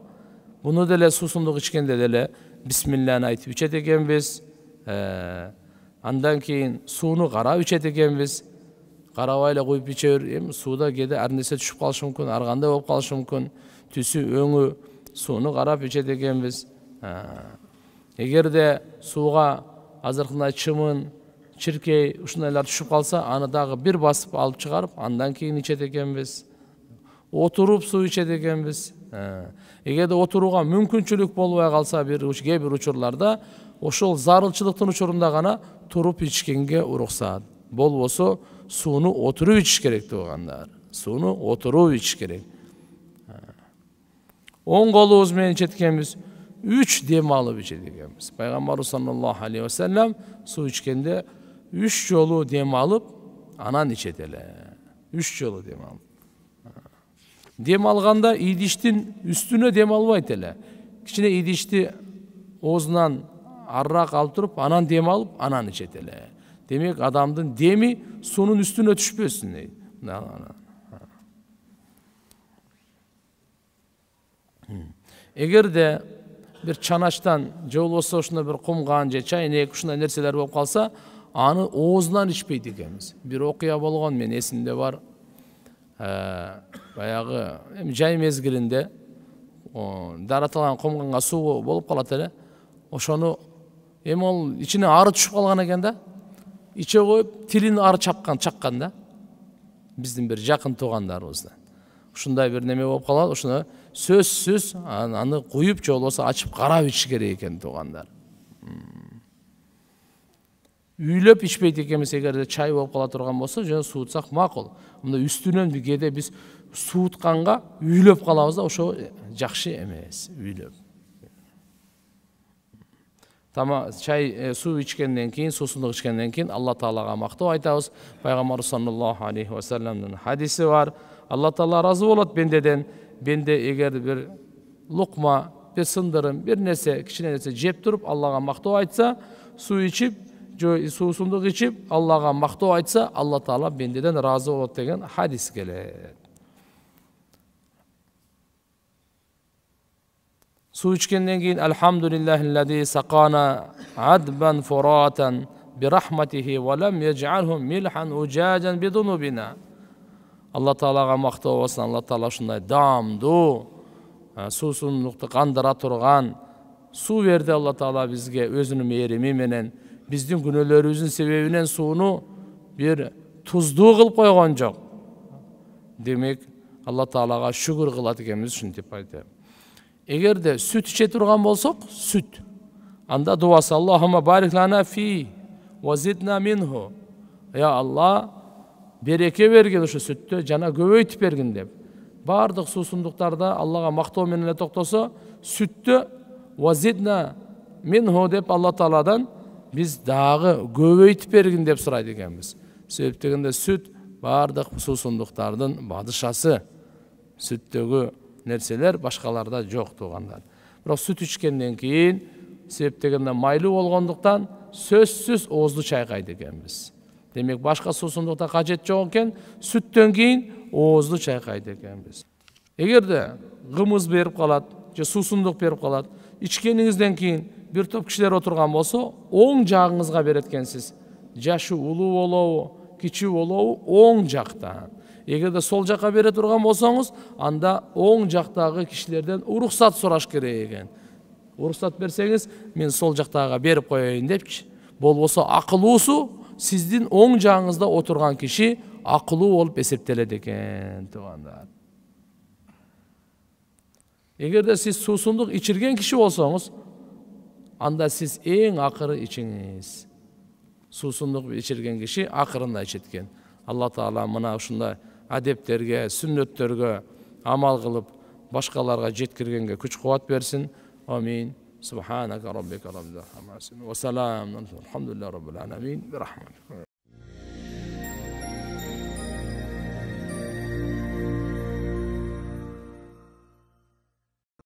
Буну деле суусундук ичкенде деле бисмиллахны айтып ичет экенбиз. Андан кийин сууну карап ичет экенбиз. Карабай эле куюп иче бер, эми сууда кээде ар нерсе түшүп калышы мүмкүн, ар кандай болуп калышы мүмкүн. Түсү, өңү, сууну карап ичет экенбиз. Эгерде сууга азыркындай чымын, чиркей ушундайлар түшүп калса, аны дагы бир басып алып чыгарып, андан кийин ичет экенбиз. Отуруп суу ичет экенбиз. Эгерде отурууга мүмкүнчүлүк болбой калса, кээ бир учурларда ошол зарылчылыктын учурунда гана туруп ичкенге уруксат. Болбосо сууну отуруп ичиш керек туугандар. Сууну отуруп ичиш керек. Оң колубуз менен ичет экенбиз, 3 дем алып ичет экенбиз. Пайгамбар саллаллаху алейхи ва саллям суу ичкенде 3 жолу дем алып, анан ичет эле. 3 жолу дем алып. Дем алганда идиштин үстүнө дем албайт эле. Кичине идишти оозунан арыраак алып туруп, анан дем алып, анан ичет эле. Демек, адамдын деми суунун үстүнө түшпөсүн дейт. Эгерде бир чаначтан же болбосо ушундай бир кумган же чайнек ушундай нерселер болуп калса, аны оозунан ичпейт экенбиз. Бир окуя болгон, мен эсимде бар. Баягы жай мезгилинде даратылган кумганга суу болуп калат эле. Ошону эми ол ичине ары түшүп калган экен да. Иче коюп, тилин ары чаккан да. Биздин бир жакын туугандарыбыздан. Ушундай бир неме болуп калат, ошону сөзсүз аны куюп же болбосо ачып карап ичиш керек экен туугандар. Үйлөп ичпейт экенбиз, эгерде чай болуп кала турган болсо, же суутсак макул. Мындай үстүнөн кээде биз суутканга үйлөп калабыз да, ошо жакшы эмес, үйлөп. Чай, суу ичкенден кийин, суусундук ичкенден кийин Алла Таалага мактоо айтабыз. Пайгамбар саллаллаху алейхи ва салламдын хадиси бар. Алла Таала разы болот бендеден. Бенде эгер бир лукма, бир сындырым, бир нерсе, кичине нерсе жеп туруп Аллага мактоо айтса, суу ичип, суусундук ичип Аллага мактоо айтса, Алла Таала бендеден разы болот деген хадис келет. Суу ичкенден кийин алхамдулиллахиллади сакана адбан фуратан бирахматихи ва лам яджалху милхан уджажан бидунубина. Алла Таалага мактоо болсун, Алла Таала ушундай дамдуу суусундукту кандыра турган суу берди. Алла Таала бизге өзүнүн мээрими менен биздин күнөөлөрүбүздүн себебинен сууну бир туздуу кылып койгон жок. Демек, Алла Таалага шүгүр кылат экенбиз ушинтип айтып. Эгерде сүт иче турган болсок, сүт. Анда дуасы Аллахума барик лана фи ва зидна минху. Я Алла, береке бергин ушу сүттү, жана көбөйтүп бергин деп. Бардык суусундуктарда Аллага мактоо менен эле токтосо, сүттү ва зидна минху деп Алла Тааладан биз дагы көбөйтүп бергин деп сурайт экенбиз. Себеп дегенде сүт бардык суусундуктардын бадышасы. Сүттөгү нерселер башкаларда жок туугандар. Бирок сүт ичкенден кийин себеп дегенде майлуу болгондуктан сөзсүз оозду чайкайт экенбиз. Демек башка суусундукта кажет жок экен, сүттөн кийин оозду чайкайт экенбиз. Эгерде кымыз берип калат же суусундук берип калат, ичкениңизден кийин бир топ кишилер отурган болсо, оң жагыңызга берет экенсиз. Жашы улуу болобу, кичүү болобу, оң жакта. Эгерде сол жакка бере турган болсоңуз, анда оң жактагы кишилерден уруксат сураш керек экен. Уруксат берсеңиз, мен сол жактага берип коеюн депчи. Болбосо акылуусу сиздин оң жагыңызда отурган киши акылуу болуп эсептелет экен, туугандар. Эгерде сиз суусундук ичирген киши болсоңуз, анда сиз эң акыры ичиңиз. Суусундук ичирген киши акырында ичеткен. Алла Таала мына ушундай адептерге, сүннөттөргө амал кылып, башкаларга жеткиргенге күч кубат берсин. Амин. Субханака раббика раббил хамаси ва салам. Алхамдулиллахи раббил аламин. Бирахматик.